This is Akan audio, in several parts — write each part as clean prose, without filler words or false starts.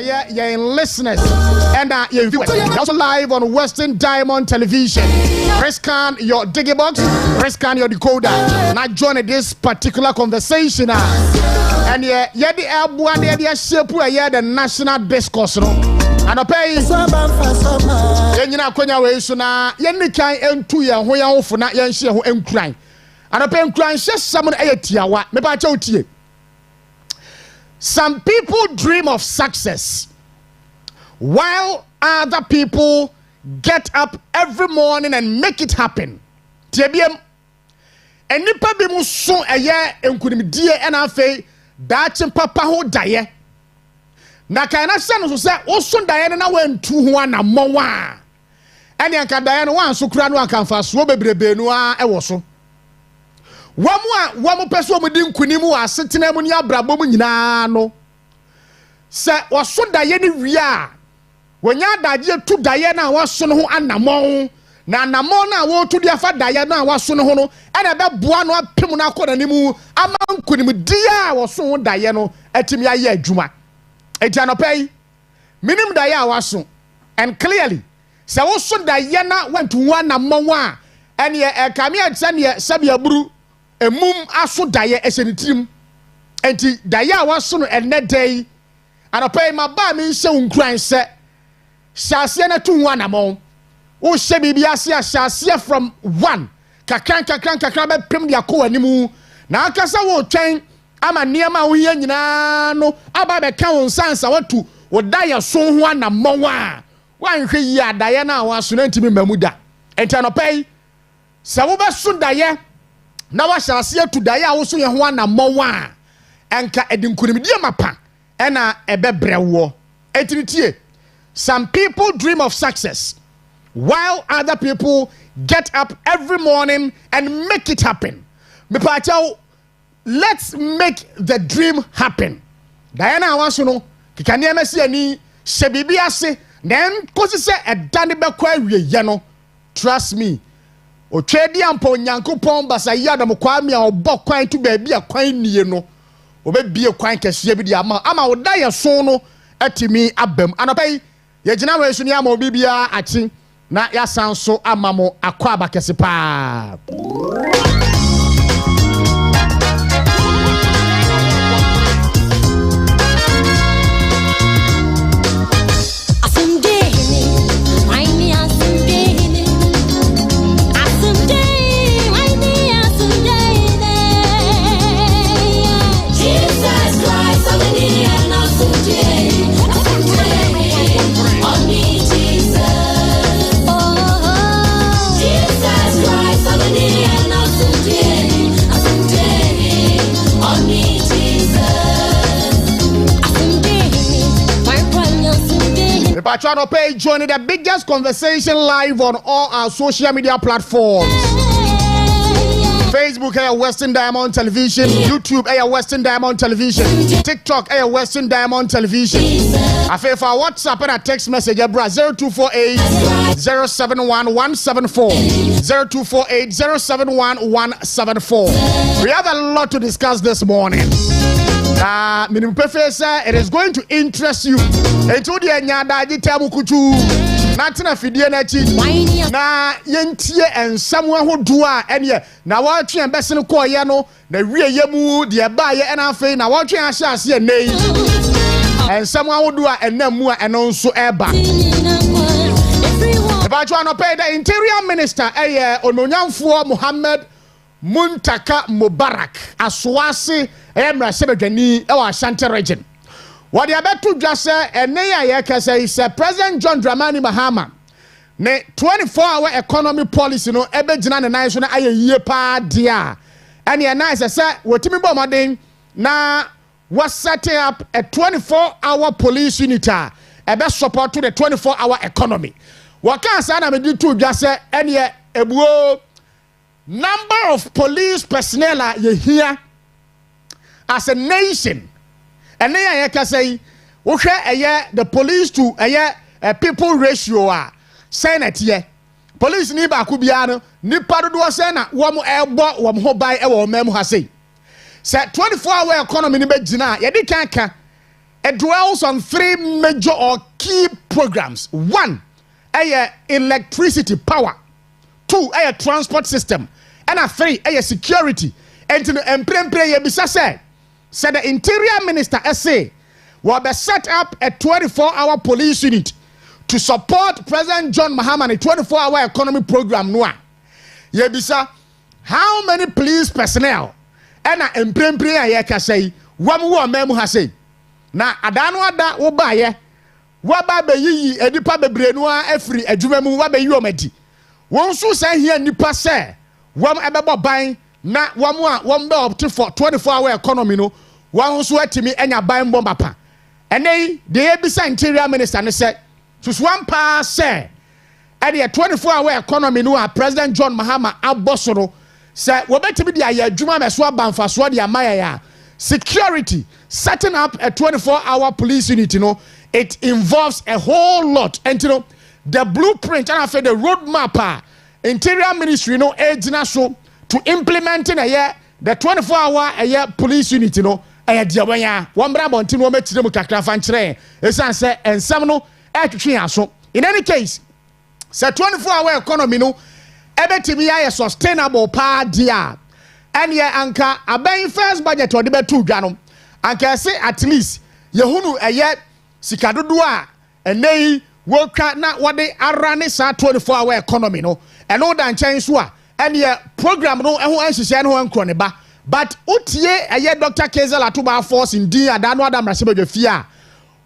your listeners and your viewers. Also live on Western Diamond Television. Scan your Digibox, scan your decoder. Now join this particular conversation. And the national discourse. And I pay Kwenya way so na yenni kan entu ye ho yan ofo na yen hye ho enkran. And I pay enkran hye samon ayetiawa me ba cha otie. Some people dream of success while other people get up every morning and make it happen. Tiebiem enipa bi mu so eye enkunimdie e na afei daache papa ho daye. Na kana se no so se oso daye na wantu ho anamon wa. Ene anka daye no wan so kura no anka mfa so bebrebe no a e wo so. Wamu peso mu di nkunimu wa asetena mu ni abrabom nyina no. Se oso daye ni wi a wonya daje tu daye na waso no ho anamon. Na anamon na wo tu dia fa daye na waso no ho no ene be boa no apem na akọ nanimu ama nkunimu dia waso ho daye no atimi aye adwuma. Eti anopay minim daye a waso and clearly se wo so daye na wantu ho anamon a ene e kame atse ne sabia buru emum aso daye esenitrim enti daye a waso no enne day anopay maba mi nse unkran se Shasia na tu wanamon. O shebi biasia shasia from 1. Kakran be pem dia ko animu. Na akasa wo twen ama niema wo ye nyina no aba be ka won sansa watu wo daye so ho anamon wa. Wanhwe yi adaye na waso na ntimi mamuda. Enti no pay se wo be so daye na wa shasia tu daye a wo so ye ho anamon wa. Enka edinkurimdie mapa ena ebe brewo. Enti tie. Some people dream of success while other people get up every morning and make it happen. Let's make the dream happen. Diana Awasuno, Kikania Messiani, Shebibiase, then Kosise a Danny Bakwa Yano. Trust me. O Tredi Ampo Yanko Pom Basayada Mokwami or Bokwine to be a quine yeno. Or be a quine Cashebi Ama. Ama would die a sono at me abem. And I pay. Ye jina we suni amo bibia achi na ya sanso amamo akwaba kese pa. Patrano page joining the biggest conversation live on all our social media platforms. Facebook Western Diamond Television, YouTube Western Diamond Television, TikTok Western Diamond Television. I feel for WhatsApp and a text message 0248 071 174 0248 071 174. We have a lot to discuss this morning. Professor, it is going to interest you. Etu dia nyada jitamu kuchu. Natina fidie na chi. Na yentie ensamwa hodua enye. Na watwe embese no ko ye no na wie yemu de ba ye na afei na watwe ahye ase nei. Ensamwa hodua enamu a eno nso eba. About you pay the Interior Minister Ononyamfo Muhammad Muntaka Mubarak Aswasi Emra Sebedwani e wa Ashanti region. What you better just say is President John Dramani Mahama ne 24-hour economy policy no ebe jina ne nice na aye yie pa dia. And ya nice say wotimi bo modern na was setting up a 24-hour police unit ebe support to the 24-hour economy. Waka say na me di to just say ene ebuo number of police personnel ye here as a nation. And then I can say, okay, the police to people ratio Senate ye. Police ni ba kubiano ni padu do sena wamu ebo wamu hobai ewo memu hase. Say 24-hour economy ni be jina ye di kanka it dwells on three major or key programs. One, electricity power. Two, transport system. And three, security. And to the said the Interior Minister say will be set up a 24-hour police unit to support President John Mahama 24-hour economy program. Noa. Yebisa, how many police personnel and a say one memu has say. Na adano ada wo ba ye wo ba be yi edipa bebre no afri adwuma mu wo ba yi omati won so say here nipa say wom ebebo ban na wom be up for 24-hour economy no won so atimi enya ban bomba pa ene de ebisa Interior Minister ne say so one pa say at the 24-hour economy no President John Mahama abosoro say wo betimi de aye adwuma meso abanfa so de amaya ya security. Setting up a 24-hour police unit, it involves a whole lot. And the blueprint and after the roadmap, Interior Ministry, so to implementing the 24-hour police unit, in any case, the 24-hour economy, a sustainable part, and anka abayin first budget or the betu gano. And can say at least Yehunu a yet Sikadudua and they work not what they are running 24-hour economy no and all that change and your program no and who else and croneba but utie a yet Dr. Kezel Atuba force in D and Dan Wadam Rasebe Fia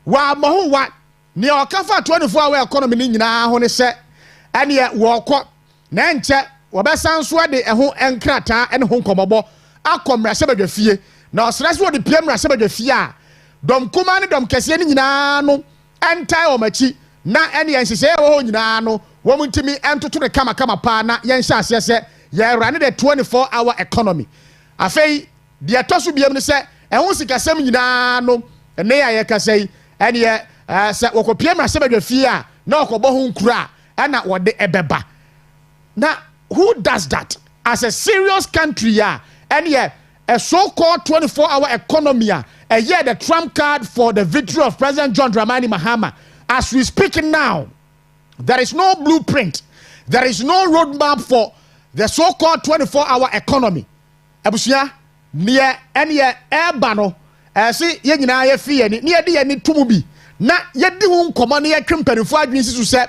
wa mahu what near Kafa 24-hour economy na hone set and yet walk up Nanche Wabesan Swade and who enkrata and home comabo Akom Rasebe Fie. Now, stress what the PM Rasaba Fia. Dom Kumani Dom Cassian Yano, anti Omachi, na any and she say, oh, Yano, woman to me, and to the Kama Pana, Yansha says, ya ran a 24-hour economy. I say, the Atosu be able to say, and once you can say, Yano, and may I can say, and yet, said, Woko PM Rasaba Fia, no Kobohun Kra, and not what the Ebeba. Now, who does that? As a serious country, yeah, and yet, a so-called 24-hour economy, a year the trump card for the victory of President John Dramani Mahama. As we speak now, there is no blueprint, there is no roadmap for the so-called 24-hour economy. Abusia, near any airbano, see, yena ye fee near the any tumubi. Na yedi won command ye company for agencies to say,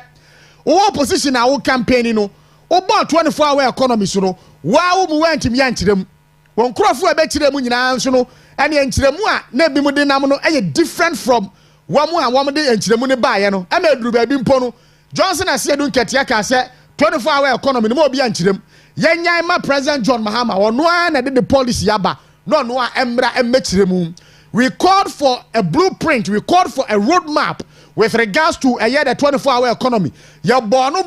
oh, opposition our campaign, no, about 24-hour economy, so no, wow, we went to Yanchim. When Crawford a better than Munyan, and the Enchiremua, Nebi Mudinamano, a different from one day and Chiremune Bayano, and a Drubin Pono. Johnson has said, Katiaka said, 24-hour economy, no more be Anchirem. Yanyama President John Mahama, or no one did the policy yaba, no Embra and Mechiremu. We called for a blueprint, we called for a roadmap with regards to a year the 24-hour economy. Ya bono,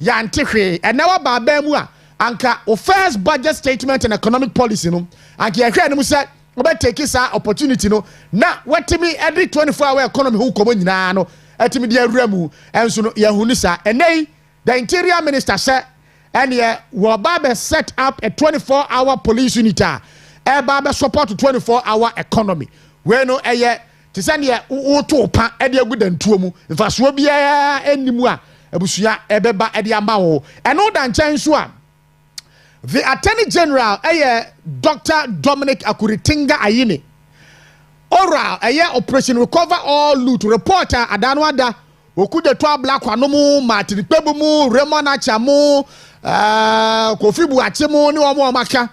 Yantihe, and now Babemua. Anka o first budget statement and economic policy no anka yehwe no say we take this opportunity no na watimi every 24-hour economy hu komo nyina no atimi de awuramu enso no yehunu sa enei the Interior Minister said and ye will be set up a 24-hour police unit e support 24-hour economy we no eye te say ne wo to pa e de agudantuo mu mfaso bia enimu a abusua ebeba e de amba wo eno da nchan so a the Attorney General, Dr. Dominic Akuritinga Ayine. Oral, Operation Recover All Loot reporter Adanwada, Okude Twa Black Wanomu, Martin Pebumu, Remona Chamu, Kofi Buachemu, ni omo maka.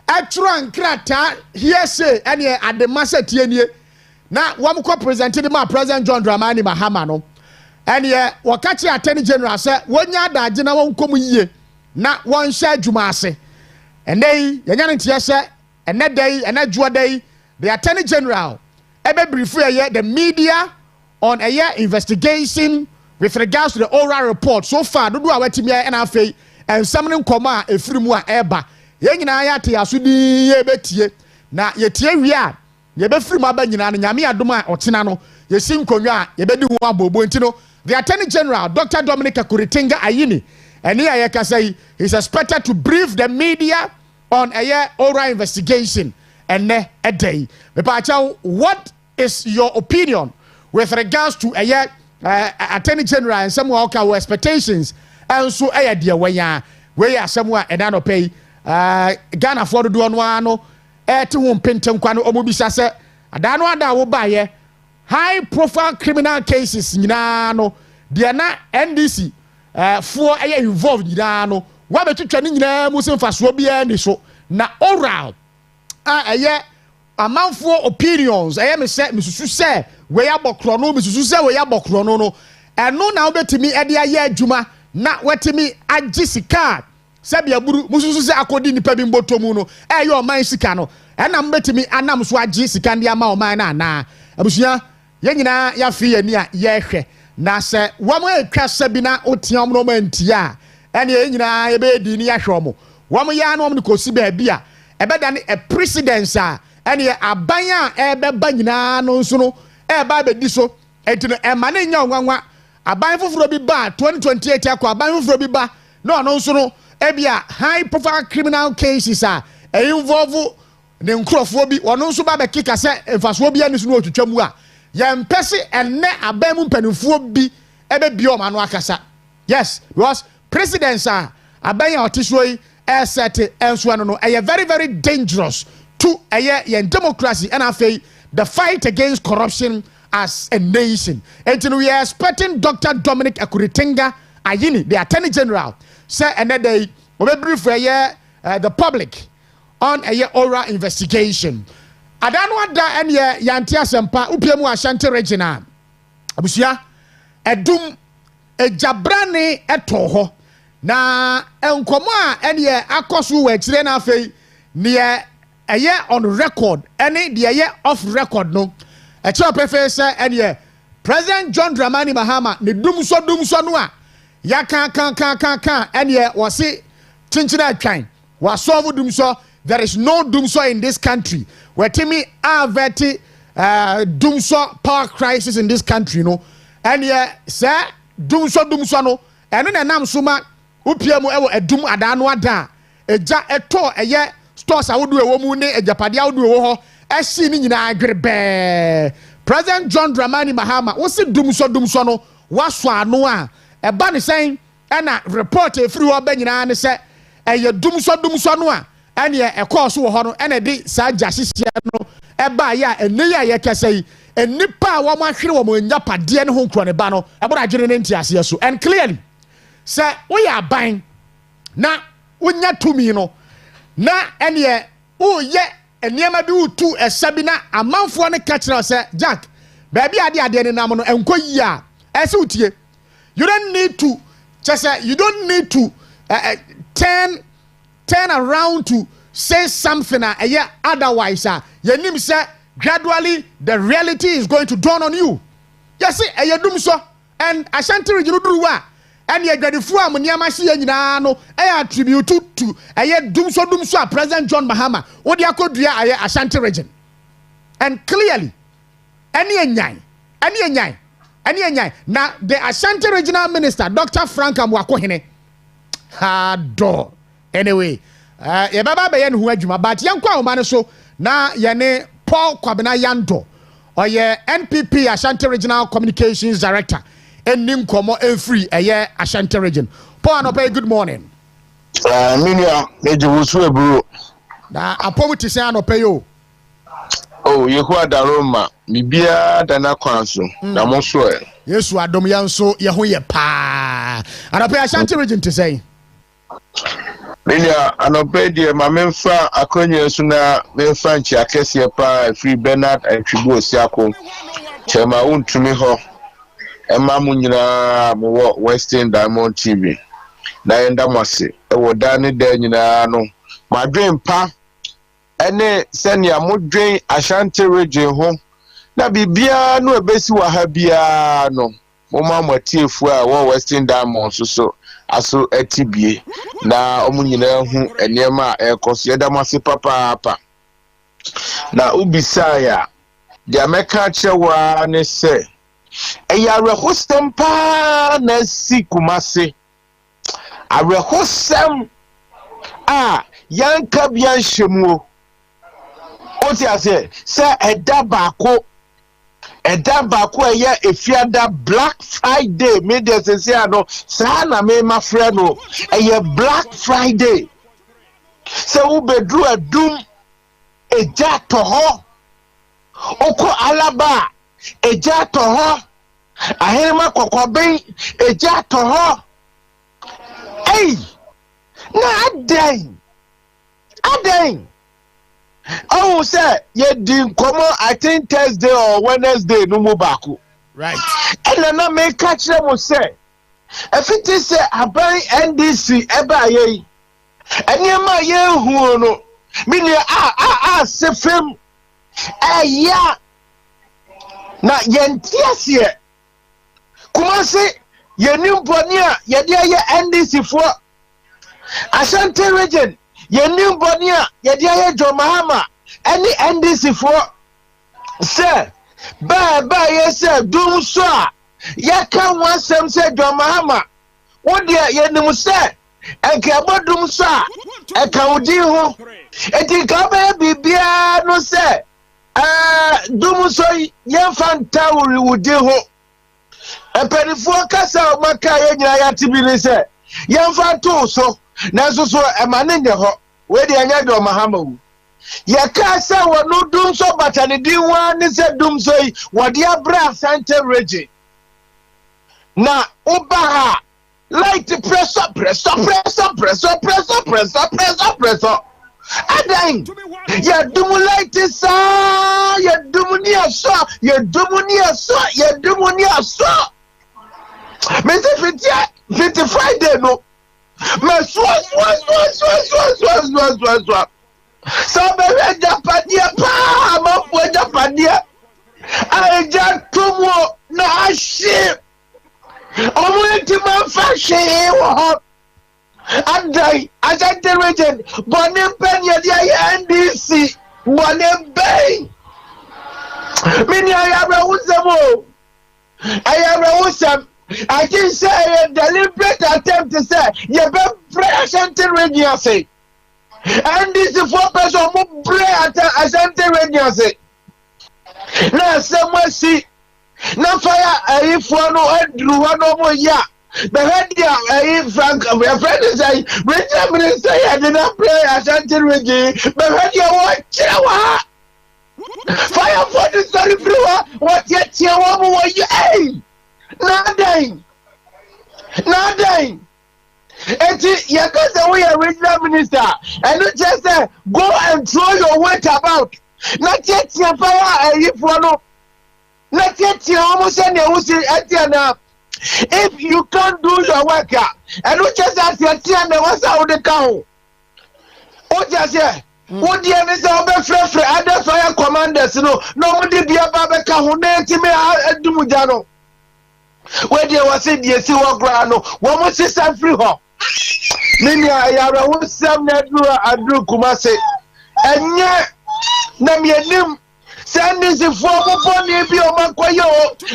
Extra nkrata here say any at the master tienye. Na wamuko presented ma President John Dramani Mahama no. And wakachi Attorney General say wonya da agina wonkomu yie. Na one share Jumase. And they, Yanyan Tiasa, and that day, and that Jua day, the Attorney General, ever brief the media on a year investigation with regards to the oral report. So far, do our Timia and Afe, and summoning Koma, a Frimua Eba. Yanayati Asudi Yebetie. Na Yetia, Yebe Frima Banyan, Yamia Duma or Tinano, Yesim Konya, Yebedu Bontino. The Attorney General, Dr. Dominic Akuritinga Ayini. And here I can say he's expected to brief the media on a year oral investigation. ene a day. What is your opinion with regards to Attorney General and some of our expectations? And so dear we are somewhere and I don't pay Ghana for the do one no to whom pentum kwano omubisa se adano ada wo ba high profile criminal cases nyina no de na NDC for involved nyina no wa betwetwa ni nyina musim faso bia ni so na oral amanfo opinions me se misusu se we abokro no misusu se we abokro no eno na obetimi de aye adwuma na wetimi agi sika sebia buru mususu se akodi nipa bi mbotomu no yo man sika no ena mbetimi anam so agi sika ndi ama o man na abusua ye nyina ya fi ani a ye hwe na se womo atwa sabi na otiam no mantia ene ye nyina ye be di ni ya hwe omo womo ya no omo kosi ba bia ebeda ni a precedence a ene aban a ebeba nyina no nso no eba be di so entino ema ne nya nwanwa aban foforo bi ba 2028 akwa aban foforo bi ba no nso no ebia high profile criminal cases a involve ne nkrofo bi wono nso ba be kika se emfaso bi ani so no otwetwamu a yempese enne aban mu mpanimfo bi ebe bio ma no akasa. Yes, because presidents are aban ya otisho yi set enso no very very dangerous to yen democracy and afei the fight against corruption as a nation. And we are expecting Dr. Dominic Akuritinga Ayini, the Attorney General, say another day we brief the public on a oral investigation. Adano da ene yantia sempa upiemu Ashanti Regina. Abusia edum ejabrane etoho na enkomo a ene akoso we kire na afei ne on record ene de off record no. A chop professor and President John Dramani Mahama, the dumso no ya kan and was it chinchina kind was solve dumso. There is no dumso in this country. Where Timmy are very dumso power crisis in this country, no. And sir, dumso no, and then nam suma upiamu a dum adano da a ja a to a stores I would do a woman a japadia would do a scene in a President John Dramani Mahama was it dumso no was noa a bunny saying and a report a free or benina and say a dumso noa and a course who and a day sa jasisiano a baya and near ya can say a nipa woman hero in yapa dear home cronebano about a general so and clearly say we are buying na unya to me no na any oh yeah and near do to a sabina a month for a catcher say Jack baby idea de na no enko ya esutie you don't need to just say you don't need to turn around to say something otherwise your name say gradually the reality is going to dawn on you. Yes see dum so and Ashanti region do wa and ye gradefo am niama se nyina no attribute to dum so President John Mahama wo de akodua Ashanti region and clearly any enyan na the Ashanti regional minister Dr. Frank Amwakohene do anyway ye baba be ye no adwuma but ye nkwa o ma ne so na ye ne Paul Kwabena Yando or ye NPP Ashanti Regional Communications Director and Ninkomo free Ashanti region. Paul Anope, good morning. Minia ejuwusu bro. Na apomuti se Anope yo. Oh, yehu adaroma bibia dana kwanso na mo so e. Yesu adom yanso ye ho ye pa. Anope Ashanti region to say. Minia anope die mamemfa akonye su na memfa nchi akese pa free Bernard Atwibo Osiako. Chema untumi ho. Emma munyina mo Western Diamond TV. Na yenda mwase ewo dani de nyina no. Madwen pa ene senia modwen Ashanti region ho. Na bibia no ebesi wa ha bia no. Mo ma matiefu a wo Western Diamond so aso etibie na omunyina hu enema ekoso yeda mwase papa na ubisaya dia meka chewa ne se eyare hostem pa na si Kumasi are hostem yanka bia nhemu What you say? Say eda baako eye efiada Black Friday. Me dey say ano sa na me ma frɛ no eye Black Friday. Say wo bedru adum eja to ho. Oko alaba eja to ho. Ahema kokoben eja to ho. Hey! Na aden. Oh, sir, you didn't come on, I think Thursday or Wednesday, no more back. Right. And then I may catch them or say, if it is a buy NDC, Ebaye, and you my year who no, meaning say film, yeah, not yes, yeah. Kumasi, your new bonia, your dear NDC for Ashanti region. Ye new bonia, ye dear John Mahama, any NDC for sir, ba yes, sir, doom so. Ye can want some say John Mahama. What dear ye no say, and Cabo doom so, a cowdiho, and think of Bibia no say, doom so, young fantauri would do. A penny for Casa Macaya Yatibili say, young fanto so. Naso so emane ne ho we de anya do mahama ya ka sa wo no dum so batane di wan ne se dum so yi wo de abra sante region na oba ha light press up adan ya dum light sa ya dum ni aso me se fiti Friday no. Mais soit. Ça me fait Japadia, pas mon point Japadia. Allez, tout moi, na shit. On m'a dit ma fâché, Andai, Ashanti region, Bonne Pen, Yadia NDC, Bonne Bay. Mini, I have a Usamo. I can say a deliberate attempt to say, you better pray Ashanti region say. And this is 4 person who pray at Ashanti region say. Now, someone see, now fire if one or Andrew one more year. The head here, Frank, my friend is saying, Richard Minister, I did not pray Ashanti region, but head here, what? Fire for the story, what yet you want you, hey? Nothing. Eti yakasa we are regional minister and not just say go and throw your weight about. Not yet your power if one. Not yet you almost any etiana. If you can't do your work and not just as your tiana was out the cow. What just say? What the other say other fire commanders no nobody be a babaka who name me Dumujano. Where there was it, yes, you are grano. One more sister free her. Many I would some Nedru Kumasi. And yet, Namianim send this in form upon the Makoyo,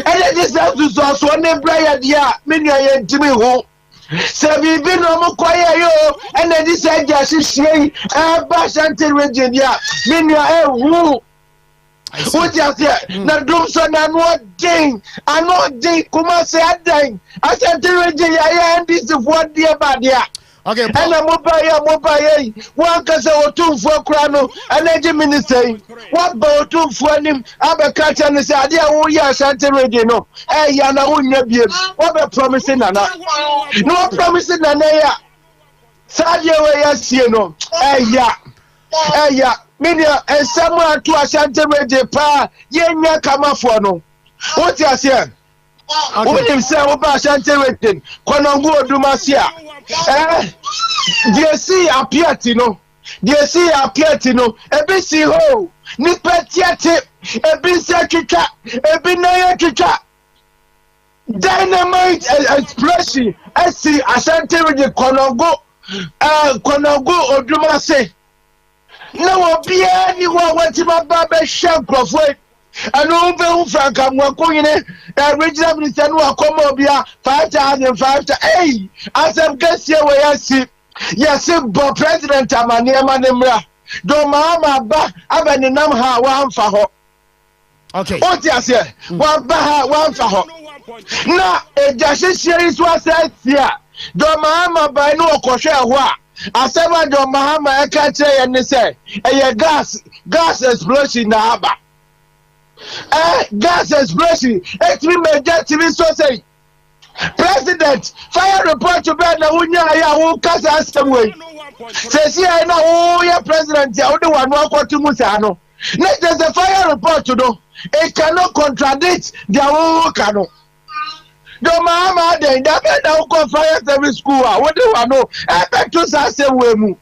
and it is also one name Brian, yeah, many I am Jimmy Ho. So we've been on Makoyo, and then this I just say, Bash until Virginia, many I am. What you say? Na dum so na no din Kumasi adan. Ashanti region ya this for dia ba dia. Okay. And mobile one kasa otumfo kra no energy minister. What ba otumfo nim abeka cha ne say ade a wo ya Ashanti region no. Ya na wo nya biem. What be promising na na. No promising na na ya. Sadia we ya sie no. Ya. Media and someone to Ashanti region pa yenya kama for no. What you say? What him say about Ashanti region? Konadu Odumasia. They see appear no. Ebi si ho. Ni petiate. Ebi se kika. Ebi na kika. Dynamite expression. I see Ashanti region Konadu Odumasia. No, be anyone wants my barber shank of weight. And over Frank, I'm going in original minister who are come up here 5,005. Hey, as I'm guessing where I see, yes, but President Amania Manemra, John Mahama ba abaninam ha wan fa ho. Okay. What you say? Wan ba ha wan fa ho. Na ejahyehyere so asɛ tia. John Mahama ba no okohwe ho a. Asema John Mahama e ka kire ye ne sɛ ɛyɛ gas explosion na aba. Gas explosion etimi meja timi so say President fire report to be na wunya ya wo kasa asem we sesi ai na wo ya president ya wo de wanu akotu musa no na just the fire report no it cannot contradict the wo kano do mama de da be na wo fire service school a wo de wanu e be to sa asem we mu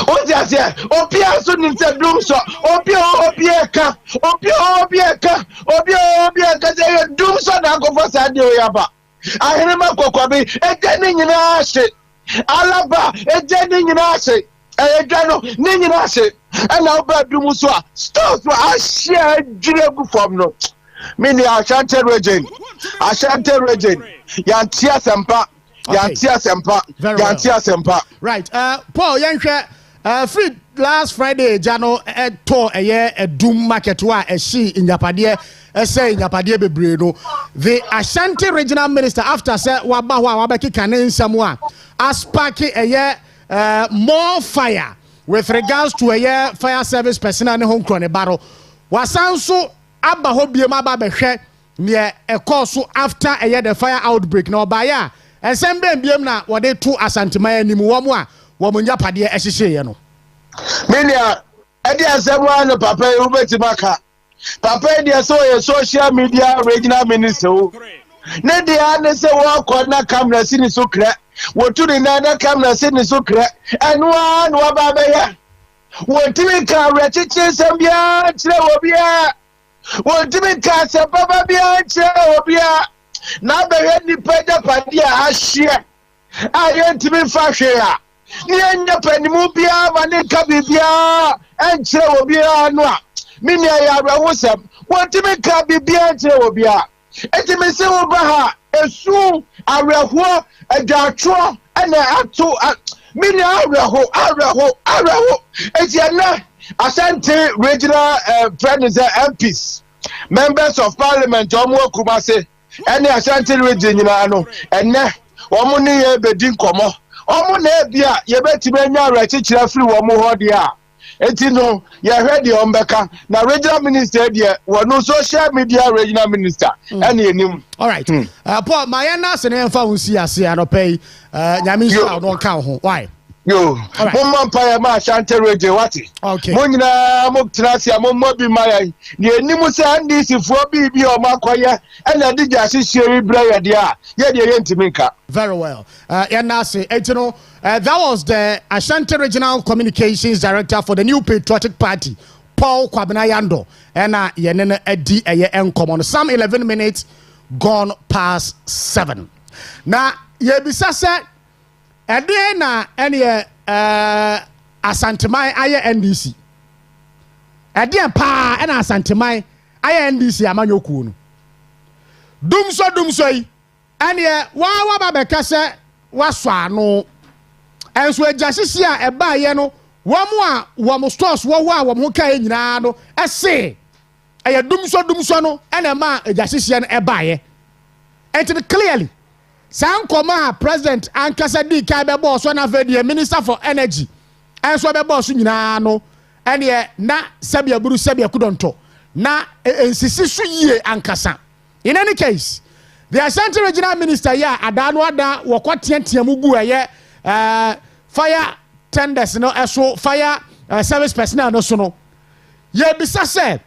o ti ase opia so ni se dum so opia ka se dum so na go for sa de o ya ba ahene ma kokobi eje ni nyina hye alaba eje ni nyina hye edwa no ni nyina hye na oba dum so a stores a share jiregu from no me ni Ashanti region yantia sempa right Paul yanhwe free last Friday jano to edum market wa eshi inyapade say inyapade bebre no the Ashanti regional minister after say waba ho a wabekika ne nsam a aspaki more fire with regards to fire service personnel ne ho nkro ne baro wasanso aba ho biem aba behwe ne ekoso after the fire outbreak na obaya ensem biem na wode to asanteman anim wo mo a wo munyapade ehyehye no Minia, edi asemwa no papa ubeti maka. Papa edi so social media regional minister. Ne dia ne se wo akona camera sini so kra. Wo tu ni na camera sini so kra. Enwa no ba ba ya. Wo timi ka rechiche sambia chire obia. Wo timi ka se baba bia chire obia. Na ba he ni peda padi a ahye. Aye timi fa hwe a. Nienya panimu bia mane ka bibia enchire obia no a mini ya awosem wotimi ka bibia enchire obia etimi se wo ba ha esu awerho adwatwo ena ato mini awerho etiana Ashanti regional friends MPs members of parliament omo Kumasi ene Ashanti region nyina no enne omo ne ye bedin komo omo na ebia ye betime nya rechichira free wo mo ho dia enti no ye hwede ombeka na regional minister dia wono social media regional minister ene enim all right Paul mayana se ne mfa wonsi ase anopai nyame nso no ka ho why yo mumma pa ma Ashanti region wati okay mo nyina mo trasia mo bi maya ne enim se andi sifo bi o makoye ene digya hyehyeri braya dia ye de ye ntiminka very well that was the Ashanti Regional Communications Director for the New Patriotic Party, Paul Kwabena Yando. And yenene edi enkomo. Some 11 minutes gone past 7. Now yebisa se edi na eni Asantemai aye NDC. Edi pa ena Asantemai aye NDC amanyoku no. Dumso yi. And wa ba beka se waswa no enso ejasisi a eba ye no wo mo stores wo a wo mo ka nyina no ese eye dumso no ena ma ejasisi no eba ye enti clearly sankoma president ankasa di ka be boss na fedi minister for energy enso be boss nyina no ene na sabia buru sabia kudonto na ensisi so yie ankasa in any case the Ashanti regional minister adano ada wokwatiantiamu bu fire tenders no eso fire service personnel no so no ye bisa se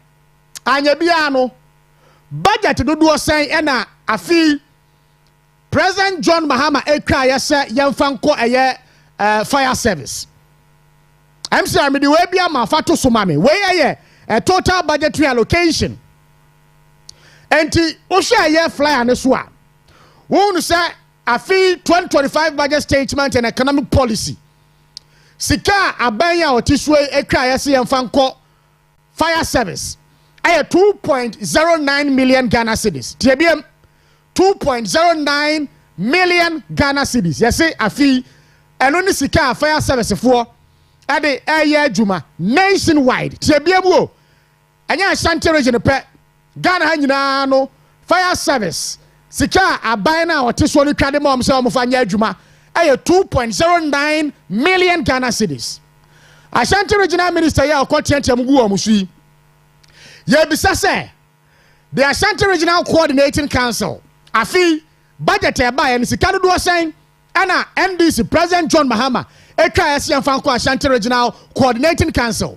anya bia no budget dodo sen na afi President John Mahama ekra yese yemfa nko fire service MCR me the way bia ma fato so mame we total budgetary allocation. Enti osha flyer ne so a wonu say afi 2025 budget statement and economic policy sika abanya otiswe ekra yese yemfanko fire service ay 2.09 million Ghana cedis tiebiem 2.09 million Ghana cedis yese afi eno ni sika fire service for ade adwuma nationwide tiabiamu anya Ashanti region pe Ghana ha nyina no fire service sika aban na oteso no twade ma omse omfa anya adwuma 2.09 million Ghana cedis. Ashanti regional minister ya okotiantem gu omusu ye bisa say the Ashanti Regional Coordinating Council afi budget e ba ye sika do sen ana NDC President John Mahama etwa asian fanko Ashanti Regional Coordinating Council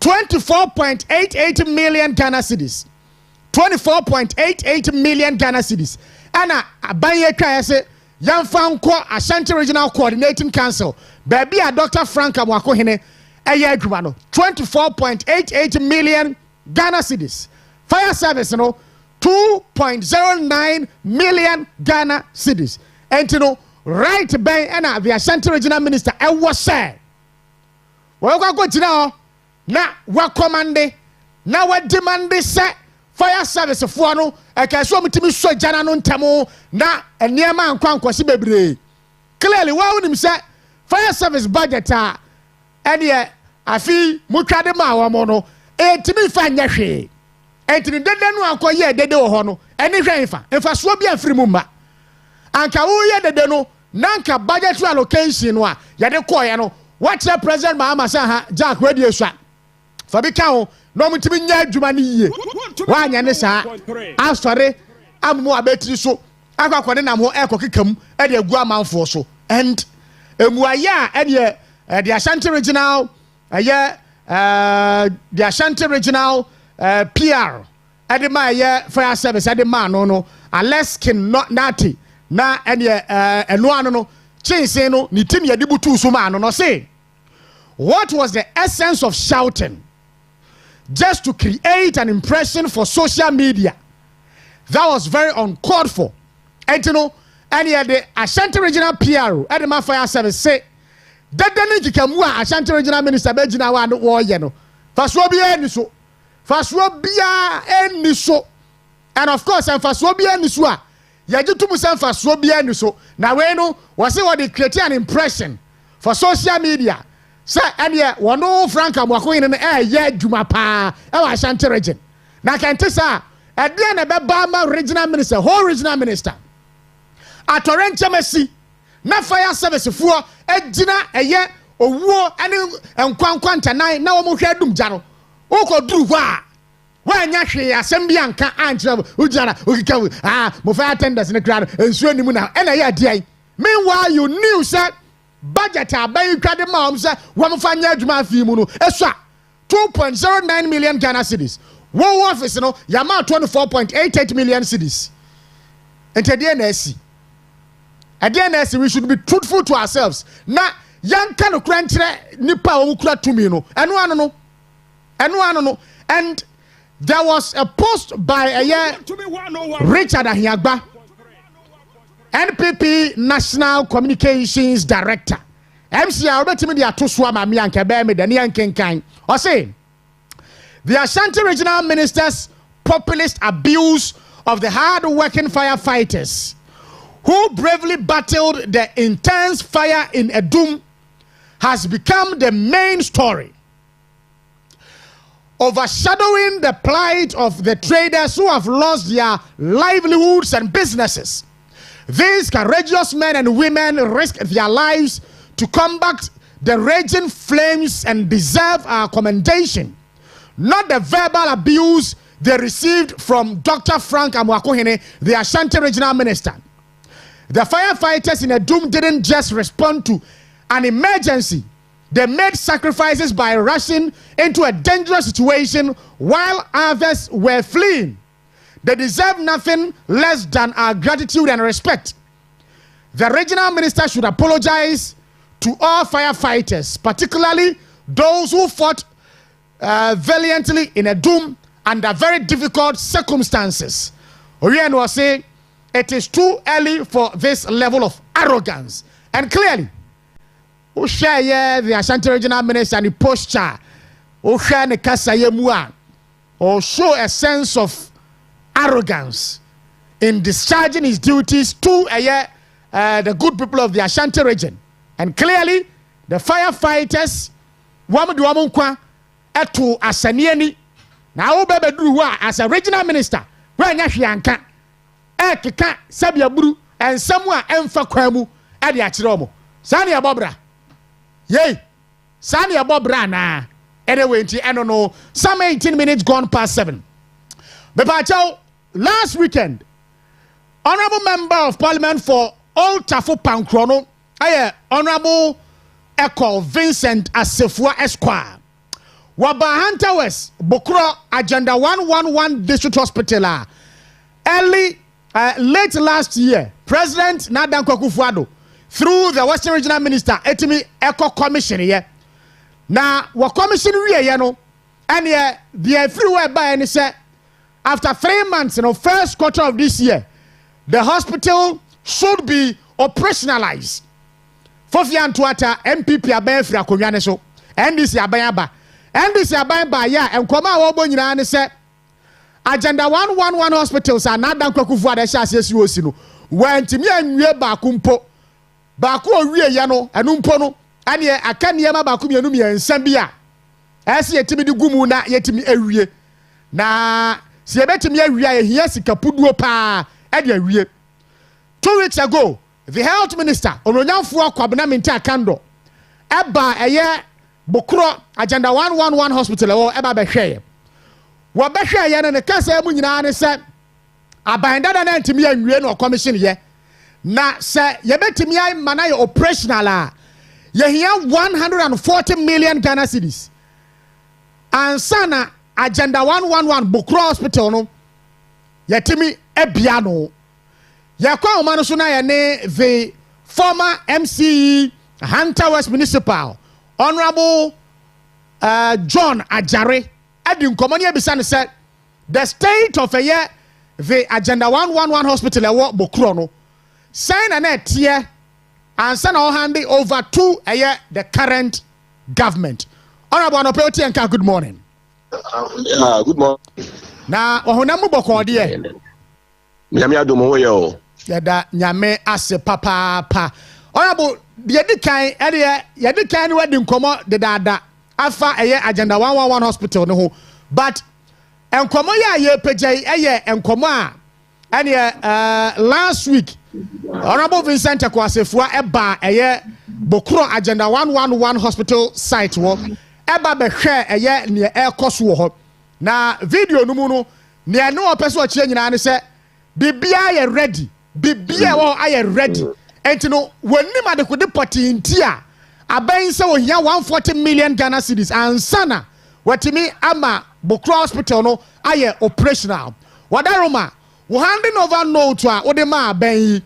24.88 million Ghana cedis 24.88 million Ghana cedis ana abanye etwa ase yan fanko Ashanti Regional Coordinating Council baby a Dr. Frank Amwako hene eye adwuma no 24.88 million Ghana cedis. Fire service no 2.09 million Ghana cedis. And you know right ben and the Ashanti Regional Minister I was say we go to na wa commande na wa demand say fire service for no e ka so mitimi so jana no ntamo na eniema ankwankwasi bebre clearly wa wonim say fire service budget a ene afi mutwade ma wa mo no etimi fa nya hwe etini dede no akoye dede wo ho no ene hwe mfa so bia afiri mu ma anka wo ye dede no nanka budget allocation no a ye de koye no what the president Mahama say ha Jack we dey swa fa bi ka ho no mutimi nya adwuma ne yie wa anya ne sa asore amu abetiri so akwakwade nam ho ekokekam e de agu amanfo so and emuaya e de the Ashanti Regional the Ashanti Regional PR edema fire service edema no Aleskin not nati na eno ano no chinse no ni tim ye dibutu so ma no say what was the essence of shouting just to create an impression for social media that was very uncalled for and you know the Ashanti Regional PR edema fire service say dadani kikamu a Ashanti Regional Minister Bejina wa no wo ye no faso bia ni so and of course and faso bia ni so a ye gitumu san faso bia ni so na we no we say what they create an impression for social media say and ye wono Frank Amwako yin no ye adwuma pa e wa Ashanti region na kan te sa e de na be ba ma regional minister whole regional minister atorenchemasi na fire service fuo agina eye owuo ane enkwankwanta nan na wo mo hwe adum gya no okoduru hɔ a wanya hwe asɛm bi anka ankyerɛ ujara okika mo fire attendants ne kra ensuo nimu na ɛna ye adiai meanwhile you knew say budget abai twade ma om say wo mo fa nya adwuma afi mu no esua 2.09 million Ghana cedis wo office no yama 24.88 million cedis entede na asi again, we should be truthful to ourselves. Na yanka no kranchire nipa wo kura tumi no. Eno ano no. And there was a post by Richard Ahiagba, NPP National Communications Director. MCR obetimi dia to so ama me anka be me de ne yankenkan. O say the Ashanti Regional Minister's populist abuse of the hard-working firefighters who bravely battled the intense fire in Edum has become the main story, overshadowing the plight of the traders who have lost their livelihoods and businesses. These courageous men and women risked their lives to combat the raging flames and deserve our commendation, not the verbal abuse they received from Dr. Frank Amwako Hene, the Ashanti Regional Minister. The firefighters in Edum didn't just respond to an emergency. They made sacrifices by rushing into a dangerous situation while others were fleeing. They deserve nothing less than our gratitude and respect. The regional minister should apologize to all firefighters, particularly those who fought valiantly in Edum under very difficult circumstances. Orion was saying, it is too early for this level of arrogance. And clearly, we share the Ashanti Regional Minister and the posture, we share the Kasayemua, or show a sense of arrogance in discharging his duties to the good people of the Ashanti region. And clearly, the firefighters wɔn de wɔn nkwa ɛto asaniani na awo bɛɛ bɛ duru hɔ a as a regional minister wɔn anya hwee anka ɛkeka sɛbi aburu nsɛm a ɛnfa kwan mu ɛde akyerɛ wɔn saa ne ɛbɔ bra yei saa ne ɛbɔ bra naa ɛde nti ɛno no some 18 minutes gone past 7 bɛpaakyɛw last weekend honourable member of parliament for Old Tafo Pankro no honourable Echo Vincent Asefua Esquire waba Hunter West Bokro Agenda 111 District Hospital early late last year President Nadan Kwaku-Fuado through the Western Regional Minister Etimi Echo Commission here na wa commission wie no and the everywhere by and say after 3 months first quarter of this year the hospital should be operationalized. Fofian Tuata MPP aban fra konwa ne so NDC aban ba ya enkoma a wobo nyina ne se agenda 111 hospitals are not dan kwakufu ada sha asesi osi no wantimi anwie ba kumpo ba ko owie ye no enu mpo no ane aka niema ba ko mienu miensa bia ese yetimi di gumu na yetimi awie na se yebetimi awie a ehia sikapuduo pa e de awie 2 weeks ago the health minister ononyamfo Kwabena Minta Kando eba eye Bokro agenda 111 hospital eba behwe wo behwe ye ne kasa mu nyina ne se abandada na ntimi anwie no commission ye na se yebetimi ay mana ye operational a ye hia 140 million Ghana cedis ansana agenda 111 Bokro hospital no yetimi ebia no yakwa omano so na ye the former MCE Hunter West Municipal Honorable John Ajare adi nkomo ne bisa ne say the state of the agenda 111 hospital ewo Bokro no sign na tie ansa na hand over to the current government. Honorable Anopoti Enka, good morning. Good morning. Na ohonam bokọ de Nyame adomo wo ye o. Yada nyame ase papa. Honorable yedi kan we di nkomo de dada afa agenda 111 hospital no ho but enkomo ye pejai enkomo a last week Honorable Vincent Akwasefua eba Bokro agenda 111 hospital site wo eba behwe ne ekoso wo ho na video no mu no ne no opeso o kire nyina ne se bibia ye ready bibia wo aye ready enti no wonim adekode poti ntia aban se wo hia 140 million Ghana cedis ansana watimi ama Bokro hospital no aye operational wadaroma we handing over note to odema aban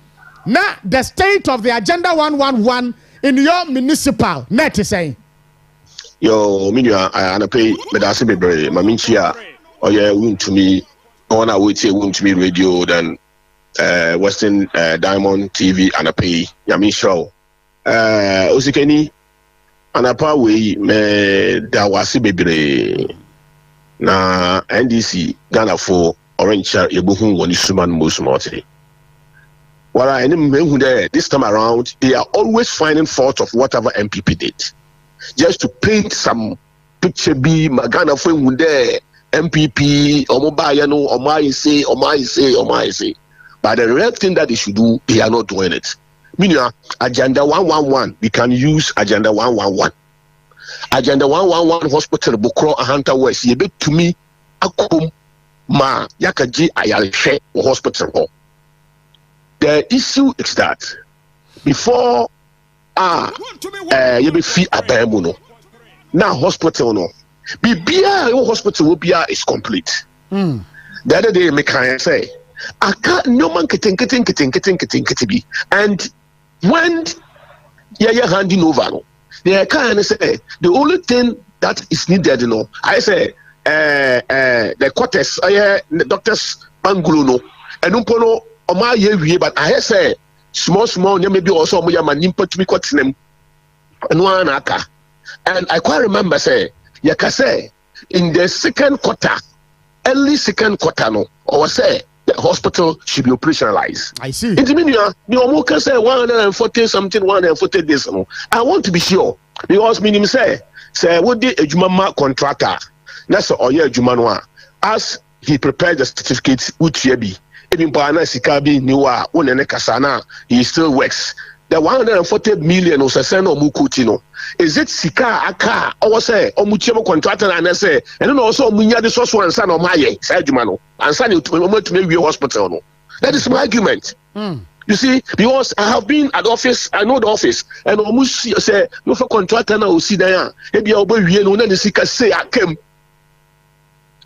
na the state of the agenda 111 in your municipal net is saying yo minua anapay medase bebre maminchia oye wuntumi on our way to wuntumi radio than Western Diamond TV anapay yami show osikeni anapa we me dawasi bebre na NDC Ghana for orange yebuhun woni suman most morty. Well, I know this time around, they are always finding fault of whatever MPP did. Just to paint some picture be Magana for there, MPP, Omobayano, Omai say. But the real thing that they should do, they are not doing it. Meaning, Agenda 111, we can use Agenda 111. Agenda 111 Hospital, Bokro, Hunter West, you bet to me, Akum, Ma, Yakaji, Ayalshe, Hospital. The issue is that before you be fee abemuno now hospital no bibia hospital is complete. The other day me can say I can't no man kitten be and when you're handing over no they can say the only thing that is needed I say the quarters the doctors bangulu no and umpono but I say small maybe also to me and I quite remember say in the second quarter early second quarter no or say the hospital should be operationalized. I see. It means you can say 140 something 140 days no. I want to be sure because minimum say what the ejuma contractor na so oye ejuma no a as he prepared the certificate which ye be even pana sika bi ni wa wonene kasa na he still works. The 140 million was a send or mukutino. Is it sika aka or say or muchemo contractor and say and then also munya the source one son of my side jumano and son to maybe a hospital no. That is my argument. You see, because I have been at office, I know the office, and almost say no for contractor now see there. Maybe I'll be no then the sika say I came.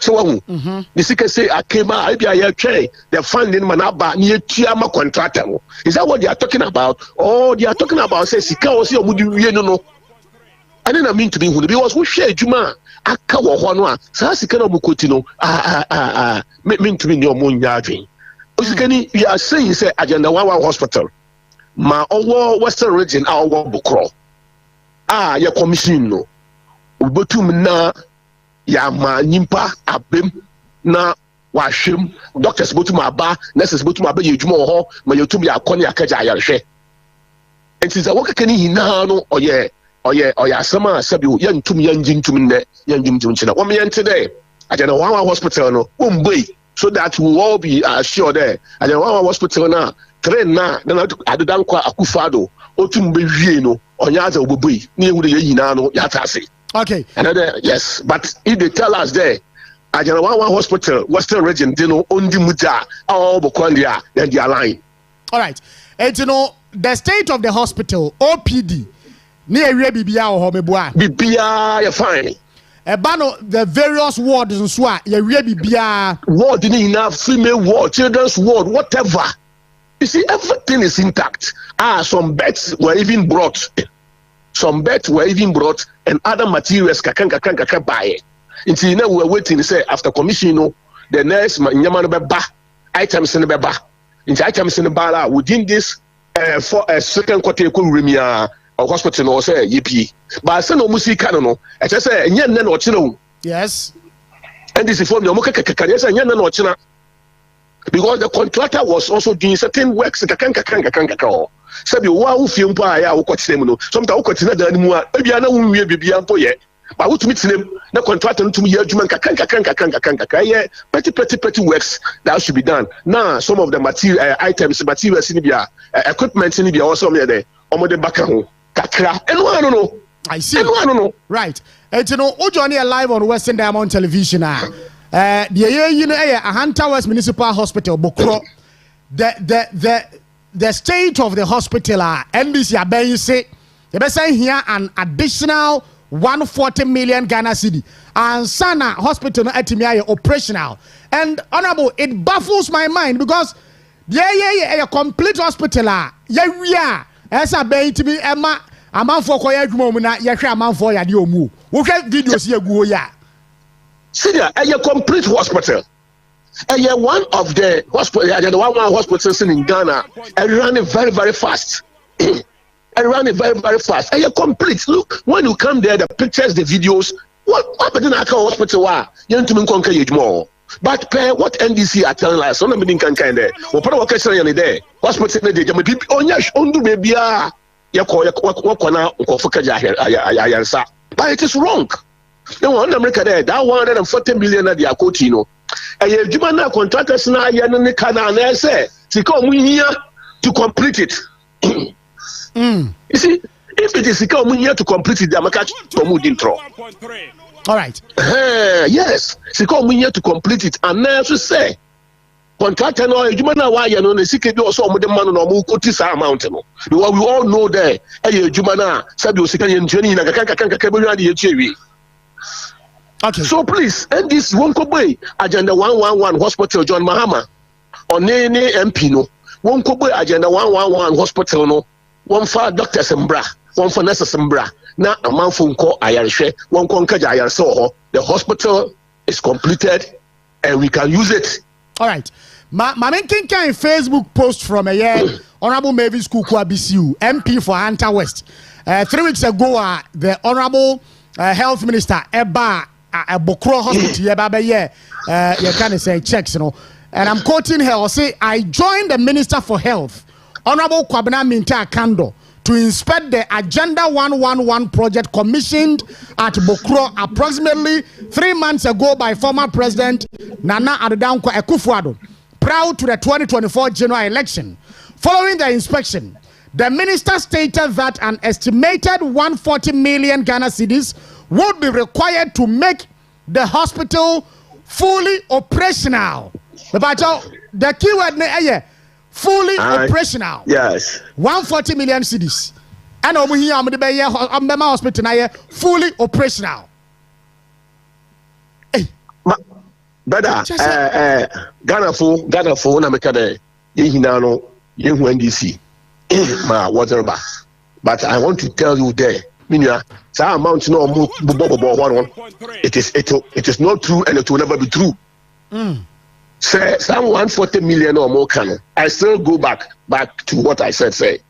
So the seeker say I came out, I try the funding manaba near Chiama contractor. Is that what they are talking about? Oh, they are talking about say Sika or see would you know? I didn't mean to be who because who share Juma Aka or Honwa, Sasika Mukutino, mean to be no moon yarding. You are saying say Agenda Wawa Hospital, ma over Western region our Bukro. Your commission no. Ubutum na ya ma nyimpa abem na wahwem doctors botuma aba nurses botuma aba yedwuma ho ma yetum ya akone akaja ayarhwe entiza wokakani hina no oye asama sabi o yantum yanjintum ne yanjintum china wo me yente dey Agenda Wawa hospital no wombei so that we will all be sure there Agenda Wawa hospital na train na adodan kwa akufado otum be wie no onya aza obobei na ehuru ye hina no yatase. Okay. Another yes, but if they tell us there, Agenda Wawa Hospital, Western Region, they know only muta all Bokwandia, then they are lying. All right. And the state of the hospital, OPD, near Bibia or Homeboa. Bibia, you're fine. Bano, the various wards and so you're Bibia. Ward didn't enough, female ward, children's ward, whatever. You see, everything is intact. Some beds were even brought. And other materials kakan buy. Until you know we were waiting to say after commission, the nurse nyamano beba items in the beba. Into items in the bala within this for a second quarter remia or hospital or say yipi. But I say no music no. I just say nyen no chino. Yes. And this is for no yes nyen no china. Because the contractor was also doing certain works kakan. Sabi wa wo fie mpo aya wo kwotinem no sometimes wo kwotine da animu a bia na wo nwie bibia mpo ye ba wo tumi tinem na contractor tumi ye adwuma kakan ye petty works that should be done now some of the materials ni bia equipment ni bia also me there omode baka ho kakra eno ano no I see no right Ojoni live on Western Diamond Television the you know Ahanta West Municipal Hospital Bokro the state of the hospital NBC aben say they be say here an additional 140 million Ghana cedi and Sana hospital no atimi operational and honorable it baffles my mind because a complete hospital yeah esa ben timi ema amanfo koya adwuma mu na ye hwe amanfo yade omu wo hwe videos ye guo ya see a complete hospital. One of the hospitals in Ghana, and ran it very, very fast. And complete. Look, when you come there, the pictures, the videos, what happened in Accra hospital? You need to conquer it more. But what NDC are telling us, some of them can kind of, or put a question in there. Hospital, they just only maybe but it is wrong. No, in America, there, that 140 million that they are quoting, a Jumana contractors now, Yanaka, say, to come here to complete it. You see, if it is come here to complete it, they are catch to intro. All right. Yes, to come here to complete it, and now to say, contractor no, Jumana, why you know, the CKB also with the man on Mukutis mountain. Because we all know there, a Jumana, Sabio Sikan Jenny, Nakaka, okay. So please, and this won't go by Agenda 111 Hospital John Mahama or Nene MP no. Won't go by Agenda 111 Hospital no. One for doctors and bra, one for nurses and bra. Now a man phone call Ayarshe, one conquer Ayarso. The hospital is completed and we can use it. All right. My main king can Facebook post from a year Honorable Mavis Kuku BCU, MP for Hunter West. 3 weeks ago, the Honorable Health Minister Eba Bokro Hospital, you can say checks, you know. And I'm quoting her, I'll say, I joined the Minister for Health, Honorable Kwabena Minta Kando, to inspect the Agenda 111 project commissioned at Bokro approximately 3 months ago by former President Nana Addo Akufo-Addo prior to the 2024 general election. Following the inspection, the minister stated that an estimated 140 million Ghana cedis would be required to make the hospital fully operational. The keyword is fully operational. Yes. 140 million cedis. And over here, I'm the hospital now fully operational. Hey. Brother, Ghana for na meka de yehinano yehu NDC. Ma whatever. But I want to tell you there, Minya, sa amount no more it is not true and it will never be true. Say some 140 million or more can. I still go back to what I said. Say,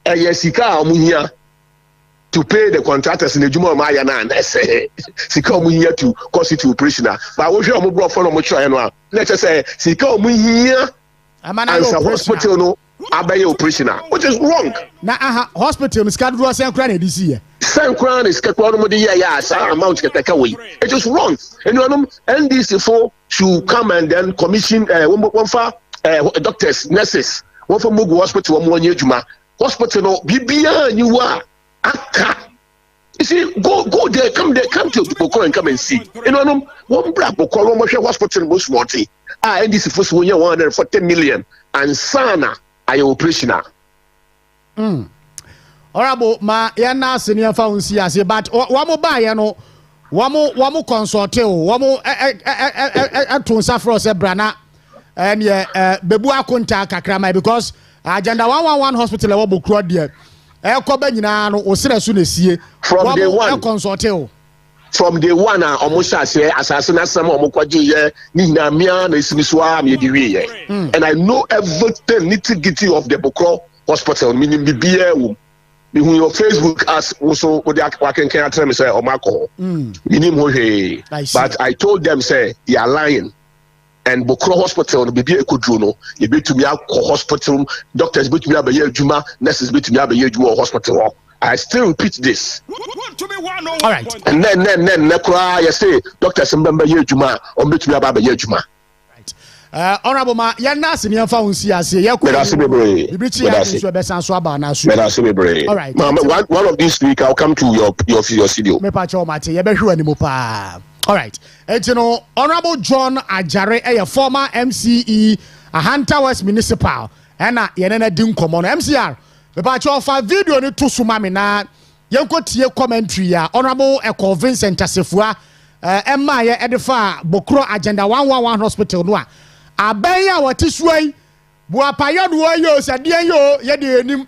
Sika Amunia to pay the contractors in the Juma Maya and say Sika Amunia to constitute operational. But what you are brought from much. Let's just say Sika Amunia and hospital no abaye operational, which is wrong. Na hospital is scheduled to Sankran this year. Sankran is scheduled to the amount get take away. It is wrong. And you know NDC4 should come and then commission one for doctors, nurses, one for Mugu Hospital, one year Juma hospital. No, Bibia, you are Accra. You see, go there, come to Bokoro and come and see. You know, one black Bokoro hospital most wanting. NDC first 140 million and Sana are operational. Honorable, ma yana senior founsi ase, but wamo ba ya no wamo consult wamo atunsa for se brana and bebu akonta kakra because Agenda 111 hospital e Bokro there ekoba nyina no osira so na sie from day one consult from day one almost assassin asam omukwaje ye ni na mia na isimisoa me diwe ye and I know everything nitty-gritty of the Bokro hospital meaning bibia wo me hu your Facebook as also what they can tell me say omako meaning ho he but I told them say they are lying and Bokro hospital no bibia ekodru no e betumi akọ hospital doctors betumi abaye adwuma nurses betumi abaye adwuma hospital. I still repeat this. All right. And then Nekra, you say, Dr. Simbamba Yejuma, or Mitumi Ababa Yejuma. Right. Honorable Ma, Yana Senior Founsi, I say, all right. One of these week, I'll come to your studio. All right. You know, Honorable John Ajare, a former MCE, a Hunter West Municipal, and a Yenena Dinkomon MCR. But your video ni to sumami na yenko tie commentary ya Honorable Eko Vincent Asefua emma ye edefa Bokro Agenda 111 hospital no a abenya watisuai buapayo no yo sadie yo ye de enim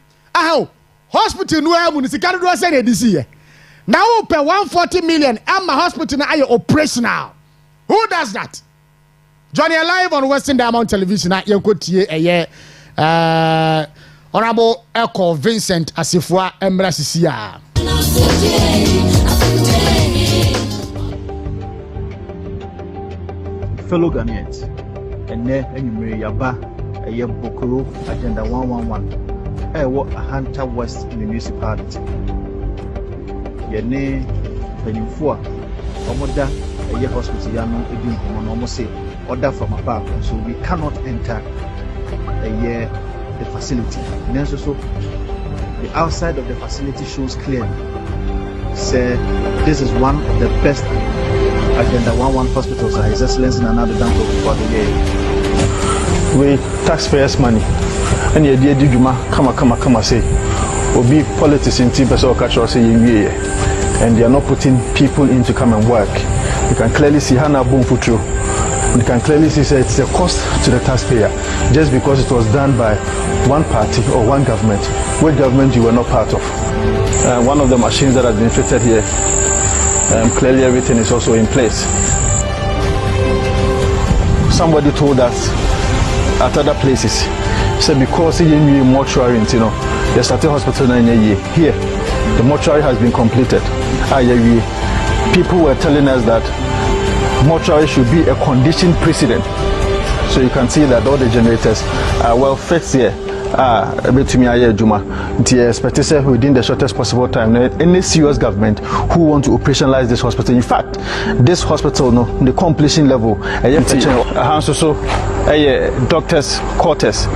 hospital no amu ni sika do se na edisi ye na wo pe 140 million emma hospital na aye operational. Who does that? Johnny live on Western Diamond Television na yenko tie eye Honorable Eko Vincent Asefua Emra Sisia. Fellow Ghanaians, and ne yaba a Bokoro Agenda 111. What a Hunter West Municipality. Yene Benifua, Omoda, a hospital yano edin almost say order from above, so we cannot enter the facility. And also, the outside of the facility shows clearly. Say this is one of the best Agenda 111 hospitals. His Excellency Nana Addo for the year. With taxpayers' money, and the idea Juma come say, will be politics in team person culture say and they are not putting people in to come and work. You can clearly see Hannah Boom Futuro. You can clearly see that it's a cost to the taxpayer just because it was done by one party or one government. Which government you were not part of? One of the machines that has been fitted here, clearly everything is also in place. Somebody told us at other places, said because in mortuary, the started hospital here, the mortuary has been completed. People were telling us that mortuary should be a condition precedent. So you can see that all the generators are well fit here. betumi aye adwuma nti expect say within the shortest possible time any serious government who want to operationalize this hospital. In fact, this hospital no the completion level so doctors quarters.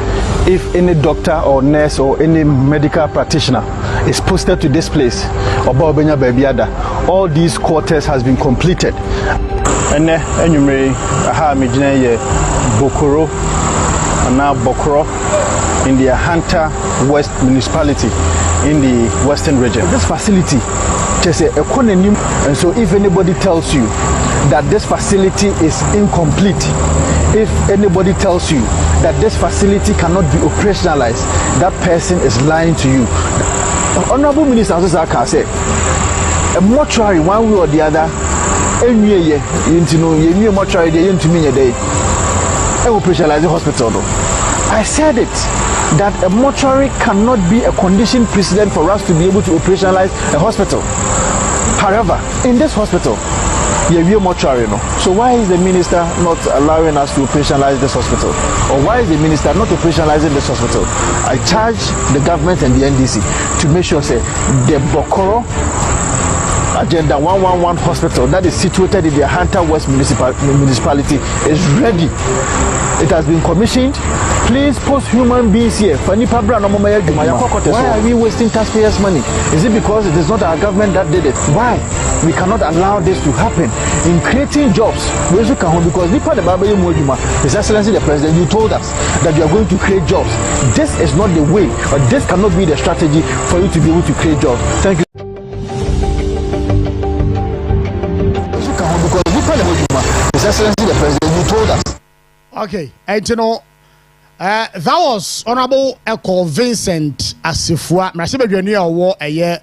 If any doctor or nurse or any medical practitioner is posted to this place, all these quarters has been completed. And you may have Bokoro and now Bokoro in the Hunter West municipality in the Western region. This facility just a economy, and so if anybody tells you that this facility is incomplete, if anybody tells you that this facility cannot be operationalized, that person is lying to you. Honorable Minister Azaka said, a mortuary one way or the other, any mortuary they into me a day, operationalize the hospital. I said it that a mortuary cannot be a condition precedent for us to be able to operationalize a hospital. However, in this hospital, you mortuary, no. So why is the minister not allowing us to operationalize this hospital? Or why is the minister not operationalizing this hospital? I charge the government and the NDC to make sure say the Bokoro Agenda 111 hospital that is situated in the Hunter West municipality is ready. It has been commissioned. Please post human beings here. Why are we wasting taxpayers' money? Is it because it is not our government that did it? Why? We cannot allow this to happen. In creating jobs, because His Excellency the President, you told us that you are going to create jobs. This is not the way, or this cannot be the strategy for you to be able to create jobs. Thank you. His Excellency the President, you told us. Okay, and you know, that was Honorable Echo Vincent Asifua. Mrasibedwani awo eye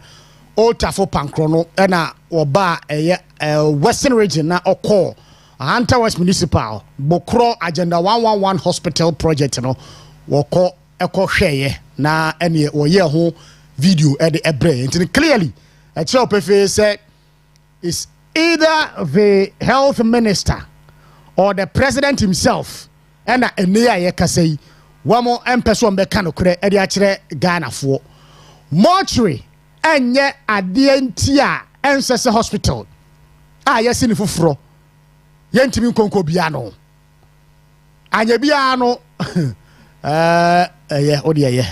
Otafo Pankrono na oba eye Western region na oko Hunter West Municipal Bokro Agenda 111 Hospital project no woko eko hweye na ene oye ho video e de ebre. Nti clearly a chop say is either the health minister or the president himself ena enia ye kasei wamo empeso mbeka no kure e de akire Ghana fo mortuary enye ade ntia ensese hospital yesi ni fufuro yentimi nkonko bia no anya bia no odi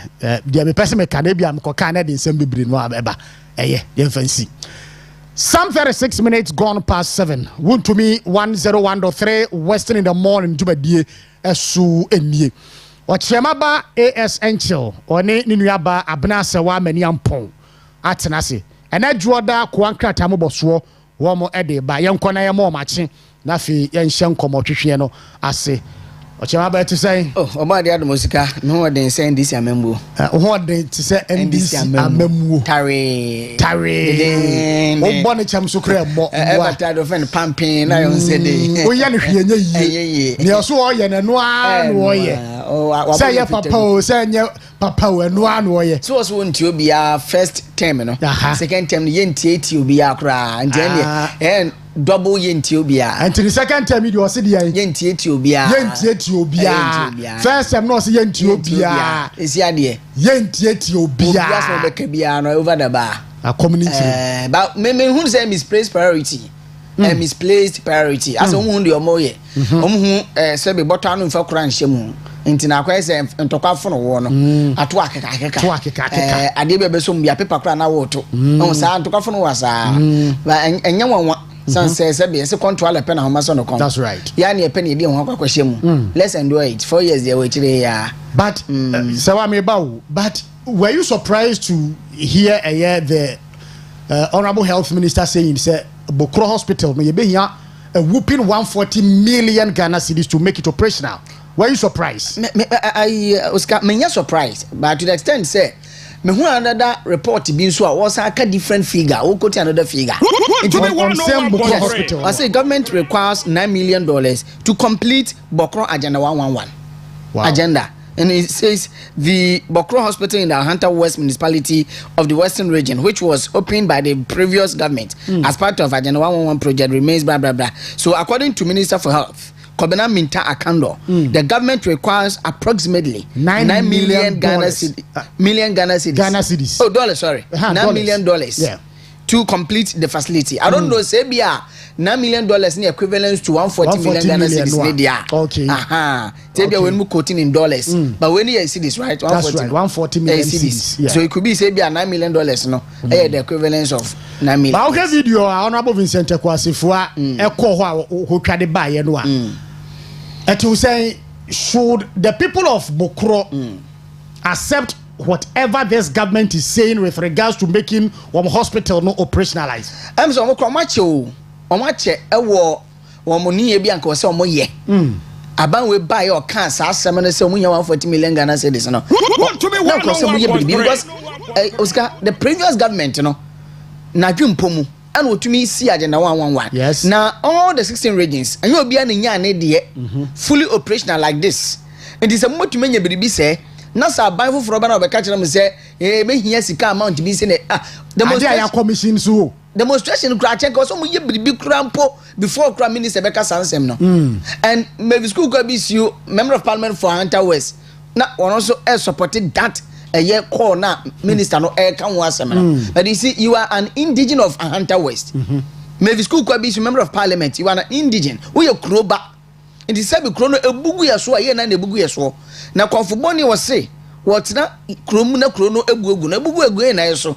dia me pese me kan bia me koka na de nsem bibiri no abeba ye fancy. Some 36 minutes gone past 7. Wound to me 101.3 Western in the morning. Jubadie esu enye. Ochemaba ASN chill. One ninuaba abna sewa meni ampon. Atenase. Ena juoda kuankra tamu boswo. Womo ede ba. Yenkona yemo machi. Nafi yenshen komo twihwe no ase. Ochemaba to say. Oh, oba de admusika. No den say ndisi amembu. Ho den to say ndisi amembu. Tare. Obone cham so kra mo. Eba tado fen pampin na yon say dey. Oya ne hwe nya yi. Ne so oye ne no an oye. Say ya papa o say nya papa we no an oye. So was won ti obia first term no. Second term ye ntie ti obia kra. And double yentiobia. And to the second time you was the yentiobia. Yentiobia. First time no see yentiobia. Is ya dear. Yentiobia. That's what the Cabiano over the bar. A community. But maybe who say misplaced priority. Misplaced priority. As a wound your moye. Who say be bottom for crunch shemu. Intina kwese ntoka fono wo no atwa keka ade bebe so mbia paper kra na woto on sa ntoka fono wasa ba enya wanwa san se be se control pen na homa so no kon. That's right. Ya na pen e di ho akwakwahye mu let's do it 4 years there we chire ya but sawa me bawo but were you surprised to hear the honorable health minister saying say Bokro hospital me be here a whooping 140 million Ghana cedis to make it operational? Were you surprised? I was surprised, but to the extent say, me who another report been so was a different figure. Who quote another figure? Hospital. I say government requires $9 million to complete Bokro Agenda 111 agenda, and it says the Bokro Hospital in the Hunter West municipality of the Western region, which was opened by the previous government as part of Agenda 111 project, remains blah blah blah. So according to Minister for Health, Kobena Minta Akando, the government requires approximately 9 million Ghana cedis. Oh, dollars, sorry. $9 million. Yeah. To complete the facility. I don't know, say $9 million in equivalent to 140 million Ghana cedis. Okay. Say when we quoting in dollars, but when you see this, right? That's right. 140 million cedis. Yeah. So it could be say $9 million, no? The equivalence of 9 million. But okay, video Honorable Vincent Kwasifua eko who twade ba ye no a. It will say should the people of Bokro accept whatever this government is saying with regards to making one hospital no operationalized. So omache ewo womoni e bia nko se omo ye aban we buy or can sa asem no se omunya 140 million Ghana cedis no because Oscar the previous government no na dwumpomu and wotumi see agenda 111. Yes. Now all the 16 regions and you be an nya na de fully operational like this. And this motumi nya biribi say na sa ban foforo ba na obeka kire me say me hia sika amount bi say the commission so demonstration kura check so mo ye biribi kura mpo before kura minister beka sansem no and maybe school go be you member of parliament for Hunter West na one also supported that a year call na minister no kan wa asem no but you see you are an indigene of Hunter West maybe school go be you member of parliament you are an indigene we your kroba in the same krono ebugu yeso aye na ebugu yeso na konfoboni wo say what na kromu na krono ebugu na ebugu egu na yeso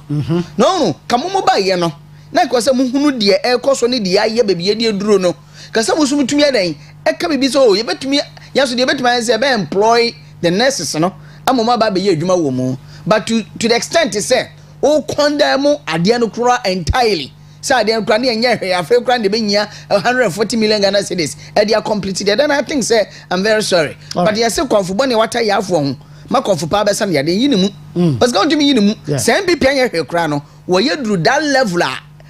no kamomo ba ye no na kwase muhunu de ekoso ne de aye bebi de duro no kase musum tumi adan eka bebi so ye betumi yaso de betumi say be employ the nurses no amoma ba be ye adwuma wo mu but to the extent say o condemn ade no kura entirely say ade kura ne enye hwe afa kura de benya 140 million Ghana cedis e dey completed then I think say I'm very sorry but you say konfubone wata ya afo ho ma konfu pa be sam ya de yinimu was going to me yinimu say MPP enye hwe kura no wo ye duru that level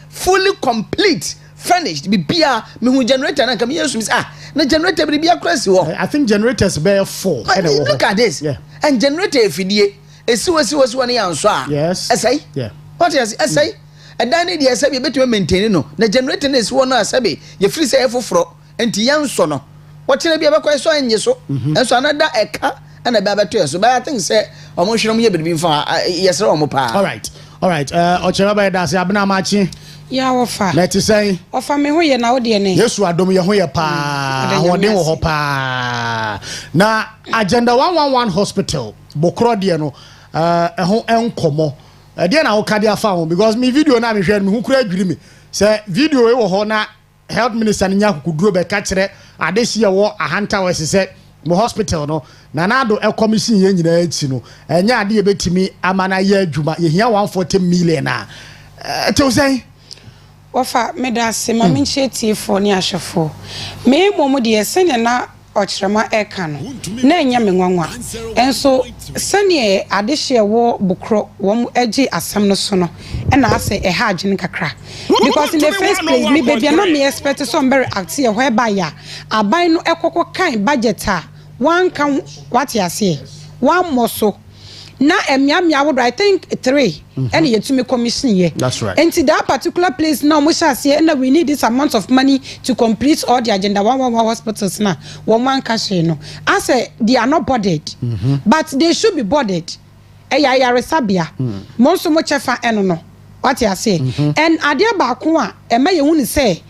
fully complete finished be bia me hu generator na kam yesu na generator be bia crazy wo I think generators bear 4 look at this and generator efidie esiwesiwesiwa ne yanso yes esai what is esai and then the esai be beto maintain no na generator na esiwo no asabe ye free say efoforo enti yanso no what na bia be kwa so anye so enso another eka na bia beto so but I think say omo hwere mo ye be fa yesere omo pa all right ochema ba da say abna machi ya wofa let you say ofa me ho ye na wo de ne yesu adom ye ho ye pa ahoden wo ho pa na agenda 111 hospital Bokro de no ho enkomo de na wo ka de afa ho because me video na me hwe me hu kura adwiri me say video e wo ho na health minister nya kokuduro be ka kire adehye wo ahanta we se mo hospital no na do e commission ye nyina achi no enya ade ye betimi amana ye adwuma ye hia 140 million na to say ofa meda se ma menche tiefo ni ahwefo me momu de sene na ochirema eka no na enya me nwanwa enso sene adehye wo Bokro wo agi asam no so no e na ase e ha agene kakra because in the first place me baby na me expect so very active whereby ya aban no ekoko kan budget a one kan what you say one more so na emiamia would I think 3 and yet to me commission here. That's right. And to that particular place now we shall say and we need this amount of money to complete all the agenda 111 hospitals now. One cash no. I say they are not boarded. But they should be boarded. Ya resabia. Most so much no. What you say? And adia bakwa e ma ye say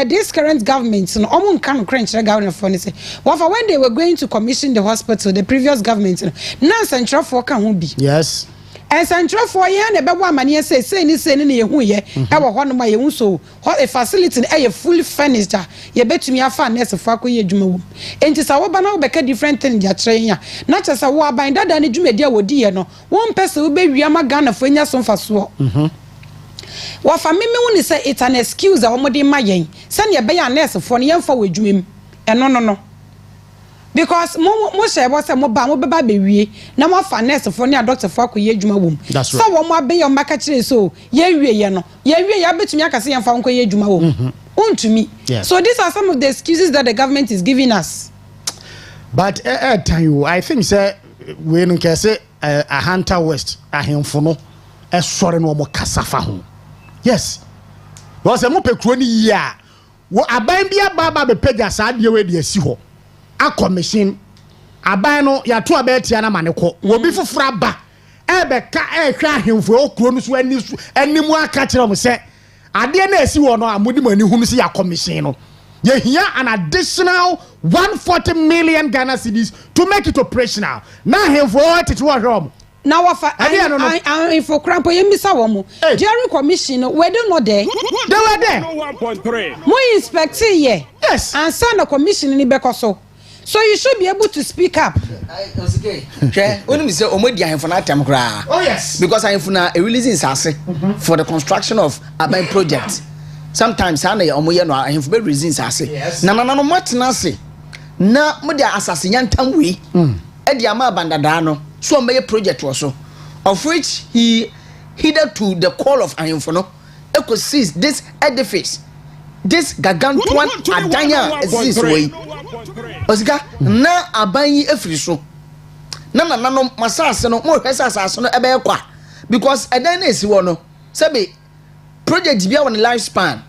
this current government no omun kan crunch government for say when they were going to commission the hospital the previous government na central for kan ho bi yes and central for ye na be bo amane say ni ye hu ye e wo ho no ma ye hu so a facility e fully furnished ye betumi afa nurse for akoye adwuma wo enti sa wo ba na wo beka different thing ya kire ya na che sa wo aban dada ne dwumadi a wodi ye no won pese wo be wiama Ghana fo nya so mfa so wafa meme woni say it's an excuse a omode mayen say ne be ya nurse for ne yemfa wadwumem no because mo share bo say mo beba be wie na mo fa nurse for ne doctor for akoye adwuma wom so wo mo aben yo maka kire so ye wie ye no ye wie ya betumi akase yemfa nkoye adwuma wom untumi so these are some of the excuses that the government is giving us but I think say we no can say a Hunter West ahemfo no sore no mo kasafa ho yes because mo pekro ni ya wo aban bia baba be pega saa de we de asi ho a commission aban no ya to abetia na mane ko wo bi fofora ba ebe ka hwa ahemfo okuro no so animu aka kire mo se ade na asi wo no amudi mani hunu se ya commission no ye here an additional 140 million Ghana cedis to make it operational na ahemfo tete wo hwom na wafa info crampo yemisa wo mo Jerry commission we dey no there they were there 1.3 mo inspect here yes and send the commission ni bekoso so you should be able to speak up okay only me say omodi ahemfo na atem kra oh yes because ahemfo na releasing sase for the construction of aban project sometimes ana omoye no ahemfo be releasing sase na no matena se na mo dia asase nyantam we e dia ma bandada no so many project was so of which he heeded to the call of Ayinfono ecosys this edifice this gargantuan adanya exists way osika na aban efiri so na no masase no mo hwesa asase no ebe kwa because edan na esi wo no sebe project bia won life span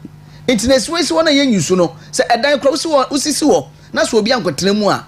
internet way so na yen yusu no se edan kro usisi wo na so obi ankotena mu a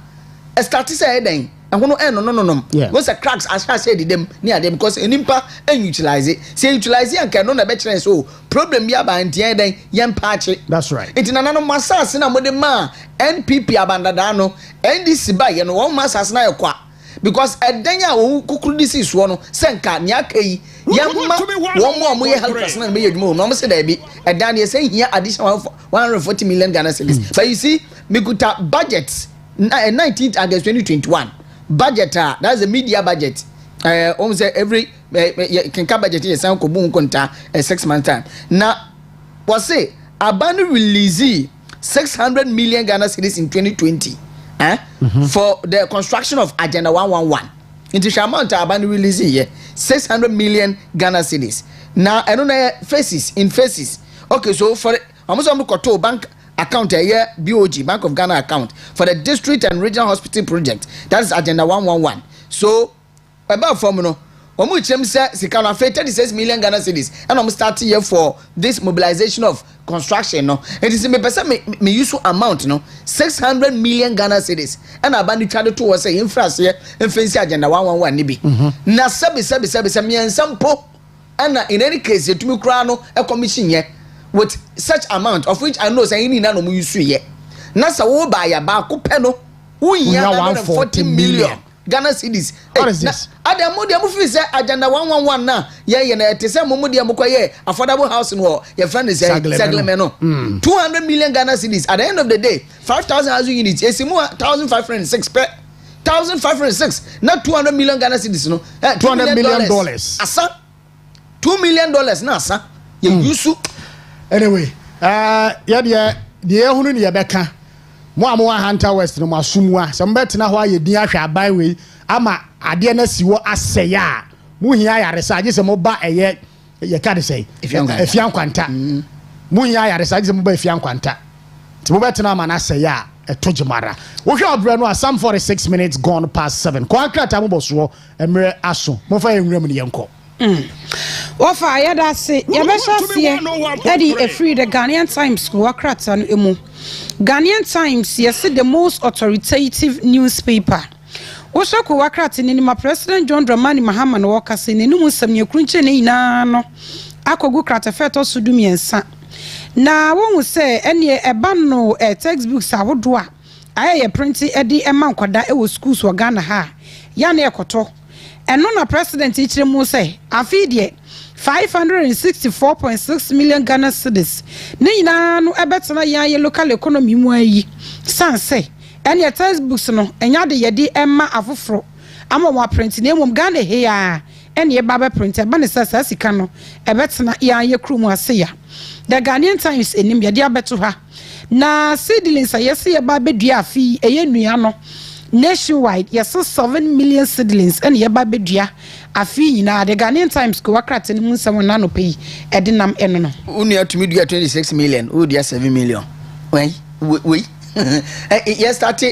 start say edan no. What's a cracks as I said them near them because enimpa and utilize it. Say utilize it and can no better so problem ya ba ntia den yem patch. That's right. It na no masas na mo de ma NPP abandada no NDC ba ye no one masas na yakwa because eden ya wo kukuru disi so no senka nya kai yemma wo mo ye helpers na be yedmo no mo say da bi edan ye say here additional 140 million Ghana cedis. But you see me kuta budget 19th August 2021 budget that's the media budget almost every can budget is sound ko bun konta 6 month time na was say abanu release 600 million Ghana cedis in 2020 for the construction of agenda 111 into amount abanu release here 600 million Ghana cedis now I don't know faces okay so for almost am bank account a year BOG Bank of Ghana account for the district and regional hospital project that is agenda 111 so about from no omu chem say sika na 36 million Ghana cedis and I'm starting here for this mobilization of construction no it is me person me use amount no 600 million Ghana cedis and abani try to was say infrastructure fancy agenda 111 ni bi na sabi me ensampo and in any case to me kra no a commission here with such amount of which I know say ni na no mu use ye na sa wo ba ya ba ko pe no wo ya 140 million Ghana cedis. What is this? Ada mo dia mo fi say agenda 111 na ye na te say mo dia mo kwaye affordable housing wo your friend is Sagleme no 200 million Ghana cedis at the end of the day 5,000 housing units esimu 1,506 per 1,506 not 200 million Ghana cedis no $200 million asa $2 million na asa ye yusu anyway ya de ehunu ne ye beka mo amwa Hunter West no masumwa se mbetena ho aye din ahwa abai we ama ade na siwo aseya mu hia yare sa age se mo ba eye ye ka de sei efian kwanta mu hia yare sa age se mo ba efian kwanta ti mo betena ama na aseya etojimara wo hwa obra no some 46 minutes gone past 7 ko akrata mo boso emre aso mo fa enwura mu ne yenko Wafa yada se yabesha sie edi a free the Ghanaian Times ko akrata no emu Ghanaian Times yes the most authoritative newspaper Osha ko akrata ni ma President John Dramani Mahama no wakase ne numu samye krunche ne ina no akogu krata feto sudumi ensa na won se ene eba no textbooks awodo a aye printi edi ema nkwada e wo schools wo Ghana ha ya na ekoto eno na president ichiremu say afidie 564.6 million Ghana cedis ne nyina no ebetena ya local economy mu ayi sanse ene textbooks no enya de yedi emma afoforo ama wa print na emom Ghana he ya ene baba print eba ne sasa sika no ebetena ya krumu ase ya the Ghanaian Times enim yedi abeto ha na seedlings ayese ye ba bedua afi eye nua no nationwide yes 7 million seedlings and ye ba bedua afi nyina the Ghanaian Times ko wakrate ni munsam na no pay edinam eno no uni atumi dua 26 million o dia 7 million we yes start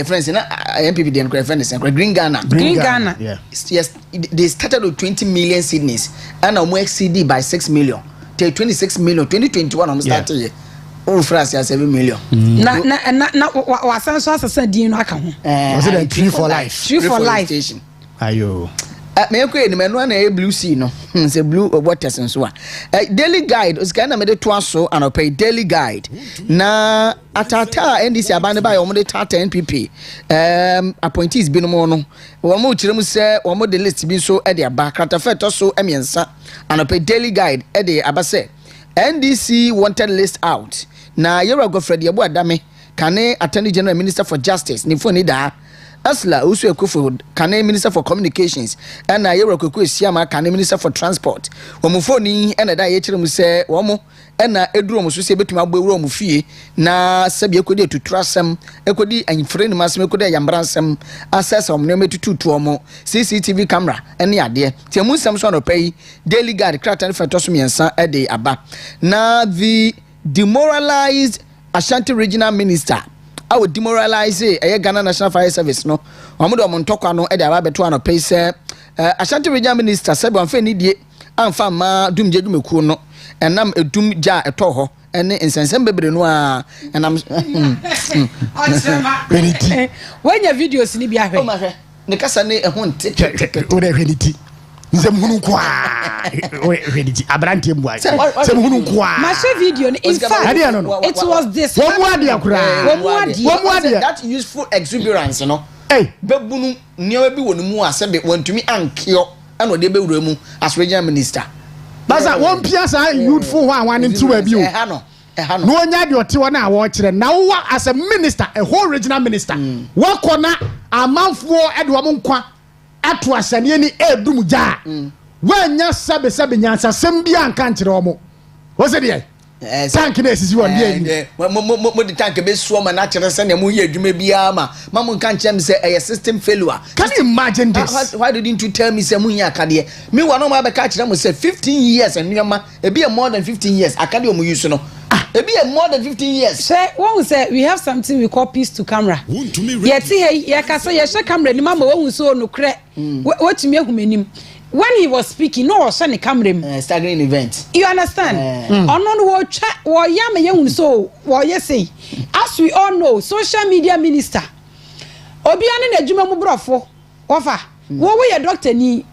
friends na MPP den friends Green Ghana yeah. Yes they started with 20 million seedlings and now exceed by 6 million till 26 million 2021 almost started here o France ya 7 million na wa sanso asasa din no aka ho was it 3 for life station ayo me ekwe ni menu na blue sea no say blue waters nso a daily guide osika na me de to aso anopay daily guide na atata ndc abane ba yo mo de tata NPP appointees bi no mo no wo mo kirem se wo mo de list bi so e de aba kratafeto so emiensa anopay daily guide e de abase NDC wanted list out na yero gofredi ebo adame kane attorney general minister for justice ni foni da Asla Usu Ekufo kane minister for communications and yero kwekwe siama kane minister for transport omufoni ena da ye kire mu se womo ena eduro mu so se betuma agbewuro mu fie na sabe ekodi etutrasem ekodi anfre ni masem ekodi ayambransem assess omne metututu omo CCTV camera ene ade tiamu nsem so no pay daily guard kratan fetoso miensa e de aba na the demoralized Ashanti regional minister I would demoralize Ghana National Fire Service no omodo omontokwa no e de aba beto ano pay say Ashanti regional minister sabe wan fe ni die amfa ma dumje dumeku no enam edum ja eto ho ene nsensem bebre no a enam when your videos ni bia hwe o ma hwe ne kasa ne ehun tete o de hweniti nzem hunu kwa hweniti abrante mbuai nzem hunu kwa ma share video in fact it was this womuade akura womuade that useful exuberance no bebunu nnewa bi wonu mu asebe wantumi ankio ana de bewura mu as regional minister basa won pia sa youthful one one into abi o no onya de ote wona awo kire na wo as a minister a whole regional minister wakona amanfo e de wo nkwa ato asane ni edum ja wanya sabe nyansa sem bia anka nkire wo wo se de tank na esisi won de mo de tank be so ma na kire se na mo ye adwuma bia ma mo nka nkire me se a system failure. Can you imagine this? Why didn't you tell me say mo nya akade me wa no ma be ka kire mo say 15 years and nyama e be more than 15 years akade o mo use no it be more than 15 years. Say, when we say we have something we call piece to camera. Yet here, say you share camera. Ni mama when we saw no cre. What me humanim. When he was speaking, no was the camera. Staggering event. You understand? Onon wo chat wo yam ye so wo ye say. As we all know, social media minister. Obi ane na adwuma mu brofo. Ofa. Wo we ye doctor ni.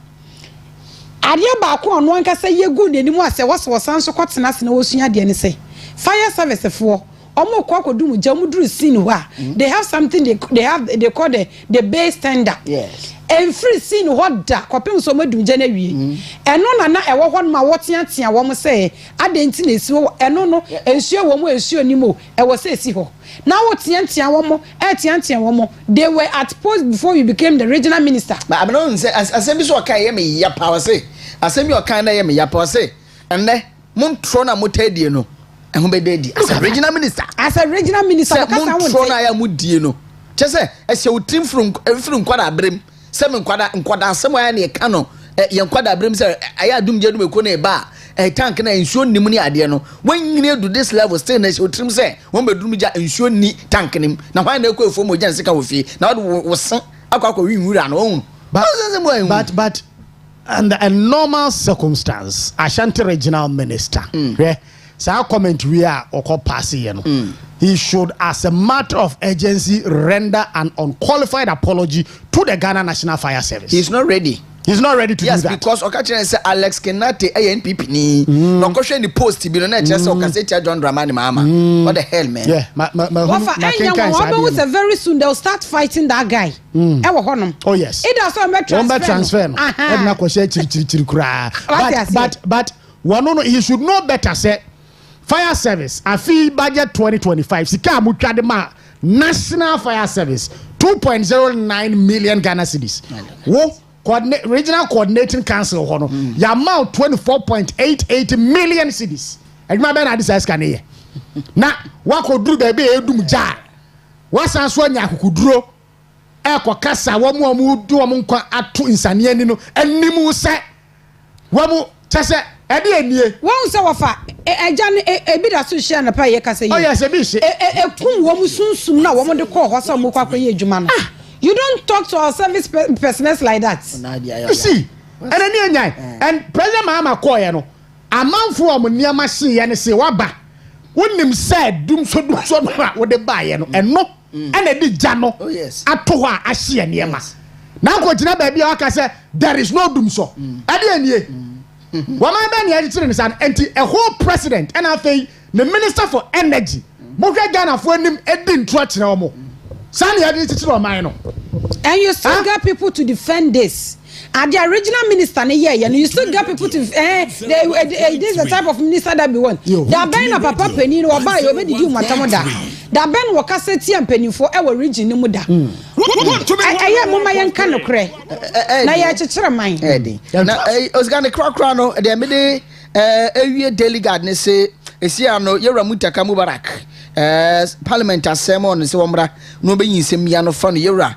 Ade ba ko ono anka say ye gu n'ani mu ase wo san so kwotena se na wo sua de ne say. Fire service for omo kwakodum jamudru scene wa they have something they call the base tender. Yes. And free scene what da kwapem so madum je na wie eno na e wo ho ma woteatea wo mo say adenti na esi wo eno no ensuo wo mo ensuo ni mo e wo say esi ho na woteatea wo mo teatea wo mo they were at post before you became the regional minister. But I don't say asemi so kai ye me ya power say asemi o kan na ye me ya power say enne mon tro na motadie no ehun be dedi as a regional minister because mon na ya mudie no chese ehye utim from kwada abrem se me nkwada asem ya na e ka no ye nkwada abrem se aya dum je dum eko na e ba tank na ensuo nim ni ade no when you do this level still na ehye utim se won be dum ja ensuo ni tank nim na hwan na eko efo mo jan sika wo fie na wo san akwa wi nwura na ohun but under a normal circumstance Ashanti regional minister so comment we are or pass he should as a matter of urgency render an unqualified apology to the Ghana National Fire Service. He's not ready to do that. Yes, because Okachene say Alex Kenate ANPP ni no question the post bi no na just Okase John Dramani mama. What the hell, man? Yeah, ma very soon they'll start fighting that guy. Oh yes. It does not transfer. But one he should know better say Fire Service a fee budget 2025 sika mutwade ma National Fire Service 2.09 million Ghana cedis. Wo regional coordinating council hono ya amount 24.88 million cedis. Adwuma be na this scan here. Na wakoduru be be edum ja. Wasan so anya akukuduro ekokasa wo mu du wo nkwa ato insane ani no animu se wo mu chese ede anie won se wofa eja ne ebi da so hia na pa ye kasa yi. Oh yes, ebi hye ekum wo mu sunsum na wo mo de call ho so mo kwakwa ye adwuma no. You don't talk to our service personnel like that. You see, and President Mahama call you know, amanfo am niama hye ye ne se waba wonim said dum so no wo de baaye no eno ena di gya no ato ho a ahye niema na ko gina ba bia aka say there is no dum so ade anie wo man ba ne agitire ne san enti a whole president and afei the minister for energy mo hwe Ghana fo anim edi ntro kire omo san ya di titire o man no and you still got people to defend this. And the original minister, and you still got people to. This is the type of minister that we want. They are buying a papa penny or buy over the Matamoda. They are buying Wakaseti and penny for our region. Muda. I am my young can of cray. Naya Chitra mine. I was going to crack crown. The Amide a daily garden say, Esiano, Yeramuta Kamubarak. Parliament sermon so ombra no be yin sem ya no fa no yewra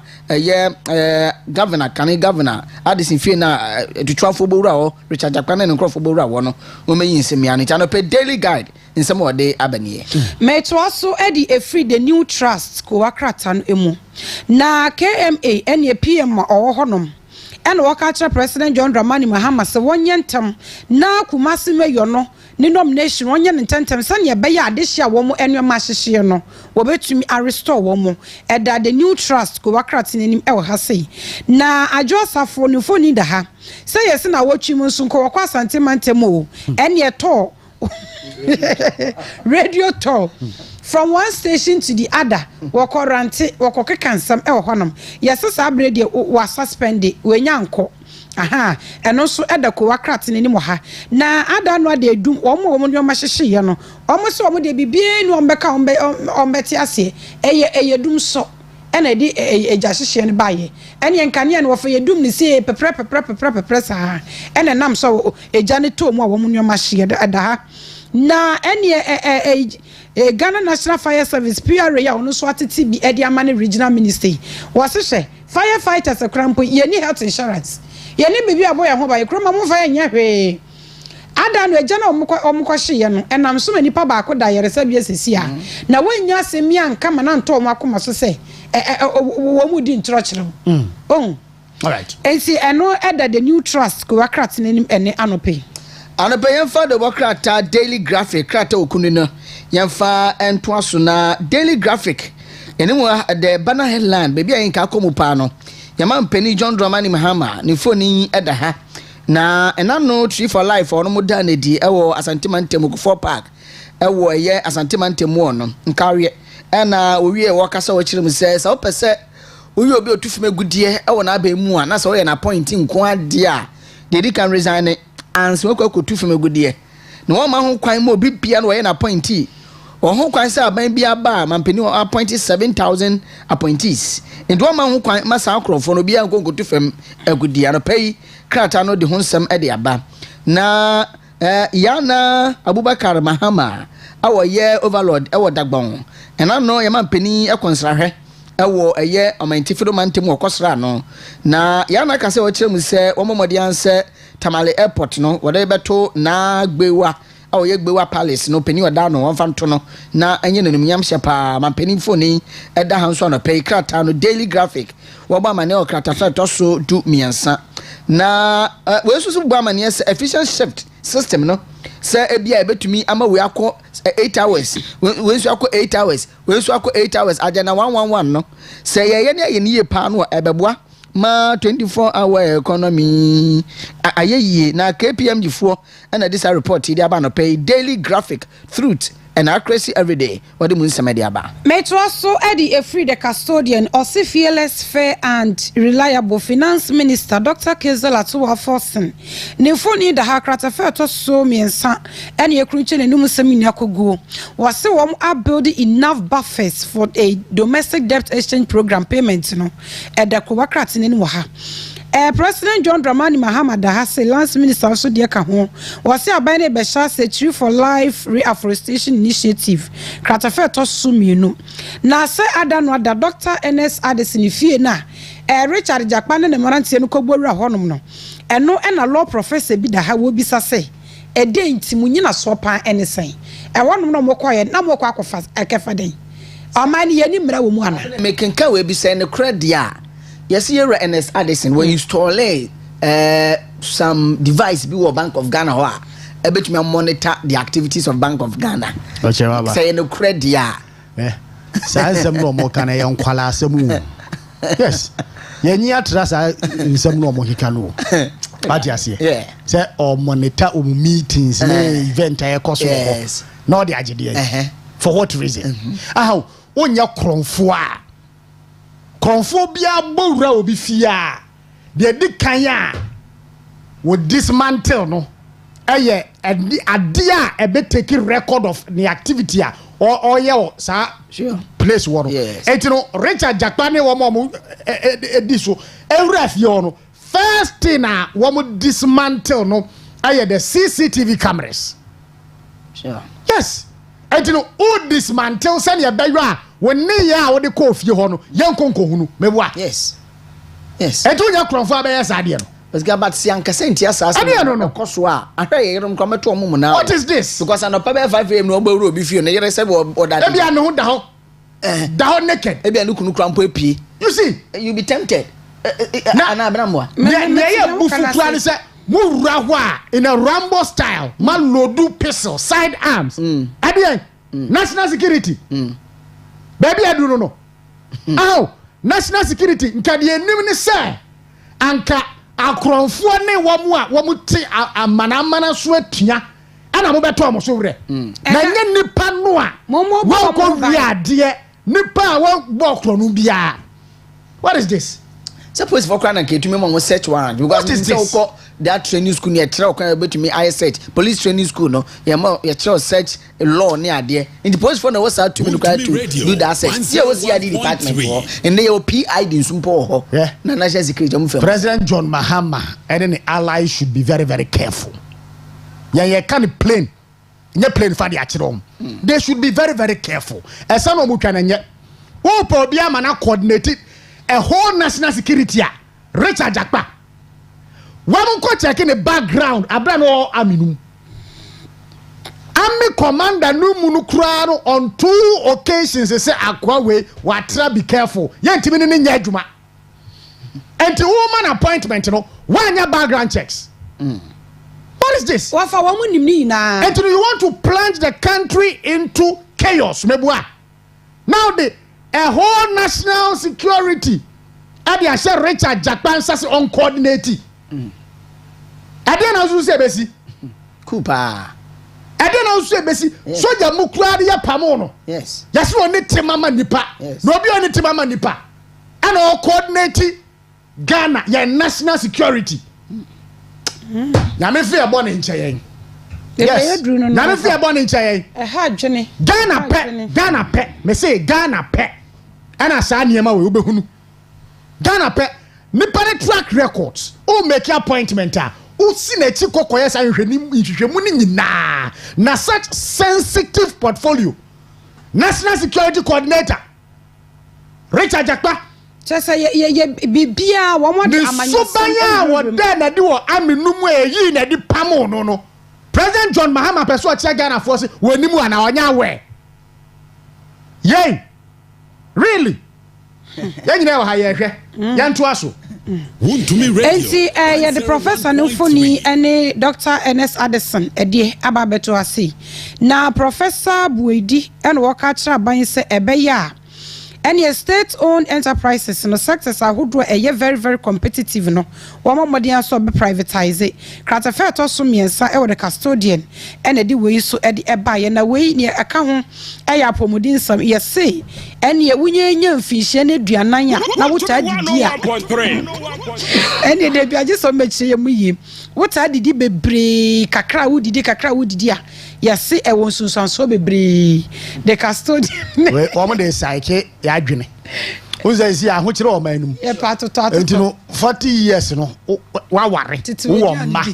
governor kan governor adison fie na tutwafo bowura o Richard Jakwane ne nkrofo bowura wo no o me yin sem ya no cha no pe daily guide in some of the abanie me to also edi a free the new trust ko wakrata no emu na KMA ene PM o honom ene waka President John Dramani Mahama se wonyentam na Kumasi mayor no ni nomination onye ntentem sane ye beya adehia wo mo enwema hyehye no wo betumi restore wo mo eda the new trust ko wakrate nanim e wo ha sei na adwosafo ni foni da ha say yes na wo twim nso ko wakwa santimantem o ene to radio tour from one station to the other wakorante wakokekansam e wo honom yes sa abrede wa suspend we nyanko aha eno so edako wakrate nanim ha na ada no ade dum omo nyoma hyehye no omo so omo de bibie no ombeka ombeti ase eye dum so ena di eja hyehye ne baye ene nkane ne wo fa yedum ne se pepre sa ena nam so eja ne to mu a wo nyoma hye da ha na ene Ghana National Fire Service PRA ya ono so atete bi edi amane regional ministry was hye firefighters akrampo ye ni health insurance ye ni bibi aboya ho ba ye kroma mo fa enya hwe ada no eja na omukọ hye no enam so manipa ba ko da yere sabi asesi a na wanya asemi anka ma na nto omakoma so se wo mu di ntrọchire all right ensi eno eda the new trust ko wakrate nanim ene anope yemfa the wakrata daily graphic krata okunina yemfa entwaso na daily graphic enimu the banner headline baby ayin ka komu pa no yama mpeni John Dramani Mahama ni foni eda ha na enano tree for life ono muda na di ewo asantimantem ko park ewo ye asantimantem ono nkawe na owie wakasa wo kirim se sa opese owie obi otufime gudie ewo na aba mu a na so ye na point nko ade a they can resign anse we kwakotufime gudie na wo ma ho kwan mo obi bia na wo ye na point ho kwan se aban bia ba mampeni appointed 7,000 appointees ndo ma ho kwan masa akrofo no bia nkotufem agudie no pay krata no de ho nsem e de aba na yana Abubakar Mahama awo ye overlord ewo dagbon ena no ye mampeni ekonsrahwe ewo eye omantifido mantem okosra no na yana kase wo kirem se wo momodi anse Tamale airport no wode beto na gbewa awo ye gbewa palace no peni oda no won fanto no na enye nanum yamhye pa mampeni phone eda hanso no pay krata no daily graphic wo ba mane o krata fa to so du miensa na we susu gba mane efficient shift system no say ebia ebetumi ama we akọ 8 hours we nso akọ 8 hours we nso akọ 8 hours aja na 111 no say ye ne ye nie pa no ebeboa ma 24 hour economy ayeye na KPMG fo na this report dey aba no pay daily graphic truth and accuracy every day what the munsema dey aba metro also Eddie Efri the custodian or fearless fair and reliable finance minister Dr. Kezela Tuwa Forsen ne foni da hakrata fair to so miensa ene ekrunche ne num semini akoguo wase wom build enough buffers for a domestic debt exchange program payment no eda ko wakrata ne no ha President John Dramani Mahama da say lance minister also dey ka ho wase abane be sha say Tree for Life Reforestation Initiative kratafe to sumienu na say adano ada Dr. NS Addison fie na Richard Jakwane ne morantie no kobowura honom no eno na law professor bi da ha wo bisa say edenti munyina so pan enesen wonom no mokoye na mokọ akofa akefa den amani ye ni mra wo mu ana mekenka we bi say ne credit a yes here NS Addison when install some device be Bank of Ghana ebetumi monitor the activities of Bank of Ghana. Okay, baba. Say no credit ya. Saa nsɛm no mo kana yɛ nkwala asɛm yes yɛnyi atra saa nsɛm no mo keka no ati aseɛ sɛ o monitor o meetings na event a yɛkɔ so yes na ɔde agyedeɛ for what reason aha wonya kronfo a kronfo bia bowura obi fie a de di kan a wo dismantle no ɛyɛ ade a ebe take record of the activity a or sa sure place woro etino Richard Jakpane wo mo edi so ewura fie no first thing a wo mo dismantle no aye the CCTV cameras sure yes etino o dismantle say na be a woni ya wo de ko fie ho no yenkonko hunu mebua yes yes eto nya kronfo abeya sa de no because about si ankasa ntia sa asa no koso a ahwe yerum kometo omo na what is this because anopa be 5 am no ogbawuro obi fie no yere se o da ebia no da ho naked ebia no kunu krampo epie you see you be tempted na abramwa ye bufu plan say mu wura ho a in a Rambo style man loadu pistol side arms adien national security baby adu no national security nka de enim ni say anka akronfo ne womu te amana so atua ana mo beto mo so wre na nye nipa no a wo ko wi ade nipa a wo bo kro no bia what is this suppose for kran nke tumi mo search warrant because say ko that training school near try kan betumi I search police training school no ye try search law ne ade in the police for no was out to do that search see was here the department for and they PID nsumpo ho na national security mo President John Mahama and the allies should be very very careful ye can plane nye plane for the achiro they should be very very careful esa no mo twa na nye wo po bia mana coordinated a whole national security a Richard Jakpa when go checking the background abra no aminum army commander no munu kura no on 2 occasions say akwa we watra be careful yentimi ne nya adwuma enti woman appointment no wanya background checks what is this wafa wa munim ni na enti you want to plunge the country into chaos mebua now a whole national security ade a share Richard Jakpan sase uncoordinated ade na so se besi kupa ade na so se besi soja mukura de yapamo no yes yase oni temama nipa no obi oni temama nipa ana coordinated Ghana ya national security na me fe ebo ne ncheyen yes na me fe ebo ne ncheyen ha dwene Ghana pe me say Ghana pe ana sa niema we obehunu Ghana pe nipa ne track records o make appointment o si na chi kokoye sa nhwehwemu ni nyina na such sensitive portfolio national security coordinator Richard Jakpa chese ye bibia wo mo amanya subanya wo da na de wo aminumu eyi na de pamo no President John Mahama peso a che Ghana force wonimu ana onya we yey really yanyina wa ha ye hwe yanto aso Wontumi radio enti ye the professor no foni ene Dr. Ernest Addison ede ababeto ase na Professor Buedi ene wo ka kira ban se ebeya any state owned enterprises no sectors ahodo very very competitive no wo modern so be privatize kratafe to so miensa e wo the custodian ene de we so e de eba ye na we ne aka ho ya apomodin sam ye say ene ye wunyenya mfihye ne duanan ya na wuta didi a ene de biaje so mechi ye mu yi wuta didi bebre kakra wudidi a ye say e won sunsanso bebre the custodian we wo de saike ya adwene unza si ahokire o manum ye pato entino 40 years no wa ware wo ma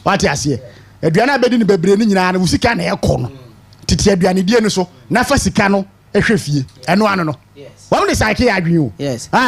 what ase aduane abedi ne bebre ni nyina na musika na ekọ no titi aduane die no so na fa sika no ehwe fie eno ano no wo de saike ya adwene o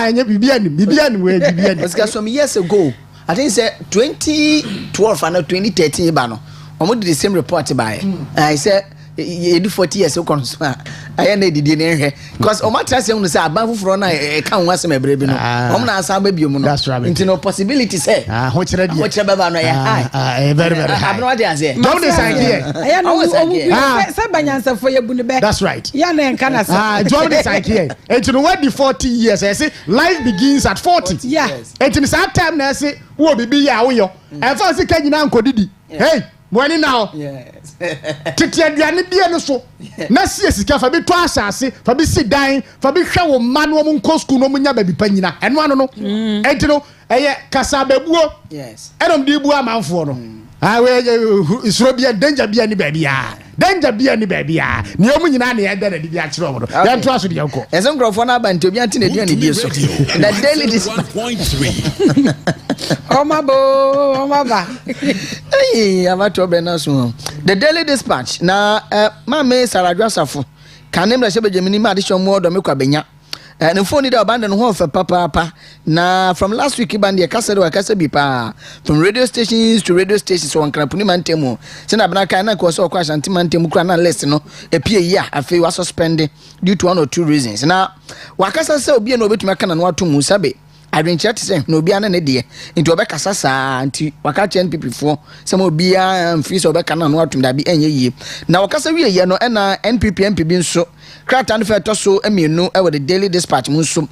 enye bibia ni we bibia ni because some years ago I think say 2012 and 2013 ba no omo did the same report by I say you do 40 years so concern I need the dinner because o matter say say aban foforo na e kan ho asem ebrebe no o na asa ba biom no into no possibility say ho kire dia ho kire ba no ya high very high abno dey ase don't decide here I know say banyansa for ye bunu be that's right ya na enka na say don't decide here into no what the 40 years I say life begins at 40 yeah into that time na say wo bibi ya wo yo e fa say kan nyina nkodidi hey money now yes tete aduane die no so na sie sika fa bi to asase fa bi si dan fa bi hwe wo ma no mo nko school no mo nya ba bi panyina eno ano no enti no eye kasa babuo yes enom di bu amanfo no we isuro bia danger bia ni ba bia ni omu nyina na ye da di bia kire omo no yan to aso di yanko ese nkrofo na ba ntobi ante na aduane die so the daily dispatch 1.3 oh my ba hey amato be na so the daily dispatch na mama Saradwa Safo kanem la shebe Gemini ma addition mo do me kwa benya ne phone dey abandon ho fa papa na from last week band kasa bi pa from radio stations to radio stations so krampuni mantemu se na bana kan na ko so kwa shanti mantemu kra na list no epie yi afi wa suspend due to one or two reasons na wakasa se obi na obetuma kana no atomu sabe adwenche te se na obi ana ne de nti obekasa saa nti waka chen people se mo obi amfi se obeka na no atum da bi enye yi na wakasa wie ye no na NPP nso krata no fe to so emienu e the daily dispatch mu nso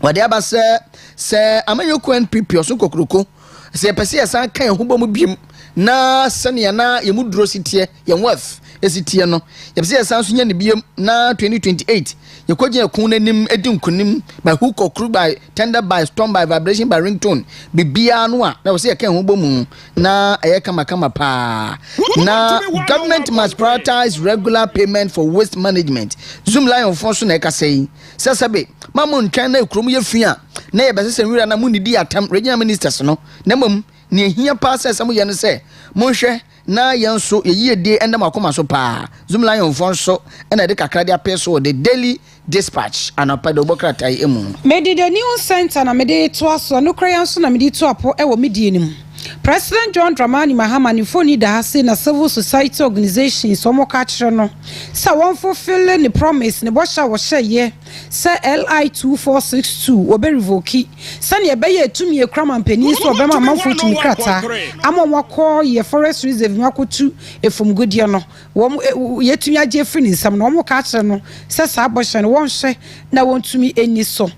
wade aba se amanyoku NPP oso kokroko se pese ya san kan ho bomu biem na sene na yemu duro sitie ye worth esitie no yepese ya san so nya ne biem na 2028 yekoje kun nanim edi nkunim by hook or crook by tender by storm by vibration by ringtone bibia no a na wo se kan ho bomu na eye kama pa na government must prioritize regular payment for waste management zoom line for so na ekasei sasabe mamun twan na ekrom ye fia na ye bese se wira na munidi atam regional ministers no na mum ne hia pa se samu ye no se monhwe na yenso ye de endam akoma so pa zoom line for so na de kakra de apeso the daily dispatch anapa de obokratai emu mede the news center na mede to aso no kra so na mede to apo e wo medie nim President John Dramani Mahama ni phone da say na civil society organizations so mo ka kire no say won fulfill the promise ne bo sha wo hye ye say LI 2462 obe revoke say ne be ye tumi ekra mampani so obe ma manfo tumi krata amon wakọ ye forest reserve nwakotu efum godie no wo ye tumi age free ni sam no mo ka kire no say sa bo hye no won hye na won tumi eni so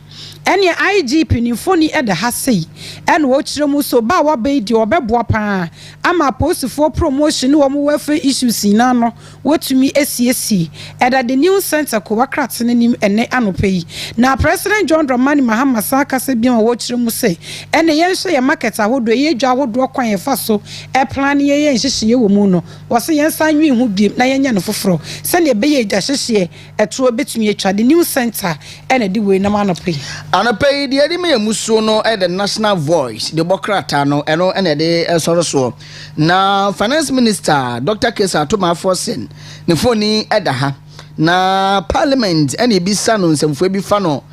ene IGP ni phone e da ha sei ene wo kire mu so ba wa be di obeboa pa ama post for promotion wo mo welfare issues na no wotumi esiesi eda the new center ko wakrat ne nim ene anopai na President John Dramani Mahama saka se bia wo kire mu sei ene yen hye ye market ahodo ye dwa ahodo kwan ye fa so e plan ye yen hye wo mu no wo se yen san nwi hu biem na yen nya no foforo se ne be ye da hye eto betumi etwa the new center ene di we na anopai anapay de edi me muso no the national voice the bokrata no eno ene de soro na finance minister Dr. Kesa Toma Forsen ne phone edaha na parliament ene bisa no nsemfo bi fa no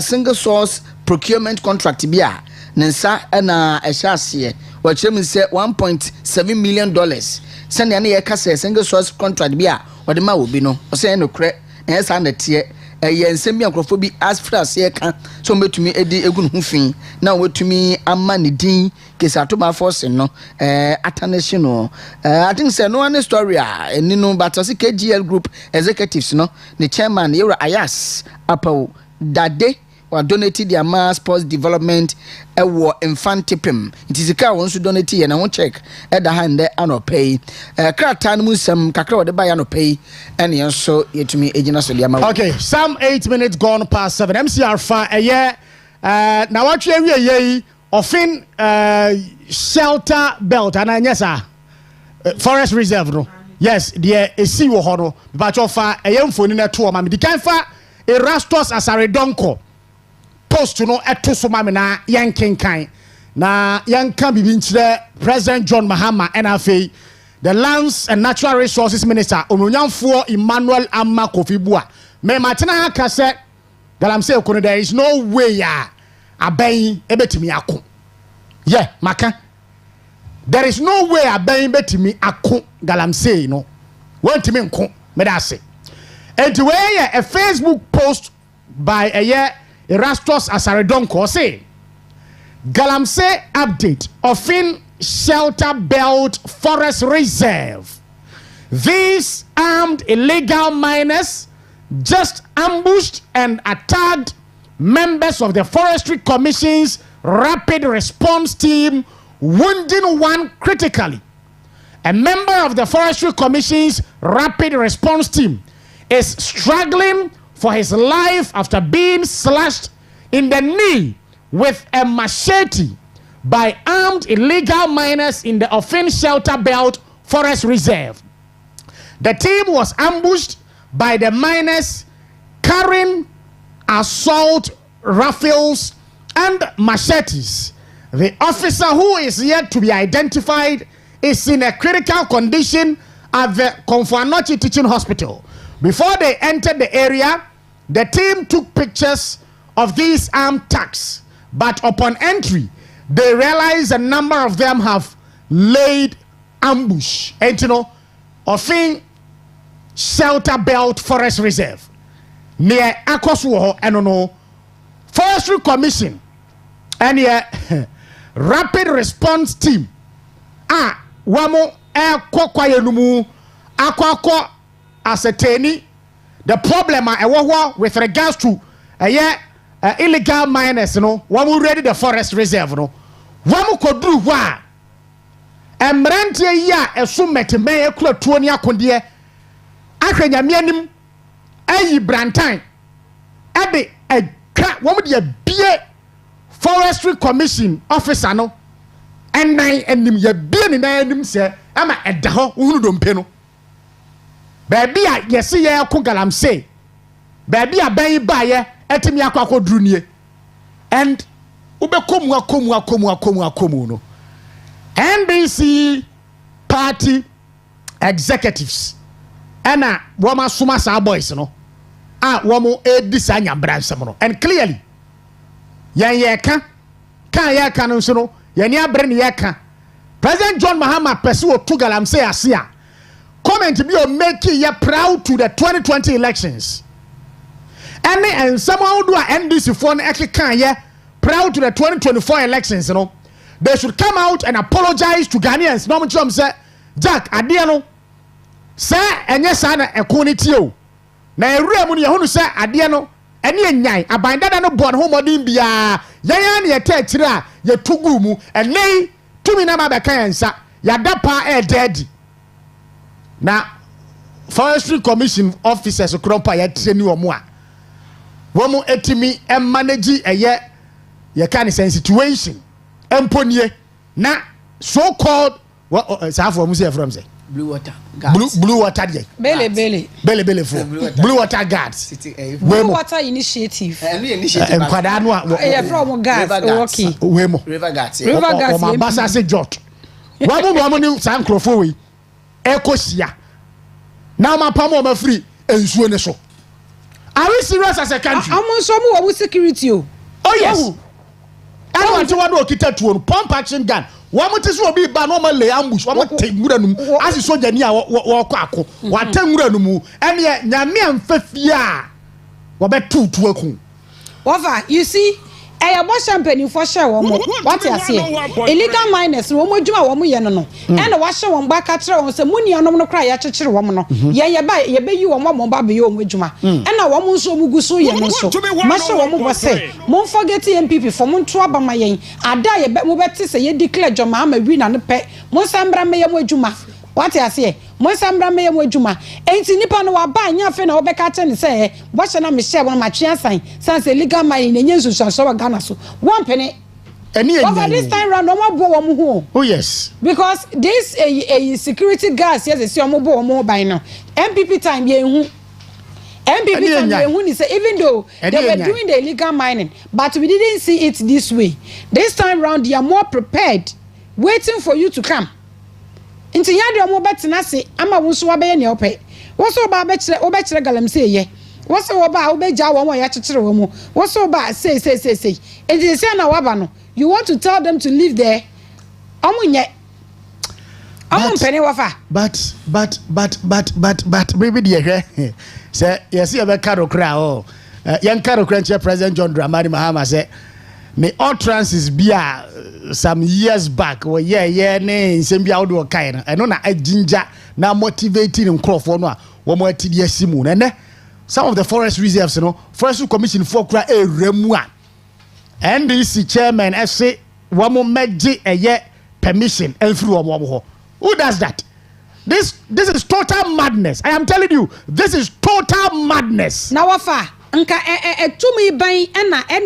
single source procurement contract bia nensa na ehyaase wa kyerem se 1.7 million dollars sene ne ye kasa single source contract bia wode ma obi no o se no kre ensa na tie ensem bi ankrofo bi asfras ye ka so metumi edi egun hu fin na wetumi ama ne din Kesa Toma Force no atanashi no I think say no one story eni no but as KGL group executives no the chairman Yura Ayas Apo Dade wa donate their mass sports development ewo infantipim it is ka won so donate ye na won check e da hande anopay krata no musam kakra wo de ba ya no pay ene yenso yetumi ejina so de ama okay some 8 minutes gone past 7 MCR fa na watwe wie ye ofin shelter belt ananyesa forest reserve no yes the esi wo ho no ba cho fa mfoni na to ma me dikan fa Erastus Asaredonko post no eto so ma me na yankenkan na yanka bibi nchire President John Mahama NFA the Lands and Natural Resources Minister Ononyamfo Emmanuel Amma Kofibua me matena haka se galamse kono there is no way ya aban ebetimi akọ maka there is no way aban betimi akọ galamse no want to mean medase. And to where a Facebook post by a year Erastus Asaredonko say Galamsey update Ofin Shelter Belt Forest Reserve. These armed illegal miners just ambushed and attacked members of the Forestry Commission's Rapid Response Team, wounding one critically. A member of the Forestry Commission's Rapid Response Team is struggling for his life after being slashed in the knee with a machete by armed illegal miners in the Ofin Shelter Belt Forest Reserve. The team was ambushed by the miners carrying assault rifles and machetes. The officer, who is yet to be identified, is in a critical condition at the Konfuanochi Teaching Hospital. Before they entered the area, the team took pictures of these armed thugs, but upon entry, they realized a number of them have laid ambush. And you know, Ofin Shelter Belt Forest Reserve near Akoswo and Forestry Commission and Rapid Response Team wamo kwayenumu akwakọ ascertain the problem with regards to illegal miners wamo ready the forest reserve wamo koduru hwa emrantie ya esumeteme ekura tuo ni akonde ahwanyamianim ayi brantan ade akra wamo de bie Forestry Commission officer no enan enim ya bie ni nan enim se ama eda ho hunu dompe no baabi a yesi ye ko Galamsey baabi a ban ba ye etimi akwa duru nie and ubekomu akomu no NDC party executives ena woma suma sa boys no womo edisa nyambransem no and clearly yan ka no so no yani abre ne yeka President John Mahama pese o to Galamsey ase a comment bi o make ye proud to the 2020 elections and someone do a NDC for no ekeka ye proud to the 2024 elections you know they should come out and apologize to Ghanaians no mchom say Jack ade no say enye sa na ekoniti o na ewura mu ne ye hunu say ade no ene enyan abandada no bon ho modin bia yan ne yeta akire a ye tugu mu ene tumi na ma be kan yansa ya dapa e dead na Forestry Commission officers krompa ya treni omo a womu etimi manage ye kind situation emponie na so called say for mu say from say blue water guards blue water bele for blue water guards blue water initiative enkwada no from guards okay wemo river guards o ma basa se jot wamu ni sankrofo we ekosia na ma pamo ma free ensuo ne so. Are we serious as a country? I'm so more security. Oh yes. I want to want to kita tuo pump action gun. One month is will be ba normal lay ambush. One month take mura num. As you soldier ni a wo kwako. Wa take mura num. And ye nyame amfafia. Wo be tutu aku. Over, you see, abo champagne for sure wo mo. What you say? Illegal miners wo mo djuma wo mo ye no no. And wa hye won ba ka kire won se muni anom no kra ya kyekyere wo mo no. Ye ba ye be yi wo mo ba be ye wo mo djuma. And na wo mo nso mugu so ye no so. Ma hye wo mo bo se, mo forget MPP for mo nto aba ma yen. Ada ye be mo beti se ye declare djoma ma wi na ne pe. Mo sambra me ye mo djuma. What you say? Mo sambra me ye mo djuma. Enti nipa no wa ba nya fe na wo be ka kye ne se, wo hye na me hye wo ma twe asan. San se legal mine na nyensu so wa Ghana so. One penny. Over this time round, no more bo home. Oh yes. Because this a security guards yes, see omo bo omo by now. MPP time ye hu. MPP time ye hu ni say even though they were doing the illegal mining, but we didn't see it this way. This time round, they are more prepared, waiting for you to come. Inti ya de omo betina se ama wo so abaye ne opɛ. Wo so ba obɛkyerɛ Galamsey ye. Wo so ba obɛgya wo mo ya kyekyere wo mo. Wo so ba say. Enti say na waba no. You want to tell them to live there? Omunye. I'm penny wafa. But maybe the say yes you have a Takoradi young Takoradi President John Dramani Mahama say me utterances be some years back or ne same be out of kind I know na ginger na motivating and crop for no one more TDS moon and some of the forest reserves forest commission for cry a remua and this chairman I say one more magic a year permission and through a who does that? This is total madness. I am telling you, this is total madness. Now wafa nka tumi ban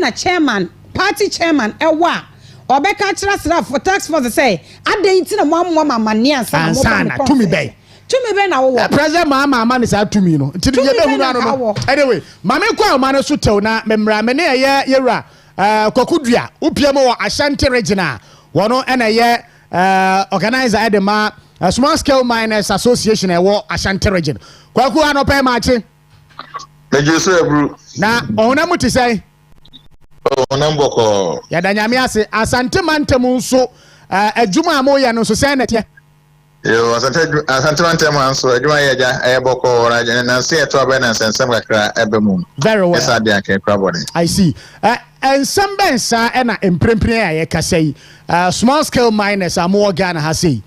na chairman party chairman ewa obeka kyerɛ for tax force say adenti na mo mamani ansa na tumi ban na wo president mama ni sa tumi no nti ye be hu no anyway mama kwa ma no so tew na memra me ne ye yewra kokudua upiam wo Ashanti regional wono ena ye organizer edema small scale miners association ewo Ashanti region kwaku anope machi mejeso ebru na ona muti say ona mboko ya danyame ase Asante mantem nso adwuma amoya no so say na tie yo Asante mantem nso adwuma ye ja eboko na se eto abe na sensem kakra ebemu very well esa dia ke krabode I see and some bensa na emprempre aye kasai small scale miners amo Ghana ha sei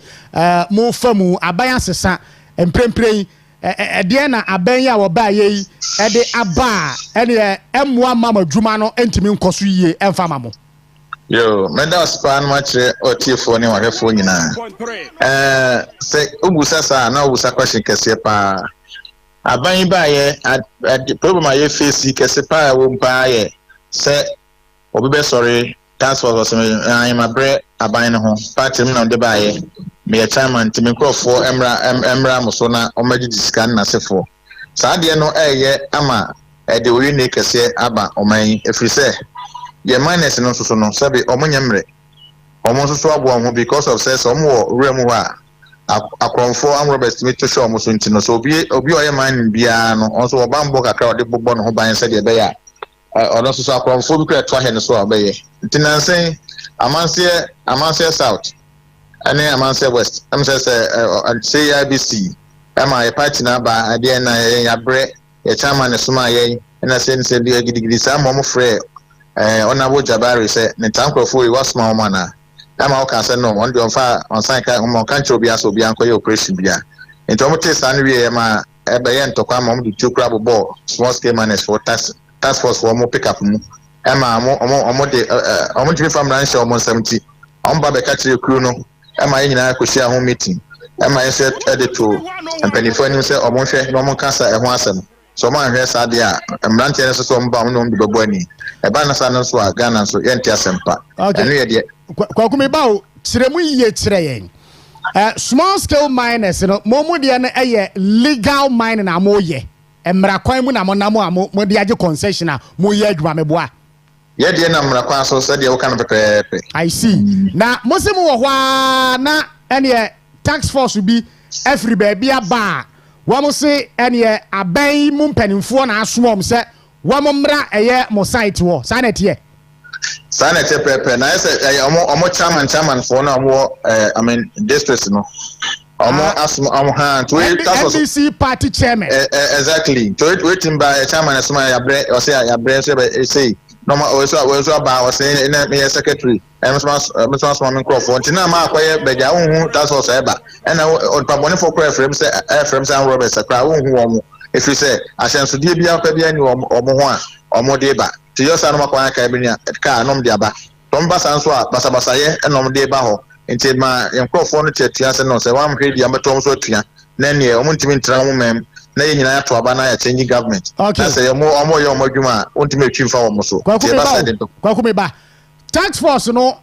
mo famu aban asesa emprempre de na aban ya wo ba ye de aba ene emwa mama dwuma no entimi nkoso yie emfa mamo yo meda span machre otiefo ne wahefo nyina se ubusa sa na ubusa question kese pa aban ba ye problem aye face kese pa wo mpa ye se obi be sorry task force I am a bre aban ne ho party me na de ba ye me chairman timi crofo emra musona omaji diskan na sefo sa de no eye ama de ori ne kese aba oman efrise ye minus no so no sabe omonyamre omo so abo ho because of says omo remu ha akronfo am Robert Smith to show omo so ntino so obi oye man bia no onso obambo kakra ode bobbo no ho ban se de be ya ono so akronfo bi kra to he no so abaye ntinansen amanse south ane amanse west am say IBC ama ye party na ba ade na ya bre ye chairman so ma ye na say bi gidigidi sa mo frɛ Honorable Jabari say ne tankrofo we was small mana ama o kan say no on dey fa on sign ka mo kan cho bia so bia nkoye operation bia enti o mo te san we ma ebe ye ntokwa ma mo du chukra bo small scale managers for task force for mo pick up mu ama mo de timi family ansho mo 70 on ba be ka kire kru no ama ye nyina ko share ho meeting ama ye say edito empenifo ni say o mo hwe no mo kasa ho asem so man hwe sa de a mbrante ne so mba no mbi bebo ani e ba na sa no so a Ghana so yenti asempa enu ye de kwakumi bawo kiremu yiye kire yen small scale miners no momu de na eye legal mining na moye emra kwan mu na mo de age concession a mo ye adwuma meboa ye de na mra kwan so se de wo kan pepepe I see na mosimu wo hwa na ene tax force bi every baby aba wamo se ene aban mu mpanimfo na asomom se wamo mra eye mo site wo sanete pepe na ese omo chairman for na mo I mean district no omo asmo omo ha to NDC party chairman exactly to waiting by chairman asma ya bre o say ya bre say no ma o so ba o say na me secretary emsma microphone tina ma akwaye beja unhu that's also eba na on pabone for cry frame say Robert Sakra unhu omo if you say ashanso die bia pa bia ni omo ho a omo de ba ti yo sa no makwa ka bi ni ka no de aba to mba san so a basabasa ye no de ba ho nti ma microphone no tetua se no say wa mhwe di ambeto so tua na ne omo ntimi ntra mo mem na ye nyina to aba na ya change government na say omo ye omo adwuma ontimi atwimfa wo mo so ti ba sa de kwakumi ba tax force no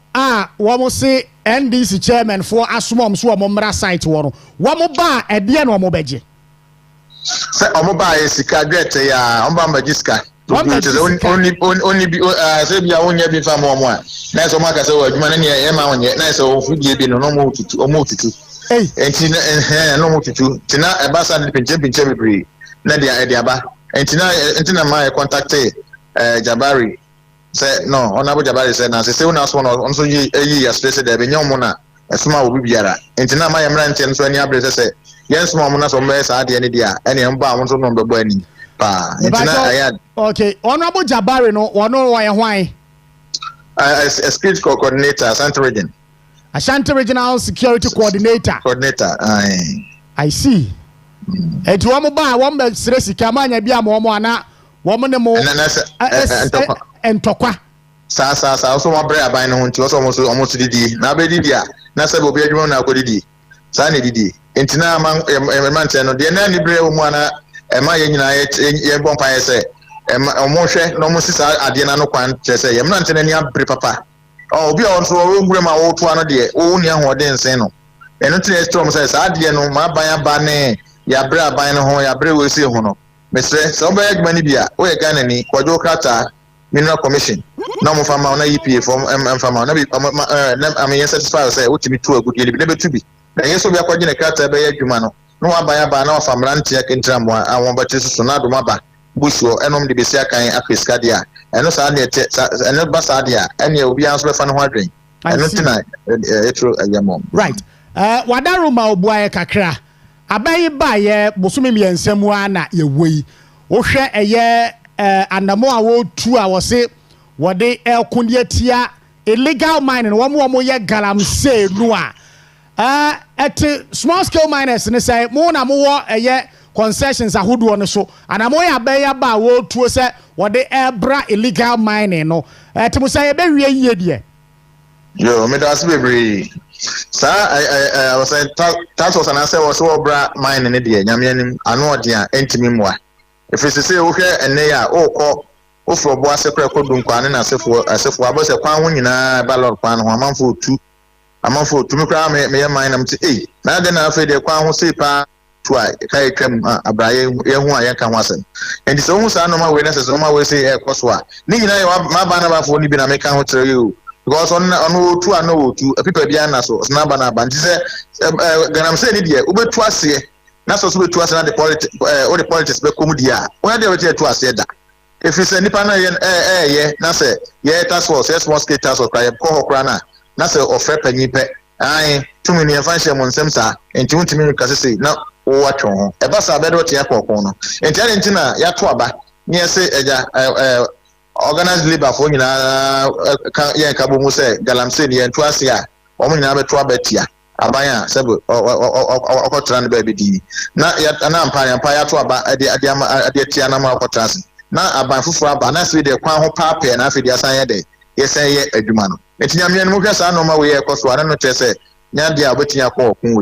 womo se NDC chairman for asomom so womo mra site wo no womo ba ede na womo beje se omo ba e sika grete ya omba magiska only be say bia wonya bi fa mo a na so maka say adwuma na ne e ma wonye na so ofudie bi no mo tutu enti no mo tutu tina e ba sa de pinche bebre na de aba enti na ma contact Jabari say no Honorable Jabari say na say una so no on so yi yesterday say there be nyom na esoma obi biara enti na ma yemra ntien so ani abre se yes mo na so mbe sa de ne dia ene mba am so no bebo ani pa enti na aya okay honorable Jabari no wono wo ye hwan a speech coordinator Ashanti region Ashanti regional security coordinator I see enti wo mo ba wo mbe sire sika ma nya bia mo ana wo mo ne mo entokwa sa so mo bre aban no nti so mo so didi na be didi a na se obi adwuma na akodidi sa ne didi enti na man no de na ni bre wo mu ana ma ye nyina ye bompa ye se omo hwe no mo sisa ade na no kwan che se ye mna ntene ni abre papa obi on so wo ngure ma wo to ano de wo ni ahoden sen no eno tene storm se sa ade no ma ban aba ne ya bre aban no ho ya bre we se ho no mesre so ba adwuma ni bia wo ye Ghana ni kwajo krata mineral commission no mo fama na EPA from fama na bi am yes satisfied say utimi to agudi bi na betu bi na yeso bi akwaje na krata be adwuma no no aban aba na famra ntia kentra mo awon ba tesu na do maba busho enom de besi akan apeska dia eno sa na eno ba sa dia ene obi anso be fa no ho adwen eno tina etro ayamom right wadaru ma obuaye kakra abayi ba ye bosumi miensam ana ye wei wo hwe eye anamo a wo tu a wo se wo de elkunde tia illegal mining wo mo ye galamsey no a at small scale miners ne say mo na mo wo eye concessions ahodo no so anamo ya abayi ba wo tu se wo de ebra illegal mining no timo say e be wie yie de yo me das bebre sa I was saying tax was an answer was obra mining ne de nyame anu ode a entimi moa if you say okay ene ya okọ ofro bo asekra kodun kwane na asefo abose kwan ho nyina ballot kwan ho amanfo otu me kra me ye mine nam ti na de na afa de kwan ho sei pa to a kai twam abraye ye ho a ye ka ho asem and so hu sa no ma we na so ma we say e koso a ni nyina ye ma ba na ba fo ni bi na me ka ho tere you because on otu ana otu people bia na so na ba na ba nti se ganam say ni de ubetu ase na so betu ase na the politics be komudia wona de betu ase da if you say nipa na ye na say ye task force small scale task force cry ko hokra na say offer panyipe tumi ni afanhye mo nsem sa enti untimi ka say na wo atwo ho e ba sa be do te yakoko no enti ale enti na ya to aba ni say eja organized labor for nyina ye ka bo mu say galamsey ni ento ase a o mo nyina be to abatia abanya sebe okotra ne ba di na na ampa ya to aba ade tia na ma okotra se na aban fufu aba na se de kwan ho paape na afidi asan ye de yesen ye adwuma no etinya me no hwesa no ma we ye koso ana no chese nya de abotinya kwa okun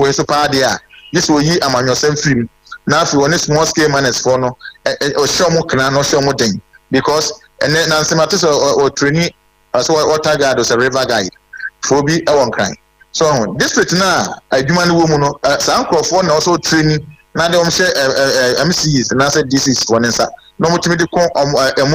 we so pa de a this will yi amanyosem film na afi woni small scale miners for no o shomo kana no shomo den because and na nsemate so o trainee so water guard or river guide for bi e won kan so district na adwuma ne wo mu no sankrofo na also training na de share MCs na say this is one nsa no mutimi de kon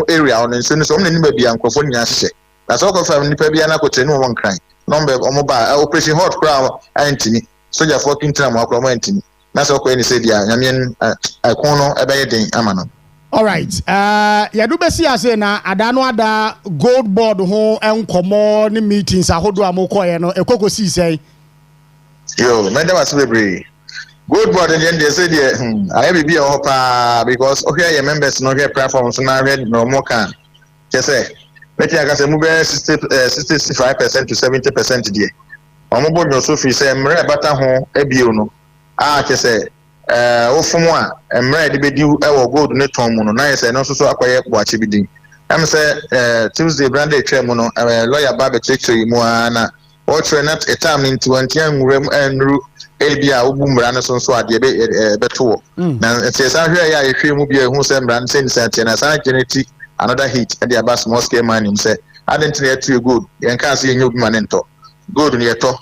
area on nso so ni ba bia nkrofo nya hye na so ko fa ni pa bia na ko training won kan number ba operation hot crowd antini soldier for kintra mo akro mo antini na so ko ni say dia nyame akon no e be den ama no. All right. Ya do be see ase na adano ada gold board ho enkomo ni meetings ahodo amokoye no ekoko si sei. Yo, me da bebre. Gold board and then they say I be ho pa because okay your members no get platforms na read no more can. Just say let you say mu be 65% to 70% there. Omo board no so fi say mre bata ho ebio no. Just say ofumu a emre de bedi ewo gold ne ton mu no na yese no so akoye boache bidin am say Tuesday branded twem no lawyer Babe Cheche mu ana o tre na etam into antia nwurem enru ebia obumra no so ade beto na ese sa hwe ya ehwe mu bia hu se mran se nsa na sa genetic another hit e dey about small scale mining say identity etu gold yen kan se yenye obi manento gold ne yeto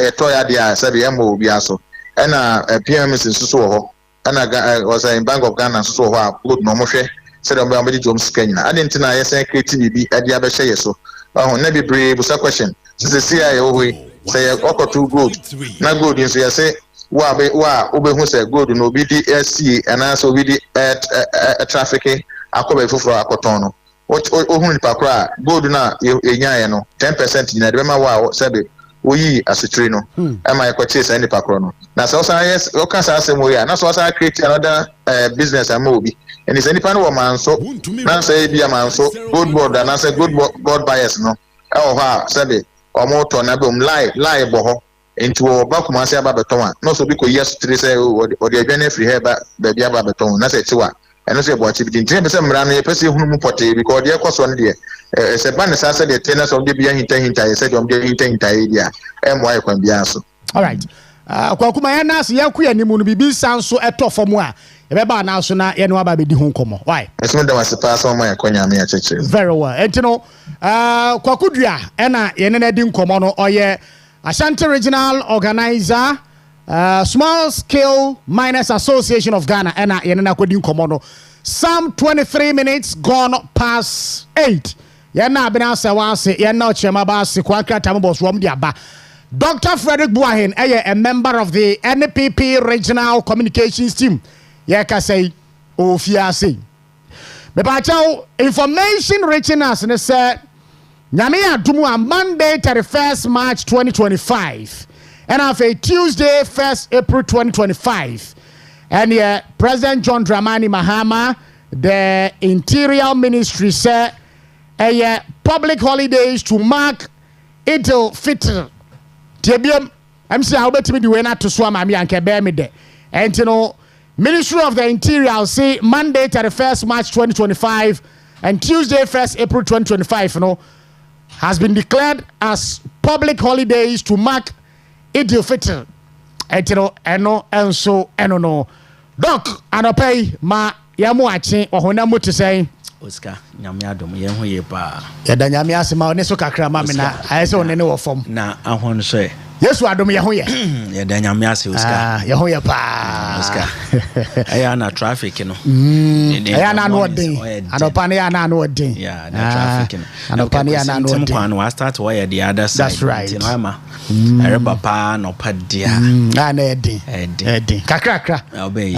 yeto ya dia sabe yemo obi aso ena PMS nsusu ho ena was in Bank of Ghana nsusu ho a good no mo hwe se dem ba mbedi jom sika nyina adenti na yesen creative bi ade abehye yeso na bibre busa question se CIA ohui say okotu gold na gold nso yese wa obehu say gold no obi di SC ana so obi di trafficking akobe fufuro akoton no ohun ni pakra gold na enyaye no 10% nyina de ma wa sebe oyi asetri no my purchase any pakro no na so yes o can say asem we na so create another business am obi and is any pan woman so na say bi am so good board na say good board buyers no e ho ha say omo to na be lie bo ho into ba Kumasi aba beton no so bi ko yes three say o de adwane free here ba be aba beton na say tiwa eno say bo achi bi tin be say mra no ye pese hunu mu pote because de ekoso no de se ban say say the tenants of the bia hinta say dem de hinta dia mo ay kwan bia so. All right. Kwakuma ya na so yakuya ni mu no bibi san so eto fomu a ye be ba na so na ye no aba be di ho komo. Why? Eso dem was pass on my kwanya me acheche. Very well. Entino kwakudua na ye ne di nkomo no oye Ashanti Regional Organizer Small Scale Miners Association of Ghana na ye na kwadi nkomo no. Some 23 minutes gone past 8. Ye na be na say wan say ye na ochema ba se kwakra tambo so di aba. Dr. Frederick Buahin, a member of the NPP Regional Communications Team. Yeka say, Ofiase. Mepacho information reaching us and say, Nyamia Dumua Monday 31st March 2025. And after Tuesday 1st April 2025. And President John Dramani Mahama, the Interior Ministry said, public holidays to mark Idul Fitr. I'm saying how better me do not to swam me and bear me there. And you know, Ministry of the Interior will say Monday 31st March 2025 and Tuesday 1st April 2025, you know, has been declared as public holidays to mark Idul Fitr. And you know, and so no. Doc, and I pay ma yamuachi or honamu to say. Oscar, Nyamiadum, Yan Huyepa. Yada Nyamiasima, Nesoka Kramamina, I saw no form. Now, I want to say, yes, we are doing Yahoya. Yada Nyamiasi, Oscar. Yahoya pa. Oscar. I am a traffic, you know. I am not day. And Opania no day. Yeah, traffic. And Opania no day. I start wire the other side. That's right. You know, I remember pa no padia. Eddie. Kakra. Obey.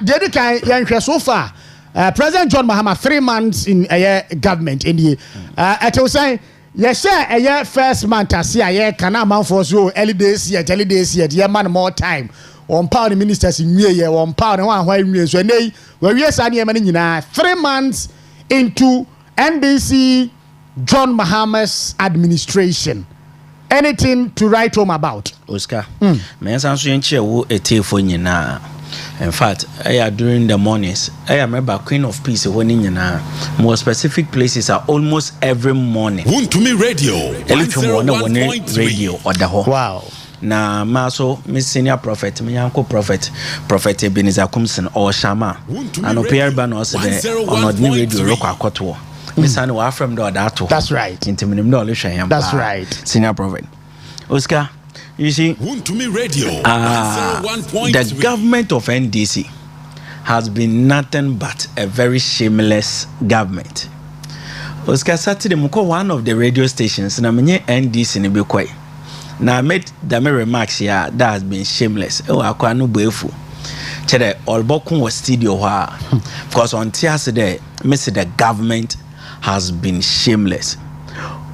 The other kind, so far. President John Mahama 3 months in government in the it was saying yes sir first month as here can amount for so early days yet man more time on power ministers in year on power one why so nay we yes and nyina 3 months into NDC John Mahama's administration. Anything to write home about? Oscar, me sanso yenche wo etefo nyina. In fact, during the mornings, I remember Queen of Peace when more specific places are almost every morning. Wuntumi Radio, 101.3 radio or the whole. Wow. Na maso me senior prophet, me yanko prophet Ebenezer Kumsin or Shama. And Pierre Banos on ordinary radio rock akotwo. Me san wa from the that. That's right. Intiminim no hwehwem. That's right. Senior prophet. Oscar, you see, Radio, the government of NDC has been nothing but a very shameless government. Oscar Saturday, Muko, one of the radio stations, na menye NDC ni bekwai. Na made the remarks here that has been shameless. Oh, akwa no befu. Chede Olbokun was studio wa. Because on Tuesday, me say the government has been shameless.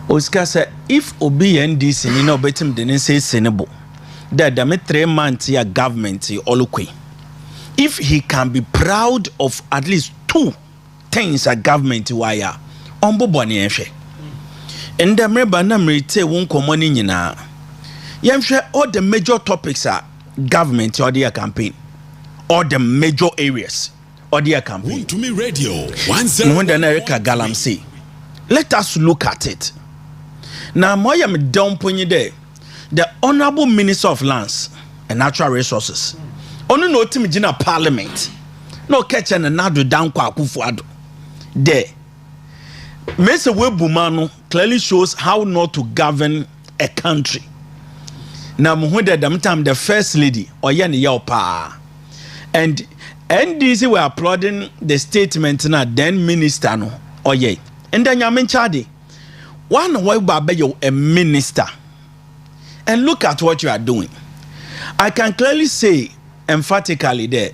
Oscar said, if Obi NDC, you know, betim didn't say senable, that the 3 months here government, Olukwe, if he can be proud of at least 2 things a government wire, Ombo Boni Enche. And the member Namrite won't come on in na. Yamshe, all the major topics are government or their campaign, all the major areas or their campaign. To me, radio, when the America Galam say, let us look at it. Now, I am down point there. The Honorable Minister of Lands and Natural Resources. Only no team in Parliament. No catching another down kwa kufuado. There. Mr. Webumano clearly shows how not to govern a country. Now, the first lady, Oyani Yaupa. And NDC were applauding the statement na then minister no Oye. And then Yamin Chadi. One way babe a minister. And look at what you are doing. I can clearly say emphatically there,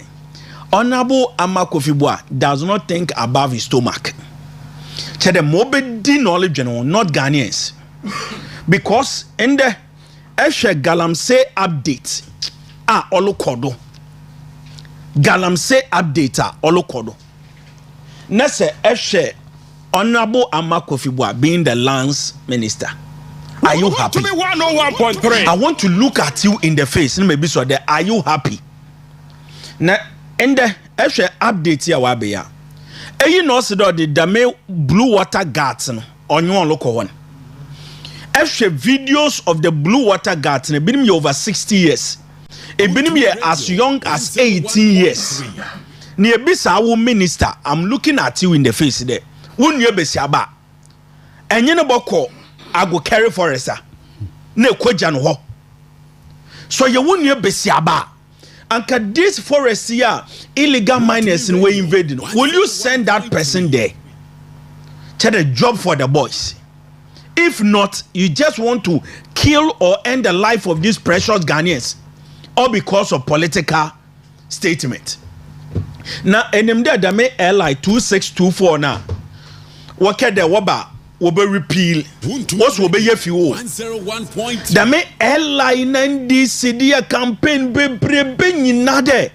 Honorable Amakofibwa does not think above his stomach. Chede mobe di knowledge, not Ghanaians. because in the galamsey update olokodo galamsey update olokodo nese honorable Amakofibua being the lands minister. Are you happy? I want to look at you in the face. Maybe so there. Are you happy? Now, in the update here, wabeya. You know, so the dame blue water guards on your local one. Videos of the blue water guards been me over 60 years. It been me as young as 18 years. Near Bissau minister, I'm looking at you in the face there. Wouldn't you be siaba? And you know boko. I go carry forester. Ne kwajan ho. So you won't be besiaba. And this forest here, illegal miners in way invading. Will you send that person there? Take a job for the boys. If not, you just want to kill or end the life of these precious Ghanaians, all because of political statement. Now, NMD Dame LI 2624 now. What can the waba? Will be repeal. What will be if you? The me airline and this city campaign be bringing nade.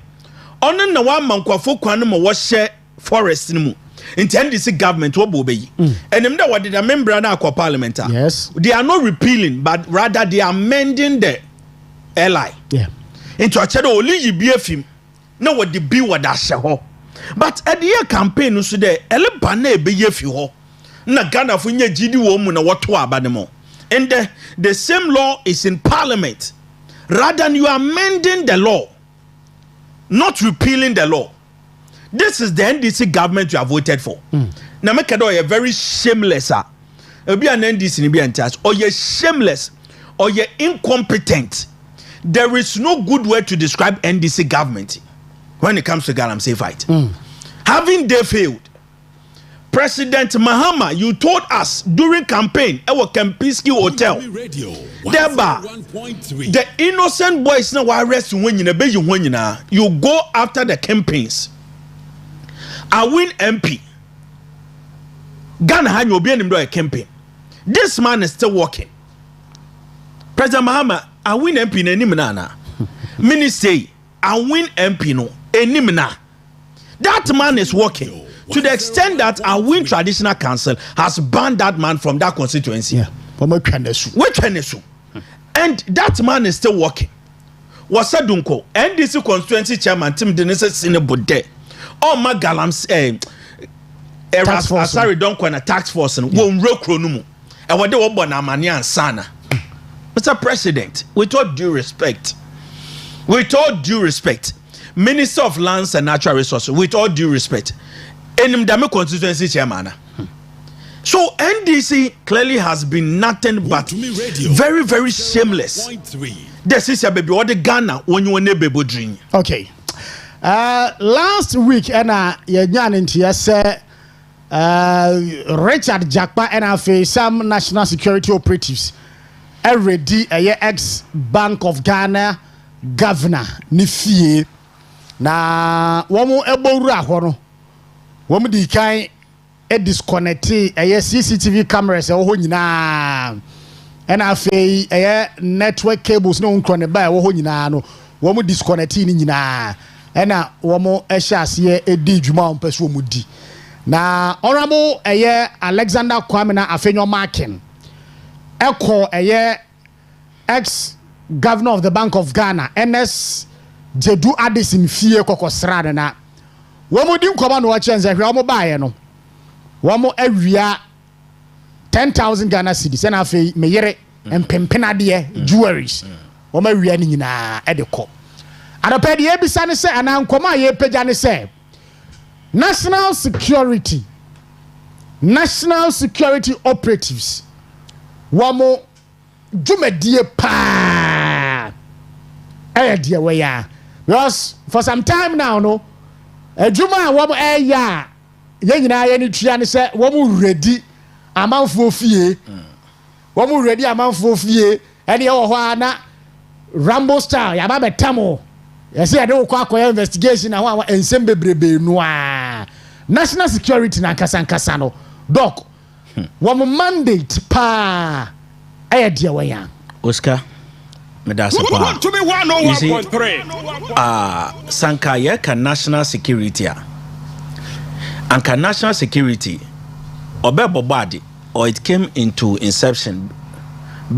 On the one man kwafo kwanum was share forest nimu. Intend this government will be. And them that what did a member na kwa parliament. Yes. They are not repealing, but rather they are amending the ally. Yeah. Into a shadow only you be a film. No what the be what that show. But at the year campaign so there, ele bane be ye fi na Ghana for nye GD wo na woto abanemo. And the same law is in parliament. Rather than you are amending the law, not repealing the law. This is the NDC government you have voted for. Now make it a very shameless. Be an NDC ni be entire. Or you're shameless, or you're incompetent. There is no good word to describe NDC government when it comes to Galamsey fight. Having they failed, President Mahama, you told us during campaign at Kempinski Hotel, the innocent boys now arrest when you go after the campaigns. I win MP. Ghana had no be a campaign. This man is still working. President Mahama, I win MP in Nimana. Minister, I win MP no Nimana. That man is working. To the extent that our Win Traditional Council has banned that man from that constituency. Yeah. And that man is still working. Wasa Dunko, NDC constituency chairman Tim Denise Sinebode. Oh my galams sorry, don't a tax force and won't rock chronumu. And what they were born Amania and Sana. Mr. President, with all due respect, Minister of Lands and Natural Resources, with all due respect, and the constituency chairman. So NDC clearly has been nothing but very, very shameless. This is a baby what the Ghana when you want a baby dream. Okay. Last week, Richard Jakpa and some national security operatives already ex Bank of Ghana governor Nifie na womo ebowura hono womo di kan disconnect CCTV cameras ho nyina and afei network cables no nkone ba ho nyina no womo disconnect ni nyina ena womo ehyiase edi dwuma ompaso womo di na honorable Alexander Kwame na afenyo marking eko ex governor of the Bank of Ghana NS Jedu Addison fie kokosra na womo di nkoma no wachenze hwe womo baaye no womo awia 10,000 Ghana cedis na afei meyere empempena de jewelries womo awia ni nyina edeko adopɛ de ebisa ne se ana nkoma ye pagya ne se national security operatives womo dwumadie pa de we ya because for some time now no adwuma womo ya ye nyina ye ni tua ne se womo ready amanfo fie womo ready amanfo fie ene wo ho na Rambo style ya ba betamo yesi ade wo kwa investigation na ho ensem bebrebe no a national security na nkasa no doc womo mandate pa ɛyɛ deɛ wɔyɛ Oscar medase pa you see sanka yɛka national security anka national security obebobade or it came into inception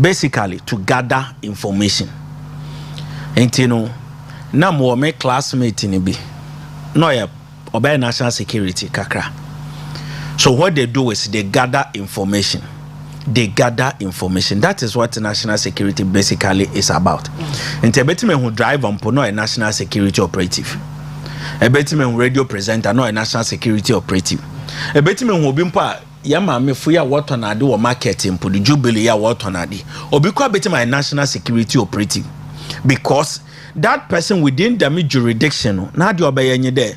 basically to gather information. Entino na mo me classmate ni bi no ya obey national security kakra. So what they do is they gather information. That is what national security basically is about. Nti ebetime who drive on no a national security operative. Ebetime who radio presenter no a national security operative. Ebetime who obi mpa ya maame fu ya water na ade wo marketing po the jubilee ya water na ade. Obi kwa betime a national security operative because that person within the jurisdiction na de obeyenye there.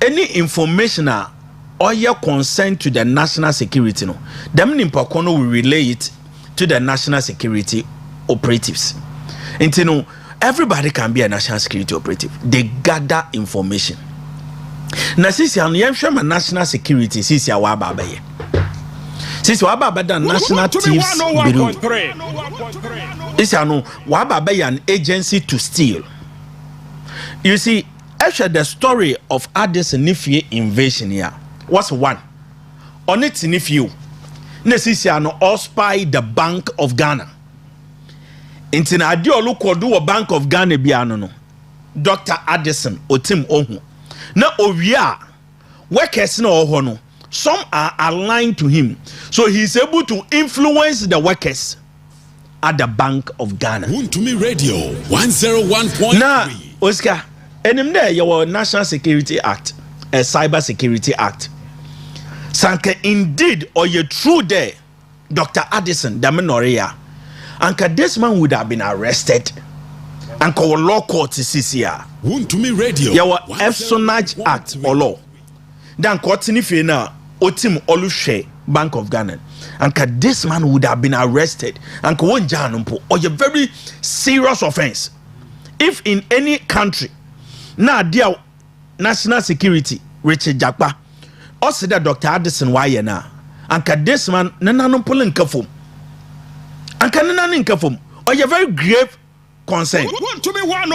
Any information or your consent to the national security, no, them nimpakono will relay it to the national security operatives. And you know, everybody can be a national security operative. They gather information. Na sisi anu yemhwe national security sisi awaba abaye. Sisi waba abada national thieves bureau. Sisi anu waba abaye an agency to steal. You see, actually the story of Addis Nifie invasion here was one. On it Nifie, Nesisiano all spy the Bank of Ghana. Intina adio lukodu Bank of Ghana biano no. Dr. Addison otim ohu. Na ovia workers no oho no. Some are aligned to him, so he's able to influence the workers at the Bank of Ghana. Wuntumi Radio 101.3. Na Oscar, enim there your National Security Act, a Cyber Security Act. Sanka indeed or you true there, Dr. Addison Daminoria, Anka this man would have been arrested. Anka law court is here. Wuntumi Radio. Your Espionage Act or law. Dan courtini fina otim olushe Bank of Ghana. Anka this man would have been arrested. Anka won janumpo or a very serious offense. If in any country na dia national security Richard Jakpa or said that Dr. Addison why na anka this man nananum pulling kafum anka nananin kafum or a very grave concern.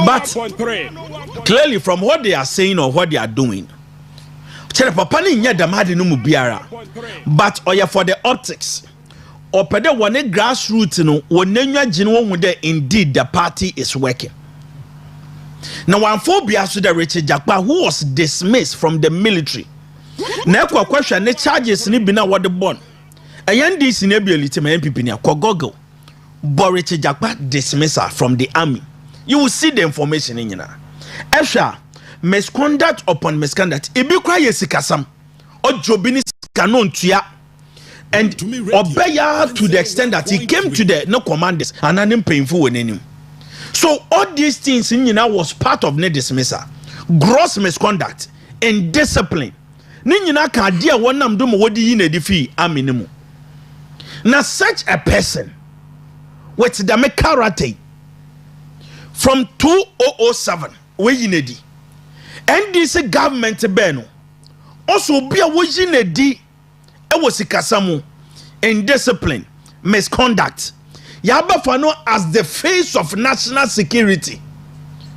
But clearly from what they are saying or what they are doing, papa ni nya damade no mu biara, but or for the optics or pede one grassroots no wonenwa gine wo hu there indeed the party is working. Now one phobia to the Richard Jakpa who was dismissed from the military. Na kwa question ne charges ni bina what the born. ANDC ne ability my MPP ni kwa Google. But Richard Jakpa dismissal from the army. You will see the information in yina. Esha misconduct upon misconduct. Ibi kwa yesikasam or jobini kanon tuya. And obeya to the extent that he came to the no commanders and anim painful when him. So all these things in was part of the dismissal, gross misconduct, and discipline. Ninyina ka dia wonam do mo wodi yina difi aminimu. Now such a person with the karate from 2007 we yinedi. And this government beno also be a wojinedi e wasikasamu in discipline, misconduct. Yabafano as the face of national security.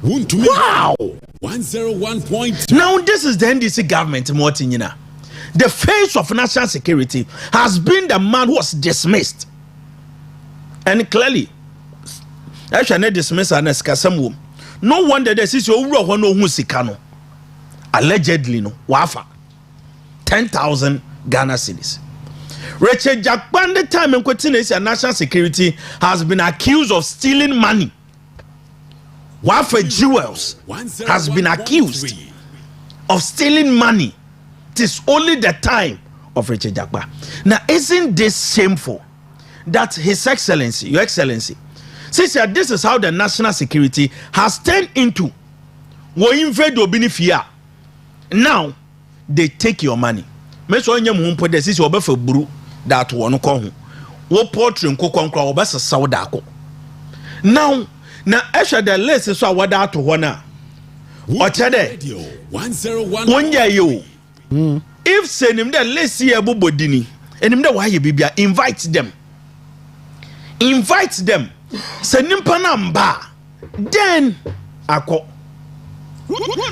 Wow! 101.2. Now this is the NDC government, Mortinyina. The face of national security has been the man who was dismissed. And clearly, I shall not dismiss an eskasamu. No wonder this is your no husikano. Allegedly, no wafa 10,000 Ghana cedis. Richard Jakpa, the time in Quatinese and national security has been accused of stealing money. Wafa Jewels has been accused of stealing money. It is only the time of Richard Jakpa. Now, isn't this shameful that His Excellency, Your Excellency, since this is how the national security has turned into now they take your money. This is your that one ko wo portrait nko konkra obesa sawdako now na esha the list so awada to hona o chede 101 yo if senim the list here bobodini enim the why bibia invite them invite them. Say nimpa namba. Then ako.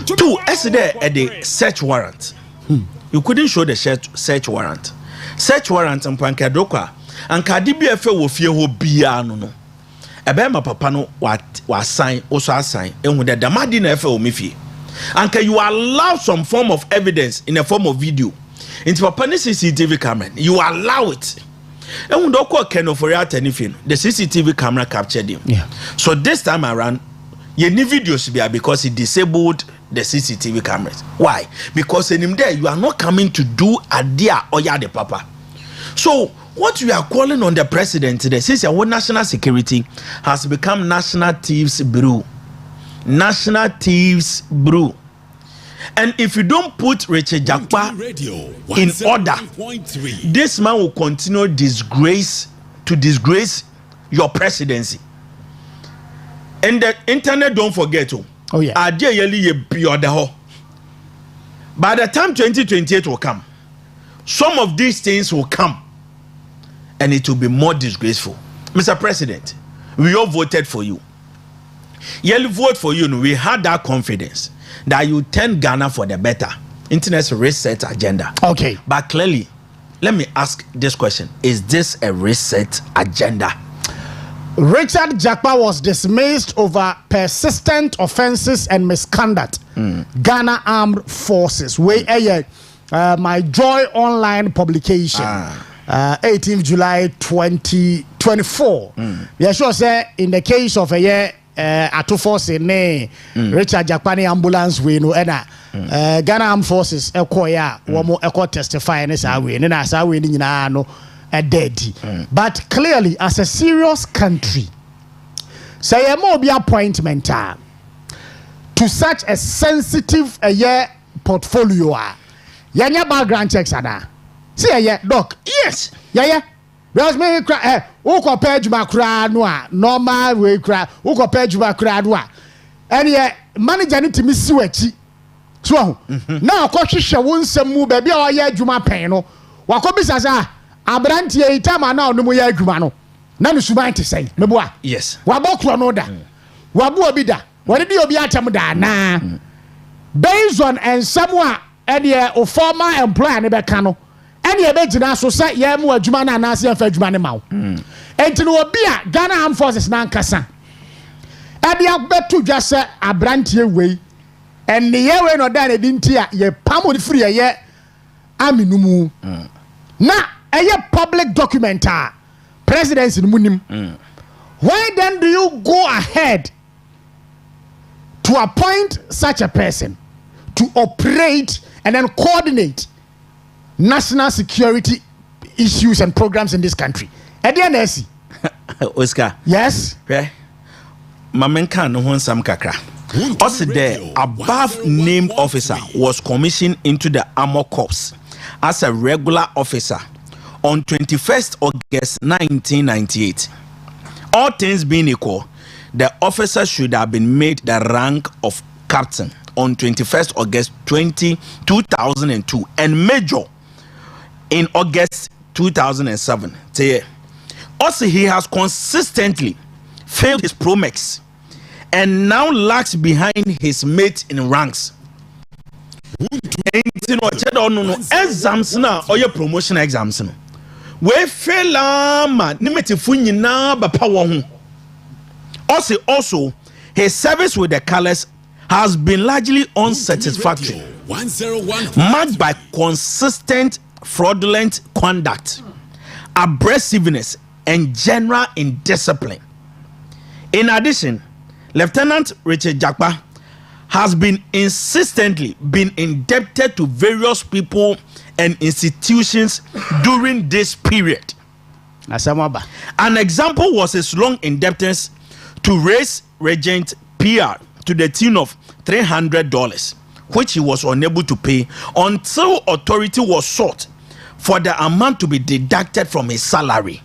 Two, as there at the search warrant. You couldn't show the search warrant. Search warrant and Pankadoka and Kadibi Efe wo fie ho bia no. Ebe ma papa no wa sign also assign ehun the damadi na Efe o mefie. And you allow some form of evidence in a form of video. Into papa ni CCTV camera, you allow it. Ehun do ko Keno for anything. The CCTV camera captured him. Yeah. So this time around, you need videos because he disabled the CCTV cameras. Why? Because in him there, you are not coming to do a dear or ya the papa. So what we are calling on the president today, since our national security has become National Thieves Bureau. National Thieves Bureau. And if you don't put Richard Jakpa in order, this man will continue to disgrace your presidency. And the internet, don't forget. Oh yeah. By the time 2028 will come, some of these things will come, and it will be more disgraceful. Mr. President, we all voted for you. Yellow vote for you, and we had that confidence that you turn Ghana for the better. Internet's reset agenda. Okay. But clearly, let me ask this question: is this a reset agenda? Richard Jakpa was dismissed over persistent offenses and misconduct. Ghana Armed Forces. My Joy online publication. 18th July 2024. Yeah, sure, sir. In the case of a year, Ato Force Richard Jakpa ambulance we no Ghana Armed Forces Eko testify and say we na say we ni no dead. But clearly, as a serious country, say more be appointment to such a sensitive portfolio. Yanya background checks ana. See doc. Yes. Yeah. Because me cry uko page makra no a normal way cry uko page makra no a. And manager need to miss you achi. So now ko hwehwe wo nsam mu ba bia o ye adwuma pen no. Wakobisa sa abrantie itama na onu mu ya adwuma no na no suban te sei meboa yes wabokro no da wabu obi da wode di obi atem da na based on ensam a former employer ne be ka no ene e be gina so say ya mu adwuma na na se afa adwuma ne mawo enti no obi a Ghana Armed Forces na nkasa ade abetu dwa se abrantie wei ene ye we no da na di ntia ye pamo free ye aminumu na a public document presidency munim. Why then do you go ahead to appoint such a person to operate and then coordinate national security issues and programs in this country? NSC. Oscar. Yes. Okay. Mamenka no hon sam kakra. Also the above named officer was commissioned into the Armor Corps as a regular officer on 21st August 1998. All things being equal, the officer should have been made the rank of captain on 21st August 2002 and major in August 2007. Also, he has consistently failed his promex and now lags behind his mate in ranks. Exams na or your promotion exams no. We fail man nimetifu nyina ba power ho. Also his service with the colors has been largely unsatisfactory, marked by consistent fraudulent conduct, abrasiveness and general indiscipline. In addition, Lieutenant Richard Jakpa has been insistently been indebted to various people and institutions during this period. An example was his long indebtedness to race Regent PR to the tune of $300, which he was unable to pay until authority was sought for the amount to be deducted from his salary.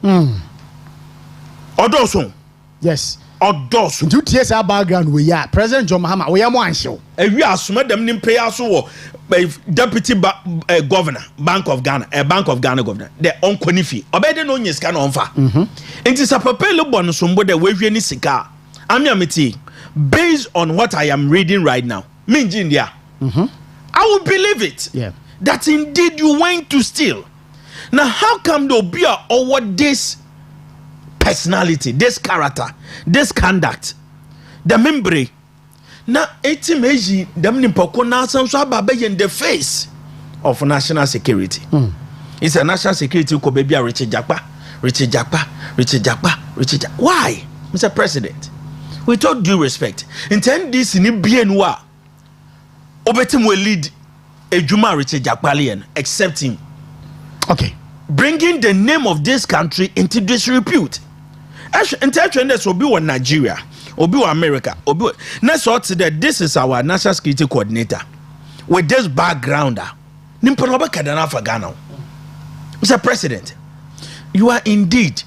Odoso. Yes. Odos. You tears our background we are President John Mahama. We are more show. And we are some of them in pay us deputy governor Bank of Ghana governor the onkonifi obede no nyiska no onfa enti sa papelo bon sombo de wehwe ni sika amiameti based on what I am reading right now minji ndia I will believe it that indeed you went to steal. Now how come there be over this personality, this character, this conduct, the membrane? Now, 80 meji them nimpoko na so ababe in the face of national security. It's a national security ko baby Richard Jakpa. Why, Mr. President? With all due respect, intend this in BNWA. Obetim will lead a Juma Richard Jakpalian, except him. Okay. Bringing the name of this country into disrepute. Intellectual will be one Nigeria. Obi America, Obi. Next that this is our national security coordinator with this background. Nimpanoba kadana for Ghana. Mr. President, you are indeed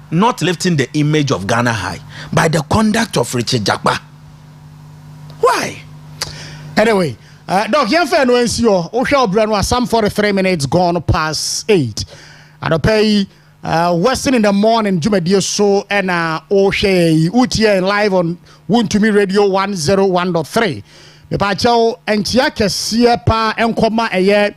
not lifting the image of Ghana high by the conduct of Richard Jakpa. Why? Anyway, Doc, you fair no NCO. Osha Brano, some 43 minutes gone past 8. I'll pay. Western in the morning, Jumedia so and O'Shea Utia live on Wuntumi Radio 101.3. The Pacho and Tiaka Siepa and Koma Aye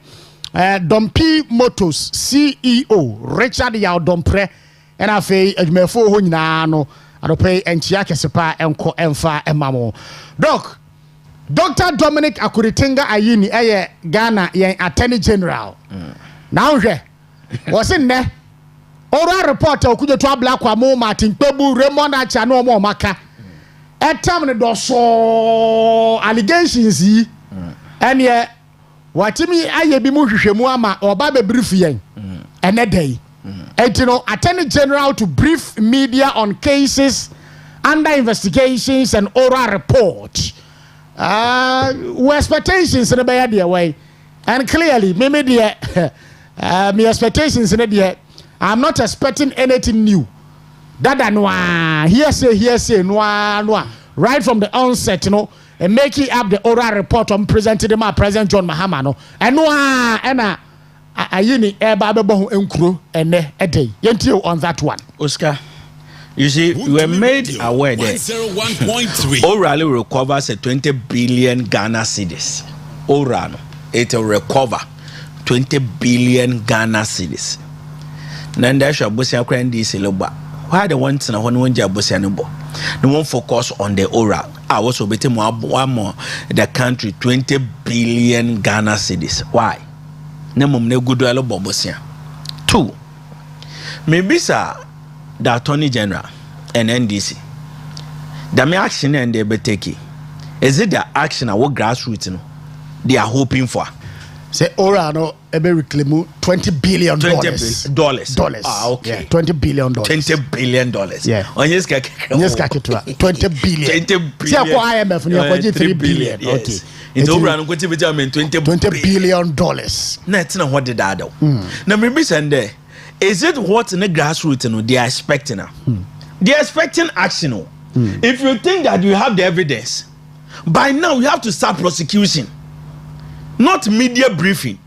Dompi Motors CEO Richard Yao Dompre and I fay Edmefo Hunano. I'll pay and Tiaka Sepa and Ko Enfa and Mamo. Doc, Dr. Dominic Akuritinga Ayini Aye Ghana Attorney General. Now, what's in there? Oral reporter okujo to black wa mo Martin Pebu Raymond Acha no mo maka etam ne doso allegations yi ene watimi aye bi mu hwehwemu ama oba be brief yen ene day etino Attorney General to brief media on cases under investigations and oral report we expectations in the bay way and clearly me media me expectations in the I'm not expecting anything new. That noa hearsay noa right from the onset, you know, and making up the oral report on President John Mahama no. And noa ayini babebo enkuro ene ede. Yentio on that one. Oscar, you see, we were made aware that Oral recovers a 20 billion Ghana cedis. Oral, it will recover 20 billion Ghana cedis. Nanda sha bosia kran di seloba why the want na hono wonja bosia no bo no one focus on the oral I was obete mo the country 20 billion Ghana cedis. Why na mum na gudu alo bosia. 2 maybe sir the Attorney General and NDC the action and they be taking is it the action our grassroots no they are hoping for? Say Oral no ebe reclaim $20 billion. Dollars. Ah, okay. Yeah, $20 billion. $20 billion. Yeah. Onyeska ketwa. $20 billion. 20 billion. See kwa IMF ni kwa $3 billion. Yes. Okay. Into Oral no kweti beti amen $20 billion. Na etina what did that do? Na maybe sende is it what in the grassroots no they are expecting now? They are expecting action. If you think that you have the evidence, by now you have to start prosecution. Not media briefing.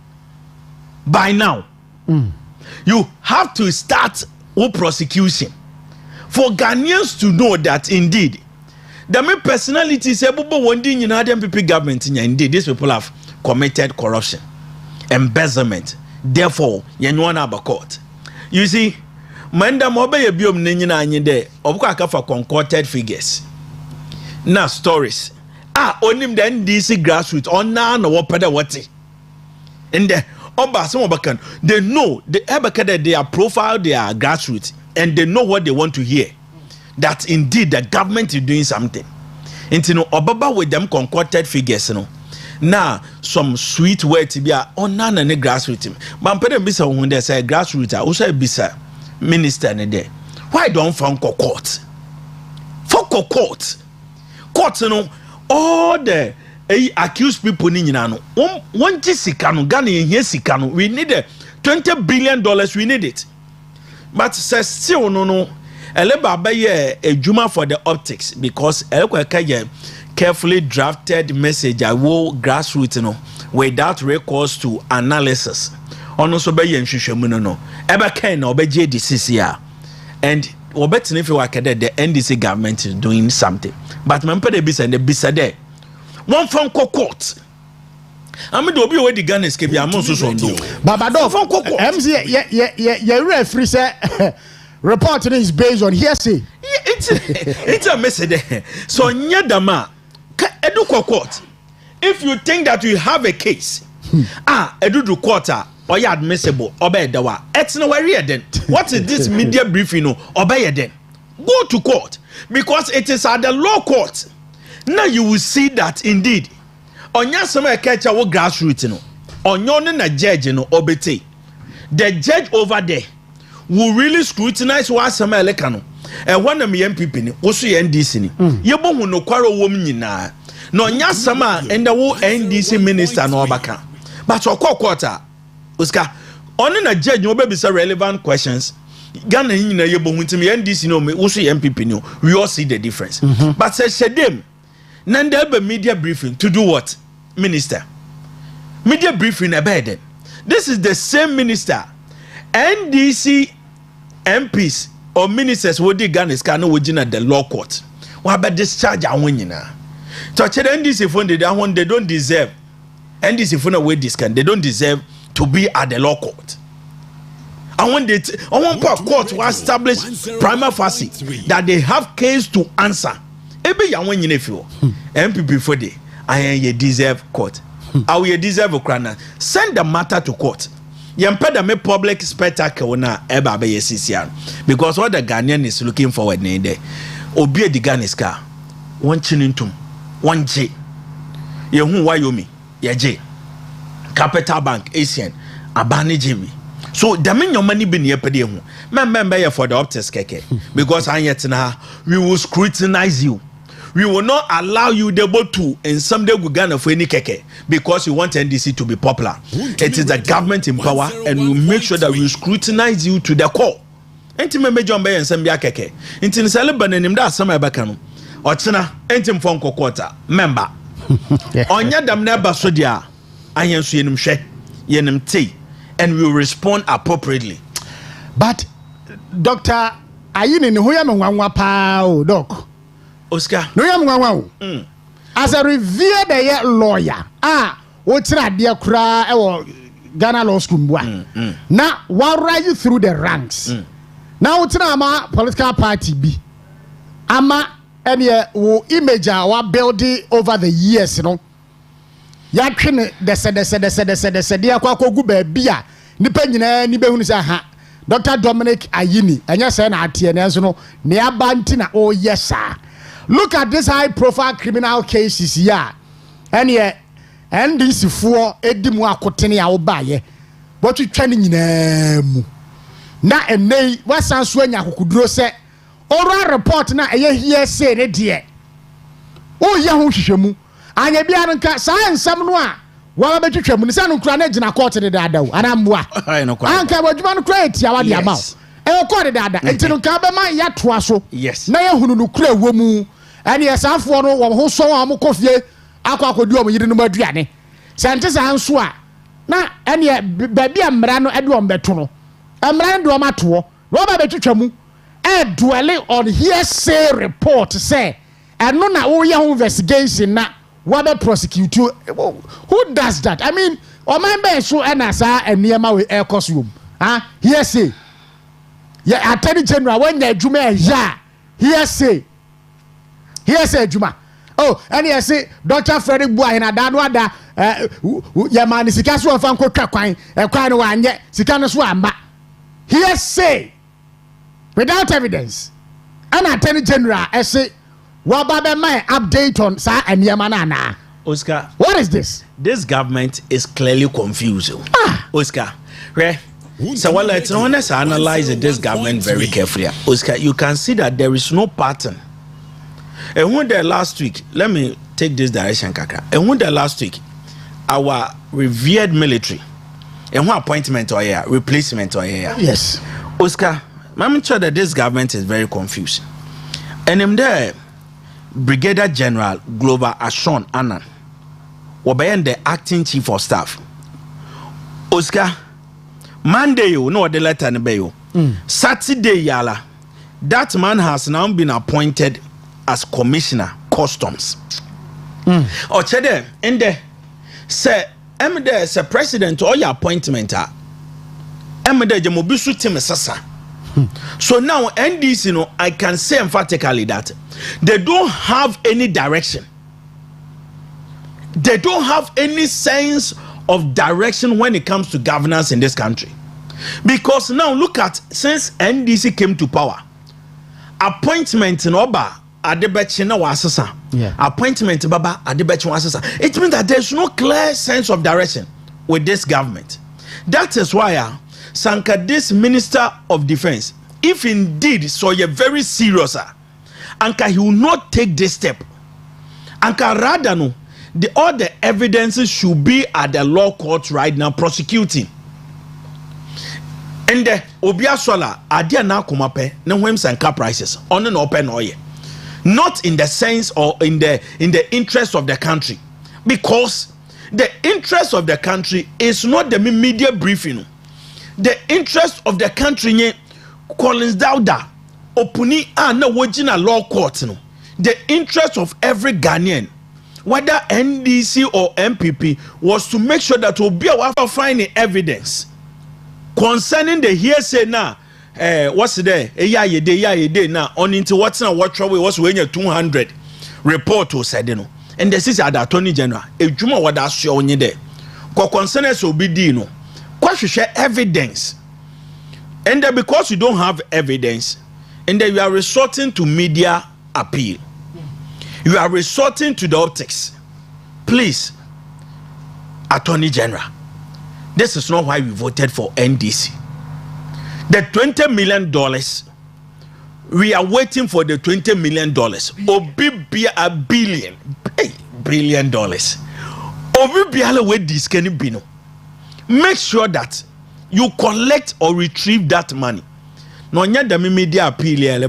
By now, you have to start with prosecution for Ghanaians to know that indeed the main personalities in Indian people government indeed these people have committed corruption, embezzlement. Therefore, you court. You see, manda mobe yebiom nenyina anyi de obuko akafa concocted figures. Now stories. Onim the NDC grassroots on na wopeda wati. And the oba some obakan they know they are profile their grassroots and they know what they want to hear. That indeed the government is doing something. And you know obaba with them concocted figures you know. Now some sweet word to be on na ne grassroots. But mpede bisa when they say grassroots also bisa minister ne there. Why don't find court? For court. Court you know all the accused people ni nyina no one sika no Ghana ye sika no we need $20 billion we need it but says still no ele baba ye ejuma for the optics because ele kwa ka ye carefully drafted message I will grassroots no without recourse to analysis. Ono so be yen hwehwemu no ebe kan na obeje DCC and obetini if you work there the NDC government is doing something but man pede bisa and bisa there one from court am do obi we di Ghana escape am so so ndo babado MC ye referee say reporting is based on hearsay. It's a message so nyadama edu court if you think that you have a case edu court or you admissible obey the wa it's no worry then what is this media briefing no obey then go to court because it is at the law court now you will see that indeed onya some catch our grassroots no onyo na judge no obete the judge over there will really scrutinize what some eleka no and one of me MPP ni also NDC ni yebo hu no kwaro wom nyina no nya sama and the NDC minister no obaka but okwa Oscar on na judge no be relevant questions Ghana nyina yebo hu ntimi NDC no me also MPP ni we all see the difference but say shedem nanda be media briefing to do what minister media briefing about this is the same minister NDC MPs or ministers wo di Ghana ska no wogina the law court wa be discharge awon nyina to chere NDC phone they don't deserve NDC phone we this can they don't deserve to be at the law court and when they court will establish prima facie that they have case to answer ebe ya won nyina fio MPP for dey and you deserve court how you deserve okra send the matter to court yempeda me public spectacle na eba be yesisia because what the Ghanaian is looking forward na there obi edi Ghana ska won chinintum won je ye hu wayomi ye je Capital Bank Asian abani jimi so the men your money be near pede hu member ye for the optics keke because anyet na we will scrutinize you. We will not allow you able to in some day Ghana for any keke because you want NDC to be popular. It is the government in power and we will make sure that we scrutinize you to the core. Enti me John Bay and Sambia keke. Enti Saliban and him that some Abacano. Ochina, Entim Fonko quarter member. Onya dam neba sodia. I am seeing she yenim tea and we will respond appropriately. But Doctor Ayin in Huyam pa doc. Oscar. No yam as a revered lawyer. What's that dear cry or Ghana Law School? Now, what ride you through the ranks? Now, what's a political party be? Ama any image our building over the years, you know. Yakin the said, dear Quaco Gube Bia, Nipena Nibunza. Dr. Dominic Ayini, and yes, and Atianazo, near Bantina, oh yes, sir. Look at this high profile criminal cases here. And yeah, and this for Edimwa Koteni Aobaye. What you training in them? Na and nay, what sounds when Yakudro said, oral report na a year say it dear. Oh, Yahu Shemu, and a Bianca, science some noir. Well, I bet you can send Ukraine in a quarter of the dado, and I'm what I know. I can't what you want to create your amount. I quarter dada, and to Cabama Yatwaso. Yes, now who clear woman. And yes, I'm for no one who saw a coffee. I could do with the Madriani. Santas answer. Now, and yet, baby, I'm Rano Edwin Betuno. I'm Rando Amato, Robert Betuchamu, and dwelling on hearsay report, say, and no, now, your investigation now, what a prosecutor. Who does that? I mean, or my best so and near my air costume. Hearsay. Yeah, Attorney General, when they do me, yeah, hearsay. Hearsay, Juma. Oh, and yes, Dr. Frederick Boy and Adadwada, Yaman is Sikasu of Uncle Kakwine, a kind one yet, Sikanaswamba. Hearsay, without evidence. An Attorney General, I say, Wababe my update on Sa and Yamanana. Oscar, what is this? This government is clearly confusing. Oscar, right? So well, let's analyze this government very carefully. Oscar, you can see that there is no pattern. And when the last week, let me take this direction, Kaka. And when the last week, our revered military, and what appointment or here, replacement or here. Yes. Oscar, I'm sure that this government is very confused. And I'm there, Brigadier General Glover Ashon Annan obeyen the acting chief of staff. Oscar Monday you know the letter ne be you. Saturday yala that man has now been appointed as commissioner customs. Ochede in the say there say president or your appointment there jemobisu team sasa. So now NDC, you know, I can say emphatically that they don't have any direction. They don't have any sense of direction when it comes to governance in this country. Because now look at, since NDC came to power, appointment in Oba Adebechi na wasasa. Appointment Baba Adebechi wasasa. It means that there's no clear sense of direction with this government. That is why Sanka, this Minister of Defense, if indeed so you're very serious, Anka he will not take this step. Anka rather no, all the evidences should be at the law court right now prosecuting. And the Obia Sola adia na kumape na whem Sanka prices on an open oye. Not in the sense or in the interest of the country, because the interest of the country is not the media briefing. The interest of the country nye Collins Dauda opuni na wajina law court no. The interest of every Ghanaian, whether NDC or MPP, was to make sure that Obi Awa find evidence concerning the hearsay now. What's there? Yeah now on into what's now what trouble was when you 200 report to said no. And this is at the Attorney General. If Juma what that's show on you there. Concerning so be dino. You share evidence, and then because you don't have evidence, and then you are resorting to media appeal, you are resorting to the optics. Please, Attorney General, this is not why we voted for NDC. The $20 million, we are waiting for the $20 million. Obi a billion, $1 billion. Obi biala we this can be no. Make sure that you collect or retrieve that money. No, the media appeal.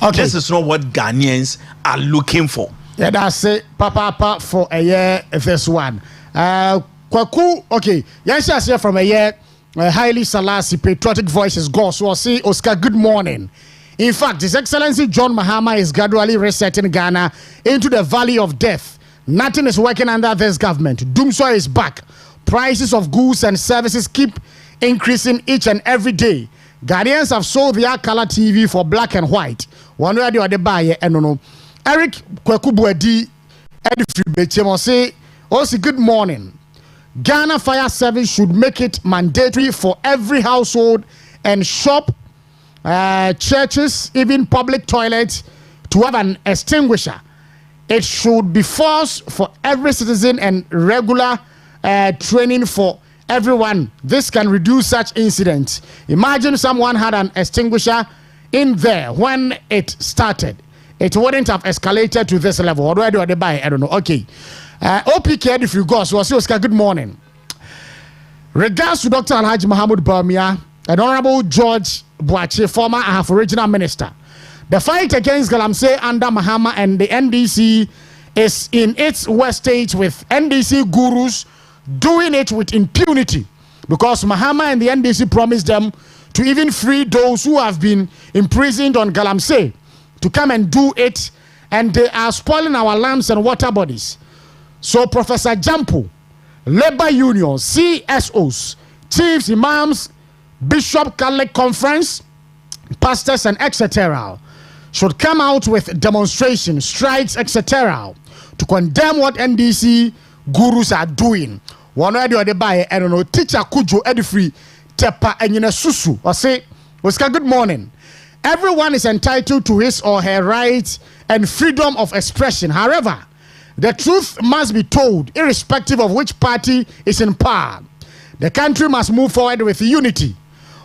Okay. This is not what Ghanaians are looking for. Yeah, that's it. Papa for a year. First one. Kwaku. Okay. Yes, here from a year. Highly Selassie patriotic voices. Go. So I'll say Oscar. Good morning. In fact, His Excellency John Mahama is gradually resetting Ghana into the valley of death. Nothing is working under this government. Doomsday is back. Prices of goods and services keep increasing each and every day. Ghanaians have sold their color TV for black and white. One way or the buyer, and no. Eric Kwekubuedi, Edifri say, also good morning. Ghana Fire Service should make it mandatory for every household and shop, churches, even public toilets to have an extinguisher. It should be forced for every citizen and regular training for everyone. This can reduce such incidents. Imagine someone had an extinguisher in there when it started. It wouldn't have escalated to this level. Or do they buy? I don't know. Okay. OPK, if you go, so Oscar, good morning. Regards to Dr. Alhaji Mohammed Bawumia and Honorable George Boache, former AHAF original minister. The fight against Galamsey under Mahama and the NDC is in its worst stage, with NDC gurus doing it with impunity, because Mahama and the NDC promised them to even free those who have been imprisoned on Galamsey to come and do it, and they are spoiling our lands and water bodies. So Professor Jampo, labor unions, CSOs, chiefs, imams, bishop, Catholic conference, pastors and etc. should come out with demonstrations, strikes, etc. to condemn what NDC gurus are doing. One way or the buy, I don't know, teacher Kujo Edifri Tepa and Susu or say, Oscar, good morning. Everyone is entitled to his or her rights and freedom of expression. However, the truth must be told, irrespective of which party is in power. The country must move forward with unity.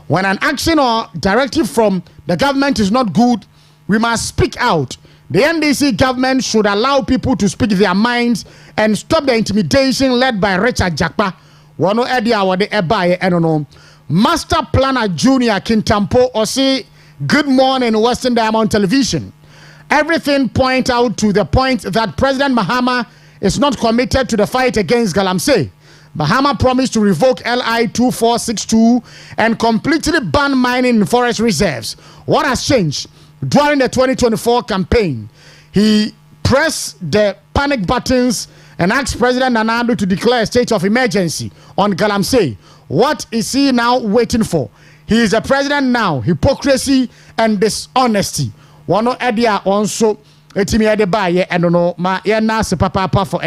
When an action or directive from the government is not good, we must speak out. The NDC government should allow people to speak their minds and stop the intimidation led by Richard Jakpa. Wano edi awade ebaye enono. Master Planner Junior Kintampo or say, good morning, Western Diamond Television. everything point out to the point that President Mahama is not committed to the fight against Galamsey. Mahama promised to revoke LI 2462 and completely ban mining in forest reserves. What has changed? During the 2024 campaign, he pressed the panic buttons and asked President Konadu to declare a state of emergency on Galamsey. What is he now waiting for? He is a president now. Hypocrisy and dishonesty. One idea also. Etimi ade ba ye enono ma ye na se papa for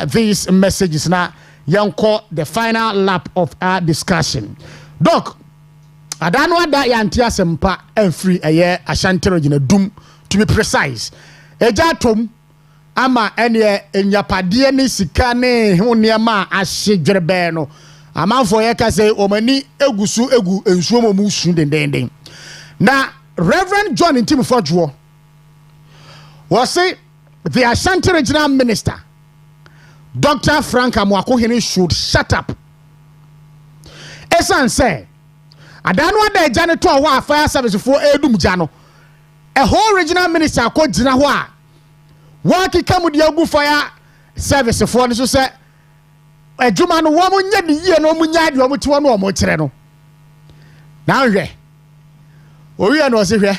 these messages na yanko the final lap of our discussion. Doc, adano ada yanti asempa enfri Ashanti region dum, to be precise. Eja tom ama ene enyapade ne sika ne ho niama ahyedwerebe no amanfo ye ka say omani egusu egu ensuo mu su dendenden. Na Reverend John Ntimfodwo was say the Ashanti regional minister Dr. Frank Amwakohene should shut up. Esan say adano ada jane to wa fire service for edum jano. A whole regional minister ko jina ho a wa kika mu de agu fire service for no so say adwuma no wo mo nya de yie no mo nya de mo tiwo no mo kire no. Na hwe owi no se hwe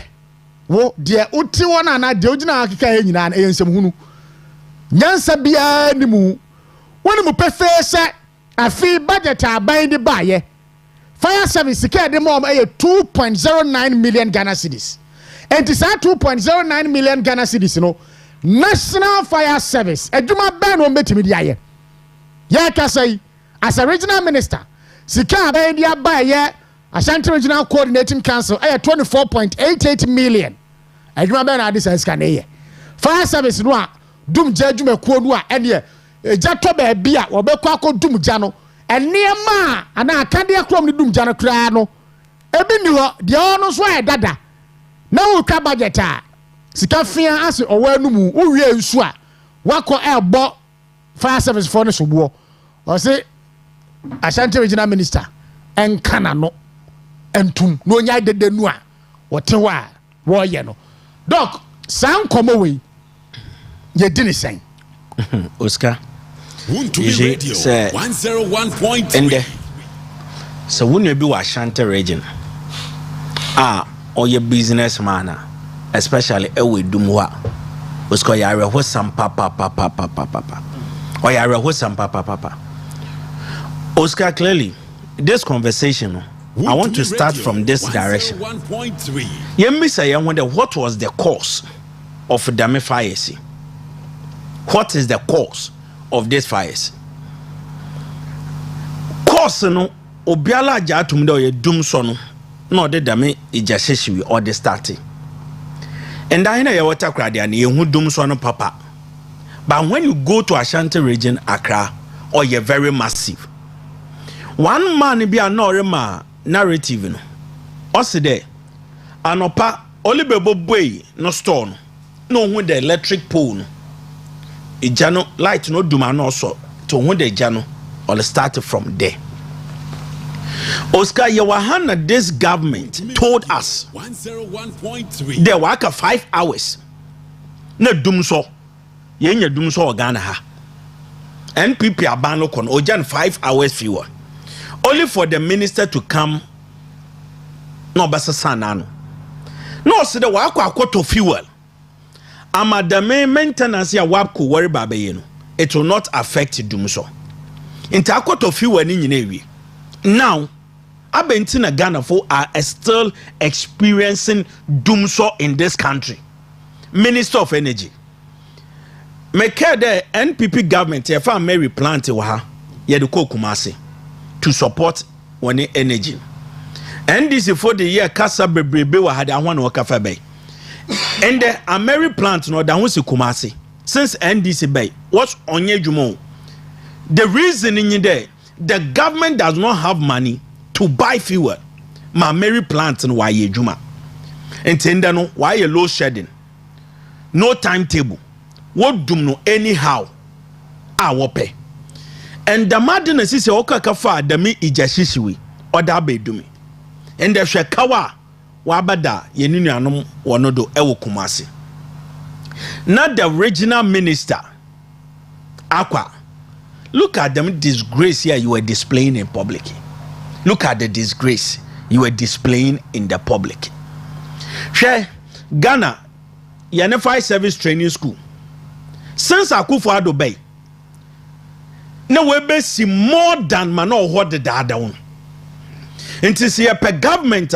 wo de uti wona na de ogina akika he nyina na eyensem hunu nyansa bia ni mu woni mu pefe se afi budget aban de baye fire service ka de mo 2.09 million Ghana cedis and this 2.09 million Ghana cedis no national fire service adwuma ban no metimi de aye ya ka say as a regional minister sika aban de baye Ashanti Regional Coordinating Council 24.88 million. Adwuma be na ade sense ka na fire service no a dum jadwuma ko no a ene jato ba bia wo be kwa ko dum ja no enema ana akade akrom ni dum ja no kra no ebi ni ho de ono so dada na wo ka budget a sika fia ase owa anumu wo wie nsu a wako ebo fire service for no sobo o say Ashanti Regional Minister enkana no entum no nya dede nu a wote wa wo ye no doc san komo we ye dini sen Oscar Want to be radio 101.3 so when you be wa Ashanti region or your businessman especially ewe dumwa Oscar ya re ho sam papa or ya re ho sam papa Oscar, clearly this conversation I want to start from this direction. You say, I wonder what was the cause of the fires? What is the cause of this fires? Cause no obiala jatum do ye dum sono no de dame ijasheshiwi or the starting. And I know your Takoradi and you dum sono papa. But when you go to Ashanti region, Accra, or you're very massive. One man be a normal narrative no osi there anopa olibebo boy no store no hu the electric pole no ejano light no duma no so to hu the ejano all start from there. Oscar Yawahana, this government told us 101.3 there were 5 hours na dum so yenya dum so Ghana ha NPP abano kon ojan 5 hours fewer only for the minister to come no basa sanano no so the wakwa to fuel amadame maintenance ya wapko worry baba ye no it will not affect dumso inta akoto fuel ni nyina ewie now abentina Ghana for are still experiencing dumso in this country. Minister of Energy make the NPP government if I may replant wa ye de Kumasi to support one energy. NDC for the year kasa bebrebe wa had one wakafa bay. And the Ameri plant no da wonsi Kumasi. Since NDC bay, what's on ye jumo? The reason in there, the government does not have money to buy fuel. Ma Ameri plant and why ye juma. And tenda no why ye low shedding. No timetable. What do no anyhow? Pay. And the madness is a okafa the me ijashishiwi or da be do me. And the shekawa wabada yenini anom wanodo ewo Kumasi. Not the regional minister, Aqua. Look at them disgrace here you were displaying in public. Look at the disgrace you were displaying in the public. Share Ghana, Yanefai Service Training School. Since Akufo-Addo Bay, no we see more than mano what the data one. And to see a per government,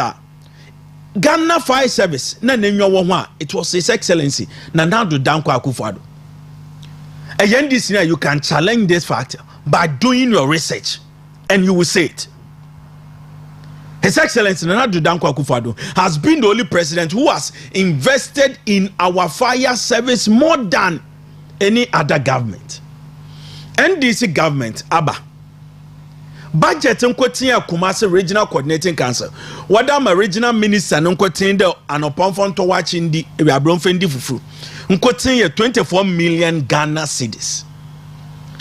Ghana Fire Service, na nenyo it was His Excellency Nana-Addo Dankwa Akufo-Addo. Again, this year you can challenge this fact by doing your research, and you will say it. His Excellency Nana-Addo Dankwa Akufo-Addo has been the only president who has invested in our fire service more than any other government. NDC government, ABBA. Budget nkotin Kumasi Regional Coordinating Council. Whether I'm a regional minister nkotin de anopon to watching the abronfendi fufu. Nkotin 24 million Ghana cedis.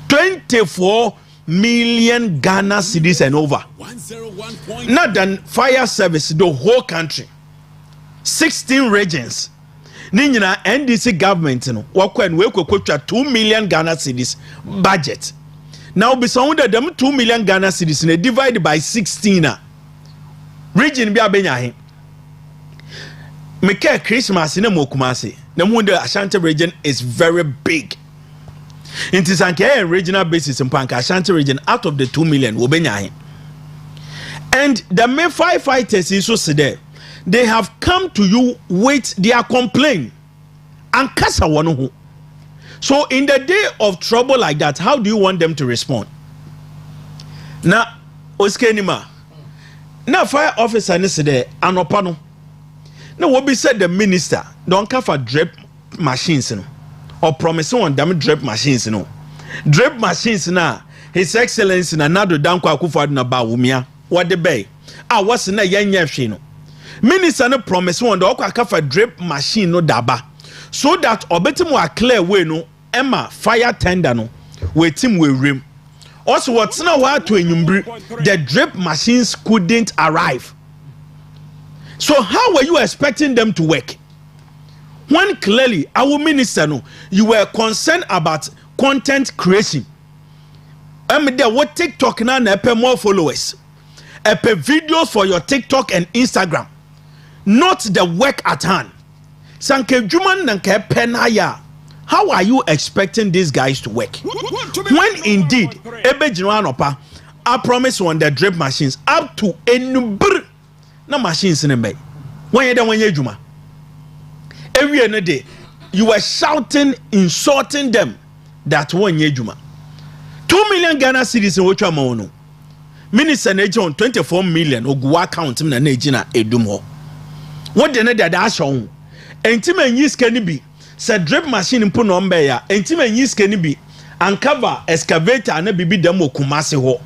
24 million Ghana cedis and over. Not than fire service the whole country. 16 regions. Ninyina NDC government no wakwan we kwekwa 2 million Ghana cedis budget. Now be sound that them 2 million Ghana cedis divided by 16 region bi abenya he. Meke Christmas in Kumasi. The Ashanti region is very big. In Tisanke regional basis in Panka Ashanti region out of the 2 million wobenya he. And the main firefighters is so there. They have come to you with their complaint and kasa wano. So in the day of trouble like that, how do you want them to respond? Now, Oskenima, now fire officer ni there anopano. Now what be said the minister don't cover drip machines no, or promising on them drip machines no. Drip machines na His Excellency Nana-Addo Dankwa Akufo-Addo na ba wumia what the bay. Ah what's na yenye no. Minister no promise one the okwa drip machine no daba so that obetimu a clear way no Emma fire tender no wetim we rim also what's now what to enyumbri the drip machines couldn't arrive. So how were you expecting them to work when clearly our minister no you were concerned about content creation? There what TikTok now na more followers videos for your TikTok and Instagram, not the work at hand. Sanke Juman nanke penaya. How are you expecting these guys to work? When indeed, Ebe Jinwanopa, I promise on the drip machines up to enubr na machines in the when you don't want Juma. Every other day, you were shouting, insulting them that one Juma. 2 million Ghana cedis in which one Minister Nejon 24 million Ogua account na Nejina Edumo. What the net that shown? Entimen yis can be said drip machine in Punombeya, Entimen yis can be and cover excavator and bibi demo Kumasi ho.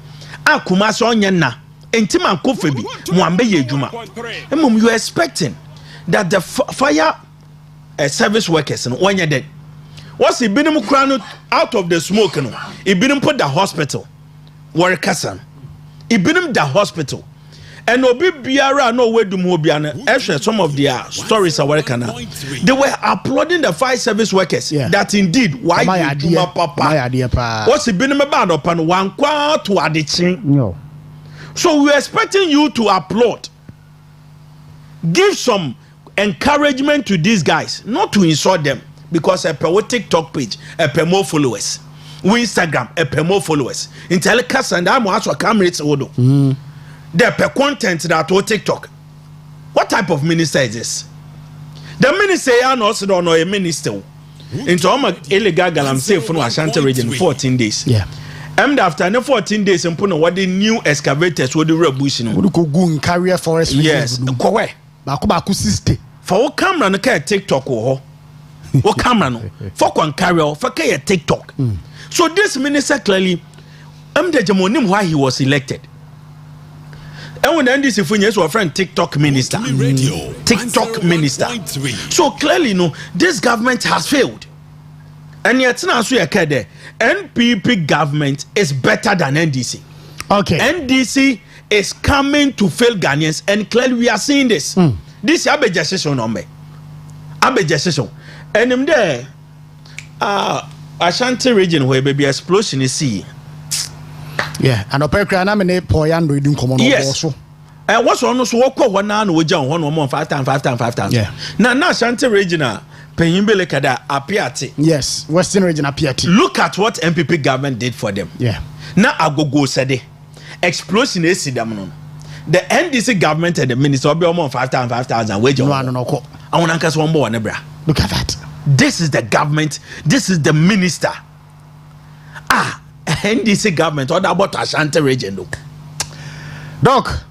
Ah Kumasi on yana. Entiman Kofebi, Mwambe Yejuma. You are expecting that the fire service workers and when you're dead. What's he been out of the smoke? He been put the hospital. Workers. He been the hospital. And Obi Biara no way do Mobiana. Actually, some of their stories are working now. They were applauding the fire service workers. Yeah. That indeed, why you papa? What's he been about upon one quarter to addiction? No. So we're expecting you to applaud. Give some encouragement to these guys, not to insult them, because a per TikTok page, a per more followers. We Instagram, a per more followers. In telecast and I'm also cameras odo. The per content that on TikTok. What type of minister is this? The minister and also don't know a minister. Into all illegal I'm safe from Ashanti region 14 days. Yeah. And after 14 days, and put what the new excavators would do rebushing. Would go gun carrier forest. Yes, Kowe. Baku sister. For what camera no care TikTok or what camera no? For one carrier for care TikTok. So this minister clearly, I'm the Jamonim why he was elected. And when then this if we our friend TikTok minister, TikTok minister. So clearly, no, this government has failed. And yet now so there, NPP government is better than NDC. Okay. NDC is coming to fail Ghanaians, and clearly we are seeing this. This is Abeja session on me. Abeja session. And him there, Ashanti region where baby explosion is see. Yeah, and opera na me ne poyando idun komo no boso. And what's on so walk one now no jam one more 5 times. Yeah. Now Ashanti region Penyimbe kada apiati. Yes, Western region apiati. Look at what MPP government did for them. Yeah. Now agogo said explosion is them no. The NDC government and the minister will be almost 5,000 wage. No. I want to ask one more, Nebra. Look at that. This is the government. This is the minister. NDC government. What about Ashanti region? Doc,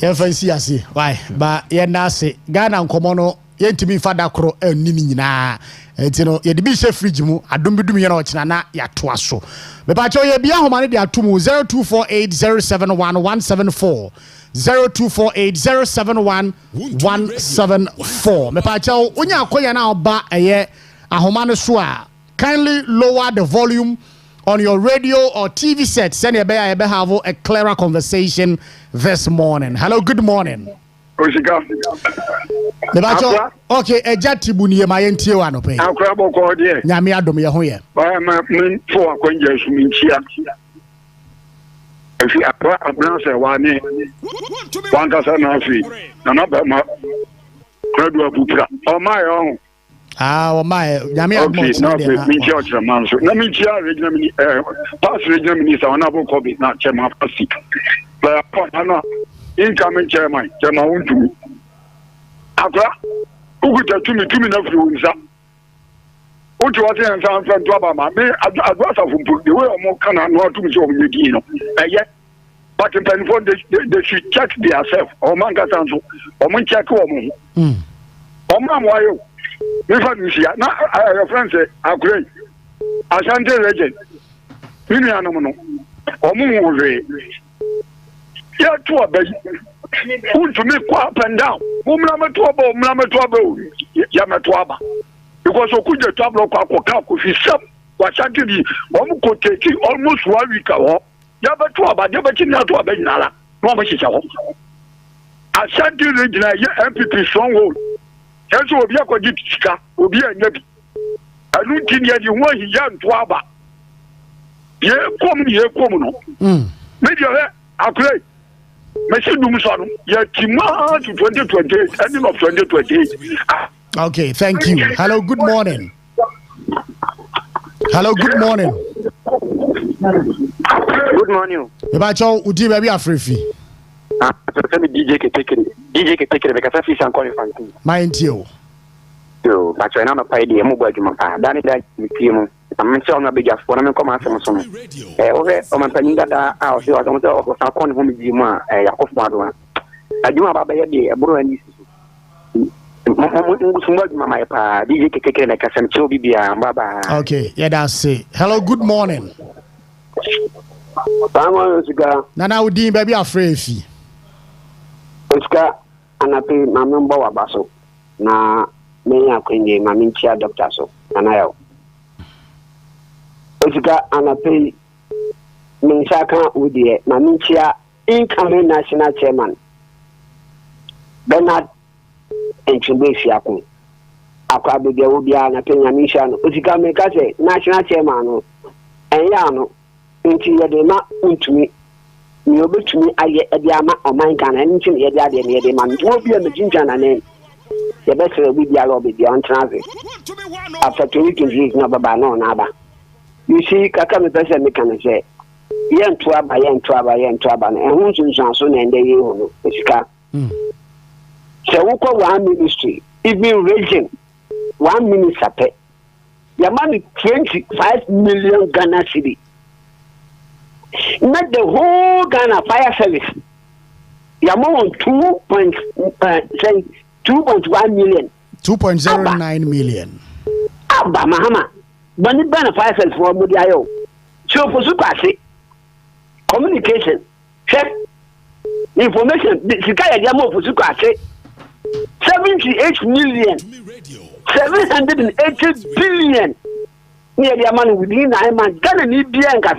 you fancy I see why, but you na say Ghana and Komono. Yentimi fada kro nini nyina etino ye de bi she fridge mu adom bidum ye na ochina na ya to aso me pa cho ye bia homane de atomu 0248071174 0248071174 me pa cho onya akoya na oba eye ahomane so a kindly lower the volume on your radio or TV set send you be have a clearer conversation this morning. Hello, good morning. Nebacho okay eja tibuni ma yentie wa no pe Accra boko de nyame adom ye ho ye ba ma min fo akwanja su min chia efi Accra abranse wa ni wanga sa na fi na ba ma Konadu abupra o ma yo o ma nyame adom na min chia ochra man so na min chia regional mini pass regional minister ona boko bi na chairman pasi ba na incoming chairman untu Accra uguta tumi na firi unsa utu wase nsa nfa nto aba ma me adwasa fumpu the way omo kana no tumi so omo yedi no but in penfo they should check themselves o man ka sanso omo check omo omo amwayo me fa nsia na your friend say Accra Ashanti region mini anomo no omo wo we ya to abayi unto me kwa up and down mumla metuaba ya metuaba because okuje tablo kwa ko fi sap wa chanti bi omu ko take almost 1 week ago ya metuaba de bachi na to abenala no ma chicha ho Ashanti region ya MPP stronghold enso obi akwaji tika obi anya bi anu tini ya di ho hiya ntoaba ye kom no media he Accra Machine Dumusano, Yatima to 2028, ending of 2028. Okay, thank you. Hello, good morning. Hello, good morning. Good morning. Ebacho, Uji baby Afrifi. DJ Ketekere, because I fish and qualifying. Mind you. So, but I know a pay the Mubajuma. Danny died with him. I'm sure I'm a big for them come after my son. Okay, I'm a penny that I was on the corner home with Jima, of Madua. I do have a baby, a bro, and this my pa, DJ Keke, like a Sancho Bibia, Baba. Okay, yeah, that's it. Hello, good morning. Nana Udin, baby, Afrifi. Oscar, and I pay my number of Basso. Na, me, I can my minchia doctor so, and I Osika anape minsaka udie na minchia incoming national chairman Bernard Enchubesi akun akwa bebe obia na penya misha no Osika meka se national chairman no enya no nti ye de ma untumi ni obetumi aye e de ama oman Ghana nti ye de ade ne ye de ma nti obia me jinja na ne ye be se obi bia lo be bia on transit after 2028 na baba no na aba. You see, Kaka me person me can say, yen tuaba, and who's in Sanson and the Yeho, Esca. So, one ministry, even region, 1 minister pay. Your money 25 million Ghana cedi. Not the whole Ghana fire service. Your more 2.1 million. 2.09 million. Abba Mahama. But it benefits us for Mudiayo. So for Supasi, communication, check information, the Sikaya Yamo for Supasi, 78 million, 780 billion. Near the money within I am Ghana need Bianca.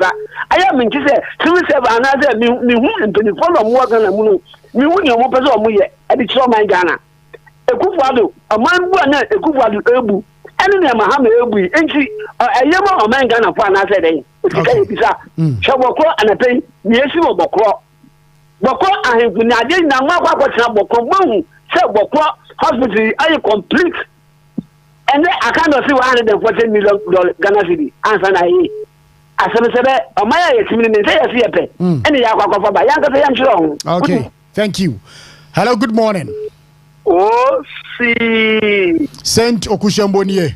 I am in to say, 27 another me and 24 of more than a moon. Me win your mopers or me, and it's all my Ghana. A good father, a man, a good father, Ebu. ɛne ne mahama ebu enti ɛyɛ ma ɔman Ghana fo ana sɛ dɛn osika yɛ bisa hwɛ bɔkɔ anapɛn ne esi wɔ bɔkɔ ahemfu ne ade na nwa akɔtena bɔkɔ bohu sɛ bɔkɔ hospital ayɛ complete ɛne akano si $140 million Ghana cedi ansa na yi asɛm sɛ bɛ ɔman yɛ yɛtimi ne sɛ yɛsi yɛ pɛ ɛne yɛ akɔkɔfa ba yɛnkasa yɛnkyerɛ ho. Okay, thank you. Hello, good morning. Oh, see. Saint Okushamboniye.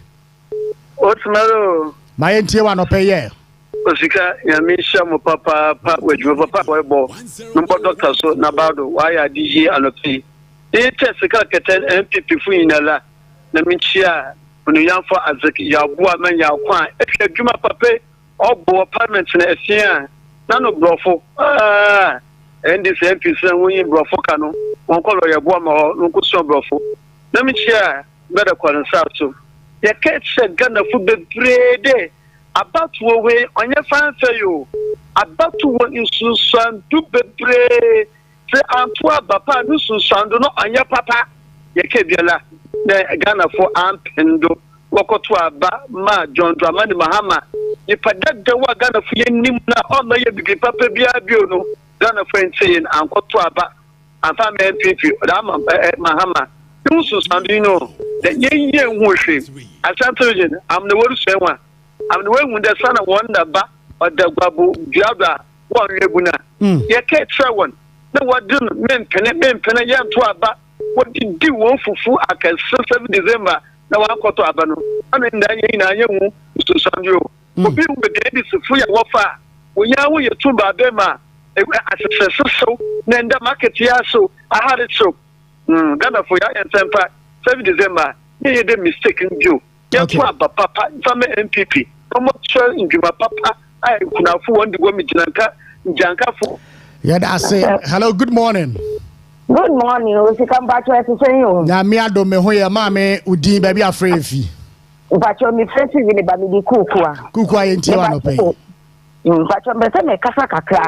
Otsmaro. My NTA one opeye. Osika yamisha mo papa weju papa webo. Number doctor so nabado why are DJ anopi. E tesika keten MPP fu inala. Na minchia onu yamfa azeki ya bua man ya kwa. E adwuma papa obo apartment na efia. Na no brofo. And this MP say when brofo kanu. Won ko lo ye bua ma ho nko so brofo. Na minchia better kwalisa so. Ye ketche Ghana fu bebrede. About we on your fan for you. About to what you son do bebre. Say Antoine Papa, no son do not on your papa. Ye kebiala. The Ghana for Ampendo. Wako to Aba Ma John Dramani Mahama. If I did the work Ghana for ye nimna on my big papa bia biono. Ghana friend saying Uncle to Aba. And family MPP. Mahama. You son do you know that ye worship. I tell you, I'm the word say one. I'm the one with the son of wonder ba or the babu diabla one rebuna. You can't try one. No, what do men penny yam to Abba? What did you do one for I can 7 December? Now I'm caught to Abano. I mean, I am to Sanjo. Who be with the edits of Fuya Wafa? When you are your Tumba Bema, as a successful, then the market so I had it so. Ghana for ya and 7 December. You did mistaken you. Papa, some MPP. I'm not sure in my papa. I could have one to go meet Janka for. Yeah, I say hello, good morning. Good morning. We come back to us to say you. Na me ado me ho ya mame udi baby afre fi. Pacho me friend we le ba me di kukua. Kukua ye ntia wa no pe. Pacho me se me kasa kakra.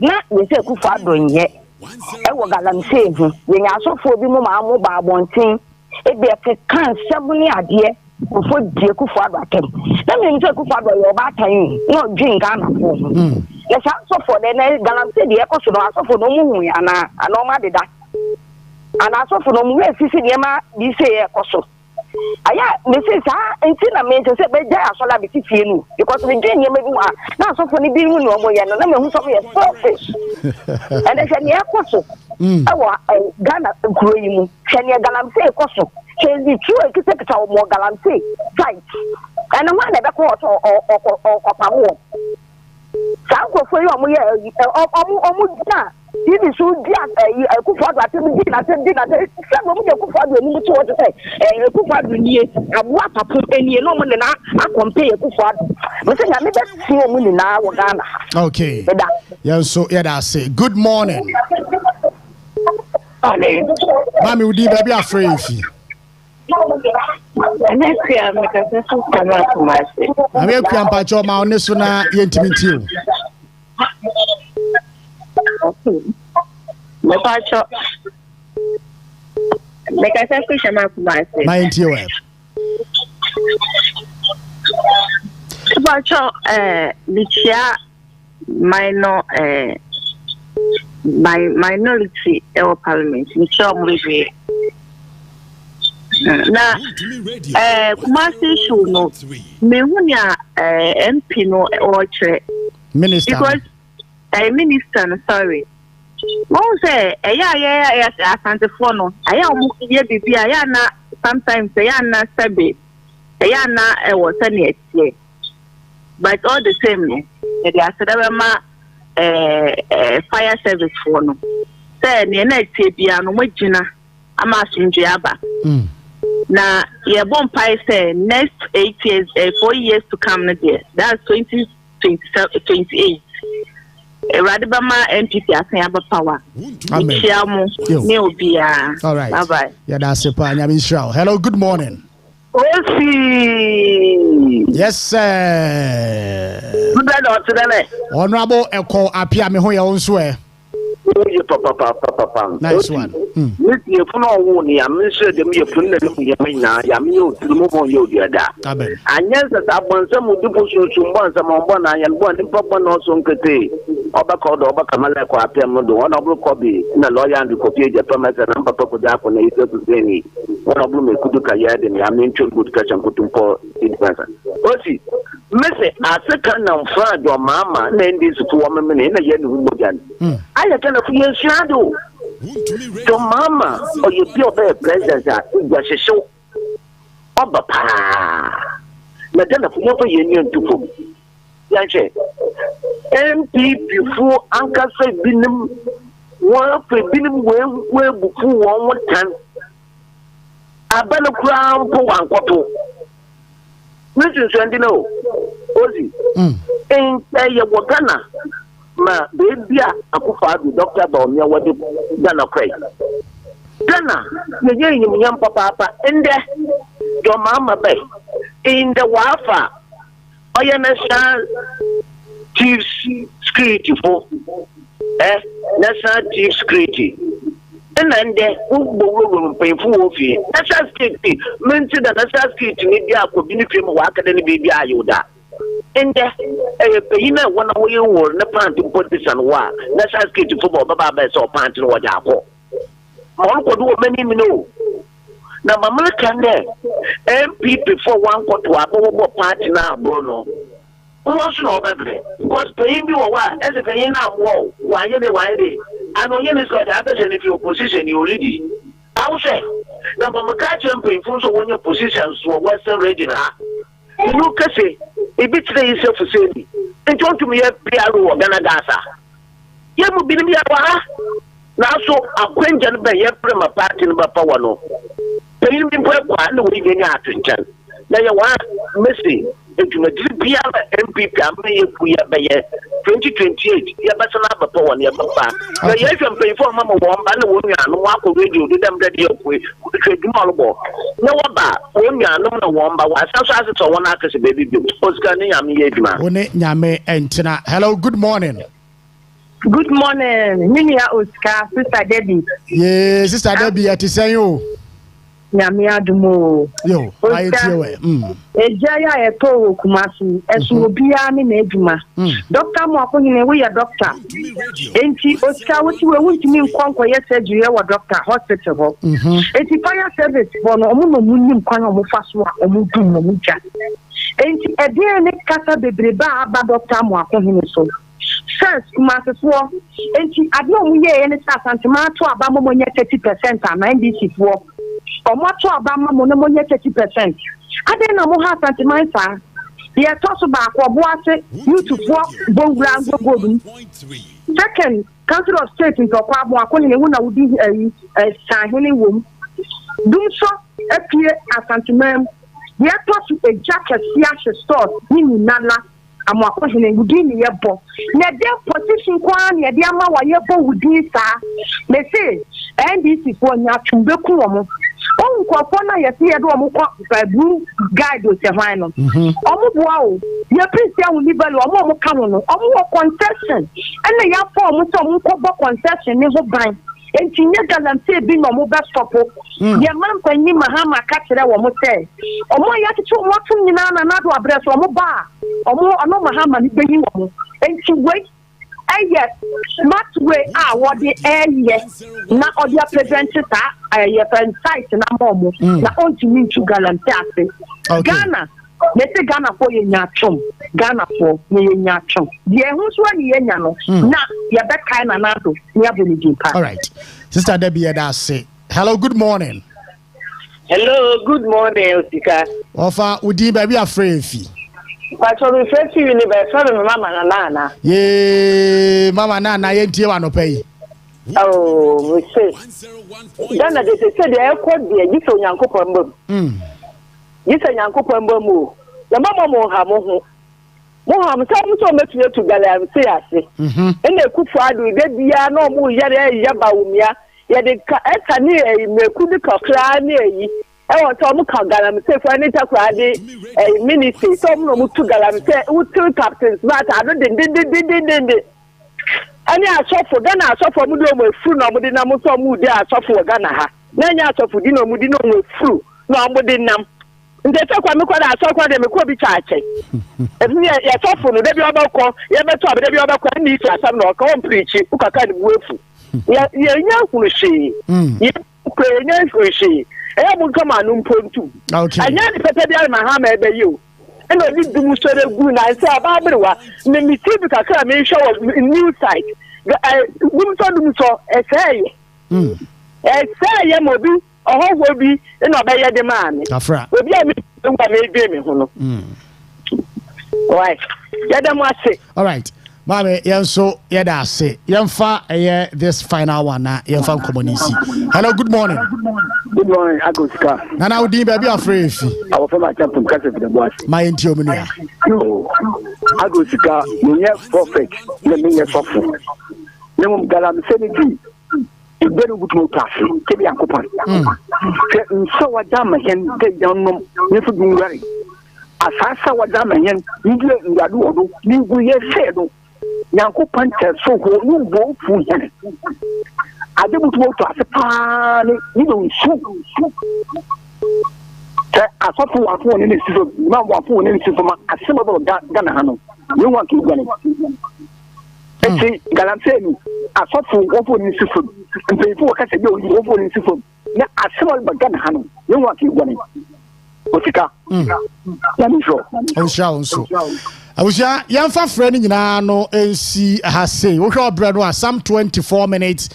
Na we se kufa do nye. E wo galamsey hu. We nya asofo bi mu ma mu ba abontin. E be ke kan sebuni ade. Before the Kufado came. Let me take Kufado your battery, no drink Ghana. Yes, so for the Galam said the echo should also for no moon, and I know my did that. And also for no moon, Yama, this say echo. I Mrs. Until I made to say, but there are so like you because we didn't maybe now so for the being no more, and I know who's a selfish. And they said, yeah, Cosso. I Ghana growing, can you Galam say Cosso? The true executive more galamsey site. And the one that caught or Pamo. Sanko for you, this is so dear. I could for that dinner. Some of you could for the to what to say. And you could for the year. And what I put any no one and I compare you for. But I never see a woman now. Okay. Yeah, so yeah, that's it. Good morning. Mommy, would you be afraid? I'm here to patch your mouth. Nesuna intimate. Like I said, push him out to myself. My interior. The chair minor minority in parliament. The chair will na Kumasi should know me hunya MP no or minister because minister sorry wọ́n sẹ́ ẹ̀yà asantefo no ẹ̀yà ọmọ yẹ bìbí ẹ̀yà na sometimes ẹ̀yà na sẹ́bẹ̀ ẹ̀yà na ẹ̀wọ̀ sẹ́ni ẹ̀tiẹ̀ but all the same no ẹ̀dẹ̀ asẹ́dẹ́bẹ̀ ma fire service fo no sẹ́ ẹ̀ni ẹ̀ náà ẹ̀tiẹ̀ bíi àná wọ́n gyina ama asunjue aba. Na ye bon pai say next 8 years 4 years to come na there that's 2028 Radibama MPP asan aba power amen ne obia all right bye bye yeah that's it pa nyame Israel. Hello, good morning. Osi yes sir. Good day, Honorable Eko apia me ho ye onso e papa. Nice one. This year for no one, I'm sure the mere fun that we have now, Yamio, to move on you the other. And yes, that I want some of the people to want some on one and one in Papa no son could say, Obacod, Obakamala, Quapiamodo, one of the copy, in a lawyer and the copy the promise and Papa could happen, and he said to say, one of them could look at Yad and Yamin to good catch and put him for in person. Osi, Messi, I second on Frad or Mamma, then this woman in a yen. I attend a few shadow. To Mamma, or you feel very present that it was a show. Oba pa. Madame of Yopa Union to food. Yache. MP before Uncle said Binum, one for Binum well before 1 more time. A bell of crown for 1 quarter. Mr. Sandino, Ozi, ain't a Wakana. Ma baby akufadu Dr. Baumia what the Ghana cray. Ghana, the young papa, and your mama bay in the wafa. I understand chief security for national chief security. And then the painful of you. National security, mentioned the national security media could be the baby Ayoda. And you know, one of you were the planting politician war. That's asking to football, Baba or planting or Japo. One could do many know. Now, Mamma can there. MP before 1 quarter, a party now, Bruno. What's no better? Because paying you a while as if you now wall. Why you the why day? I know you got the opposition if your position you already. I will say, now, Mamma catch and pay for so when your positions were Western region. You can say, if it's the issue for safety, and talk to me a PRO or Ganagasa. You will be me now, so a quentin by your prima party in Bapawano. Paying me one we get out in Chan. Now you want missing into a MP, we are by 2028. You better have a power near Papa. Now you can pay for Mamma one and woman and walk radio, did them ready up with Malabo. No about one one, but what's as a one actress, baby, Oscar Yami. Hello, good morning. Good morning, Minia Oscar, Sister Debbie. Yes, Sister Debbie, at you. Nyame adumo yo ayetiewe ejaya eto Kumasi esu obia ne na eduma doctor mo akonye we ya doctor enti Oscar wuti we wuntimi nkonko ye surgery wa doctor hospital ho enti fire service for no omo no munnim kwan omo faso a omo dum no muja enti ede ne kasa bebreba aba doctor mo akonye so first Kumasi for enti ade omo ye ne sa santima to aba mo nye 30% and NDC for Omoto abama mo no monye 30%. Ade na mo ha santimansa. Ye toso ba ko boase YouTube for bongra godum. Second, Council of State in Tokwa mo akoni ne na wudi sahini wom. Dum so apie asantimam. Ye toso e jacket sia store ni nana amo akoni ne wudi ni yebo. Na de position kwa na de ama wa yebo wudi sa. Me say NDC for nya tumbeku wo on kwafona yesi yedo omukwa blue guide o se hwan no omubua o ye prisia wu libelo omuka no omuwo concession ene ya for omuto omukwa concession ne ho ban enti nye galamse bi no omu best stop ye man panyi mahama ka kire wo mute omo ya titu wotum nyina na nado abreso omu ba omu ono mahama ni beyi wo enti wait yes, smart way what the area na odia prevent ta site na momo na onti min to galantase Ghana they say Ghana for ye nyachom Ghana for ye nyachom ye hu so ye nya no na ye be kai na nado ye abonijin pa. All right, Sister Debbie, that's say hello, good morning. Hello, good morning, Osika. Ofa udi baby afraid fi Pacho me first universe me mama nana. Ye mama nana ye ntie wa no pay. Oh, we say. Dana de say dey call dey giso Nyankopon mbom. Giso Nyankopon mbom o. Na mama mo ha mo ho. Mo ha mo say mo so metu to gala am say ase. Ene kufu adu de bia na mo yare yaba wumia. Ye de eka ni meku di kokra ni eyi. I want to come Galamse for any Takoradi ministry. Some no to Galamse, who two captains, but I don't did. Any asofo Ghana asofo mu do mo fru na mo de nam so mu de asofo Ghana ha. Na nya asofo di no mu di no mo fru na mo de nam. Ndete kwa me kwa da asofo de me ko bi chaache. Ebi ya asofo no de bi obakọ, ye beto abe de bi obakọ ni iti asam na o ka on preach ukaka de buefu. Ya nya hunu hye. Ye ko nya hunu hye. E mu kama no mpontu. Anya ni pete bi ma ha ma ebe yi o. And I did do so good. I said, Barbara, the Mississippi Kakra may show a new site. Women told so, a say, Mobi, or how will be, and obey the man. Afra, will be a right. All right. Mame, so yeah, say, Yamfa, this final one, Yamfa community. Hello, good morning. Good morning, Agoska. And I would be afraid. Our former captain, the boss. My intimate. No, Agoska, you have perfect. Let me have for no galam sanity. A very good more pass. Take me a coupon. So a dam again, take down no, never do worry. As I saw a dam again, you do, you will say, Yanko Panther, so you go for him. I didn't want to ask a pan, you don't shoot. I thought for one in this, not one phone in this, a similar Ganahano. You want to get it. Galamsey, I thought for one in this, and before I said, you over in this. Now, a similar Ganahano. You want to get it. Let me show. Oh, shall so. I was young for friend in no AC has say, we shall bread some 24 minutes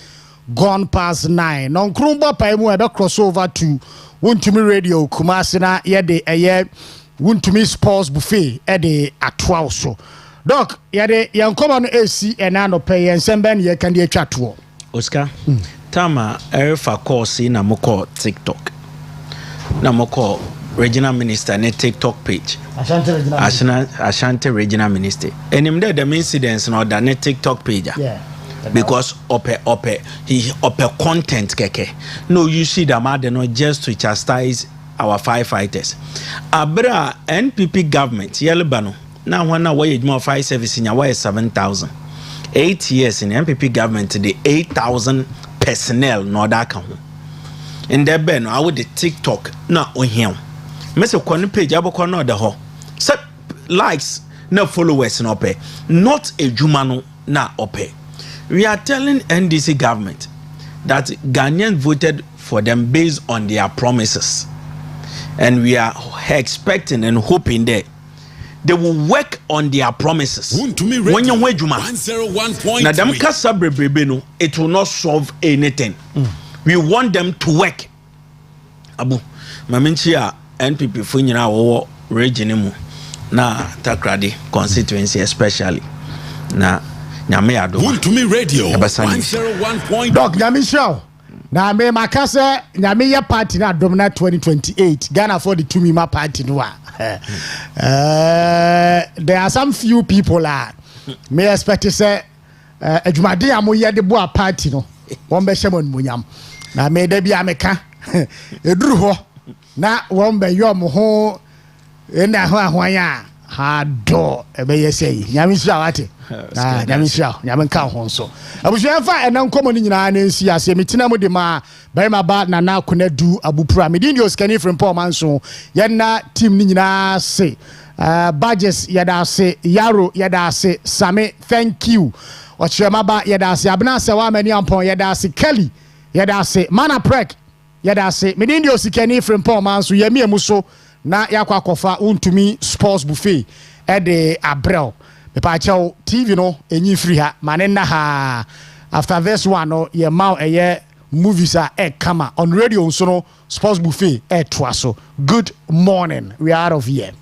gone past 9. Non Krumba Paimu had a crossover to Wuntumi Radio, Kumasina, yede a year, Wuntumi Sports Buffet, ede at 12 so. Doc, yede young common AC and nano pay and send Ben ye can be a chat to Oscar Tama, Erifa course in a moko TikTok. Namoko. Regional Minister ne TikTok page. Ashanti Regional Minister. And him there the incidents no that ne TikTok page. Yeah. Because he content keke. No, you see the matter no just to chastise our firefighters. Abra NPP government yelbano. Now when we more fire service in your 7,000. 8 years in NPP government the 8,000 personnel no that come. In there ben I would the TikTok na on him. Mese kwani page aboko na de ho se likes na followers na ope not a jumano na ope. We are telling NDC government that Ghanaians voted for them based on their promises, and we are expecting and hoping that they will work on their promises. When you wait juma na dem kasa bebrebe no, it will not solve anything. We want them to work. Abu maminchia NPP funyina wo region mu na Takoradi constituency especially na nyame ado Wuntumi Radio 101.1 Doc nyame show na me makase nyame ye party na domina 2028 Ghana for the Tumima party no there are some few people may expect to say adwumade amoye de bo party no won be hye monmunyam na me da bia meka eduru ho na won be yom ho na ho ahwan ha do ebe yesei nyame sha wate nyame sha nyame ka ho so abusu fa enan komo ni nyina na nsi ase metina mu de ma barima ba na Konadu Abu Prah medindios kani from Paul Manso yenna team ni nyina se badges yada se yaro yada se same thank you ochema ba yada se abna se wa mani ampon yada se Kelly yada se mana prek yada se medindios kani from Paul Manso yemi emuso na yakwa kofa Wuntumi Sports Buffet ede abrel me pa chaw TV no enyi free ha manena ha after this one no ye maw eye movies kama on radio so no Sports Buffet toaso. Good morning, we are out of here.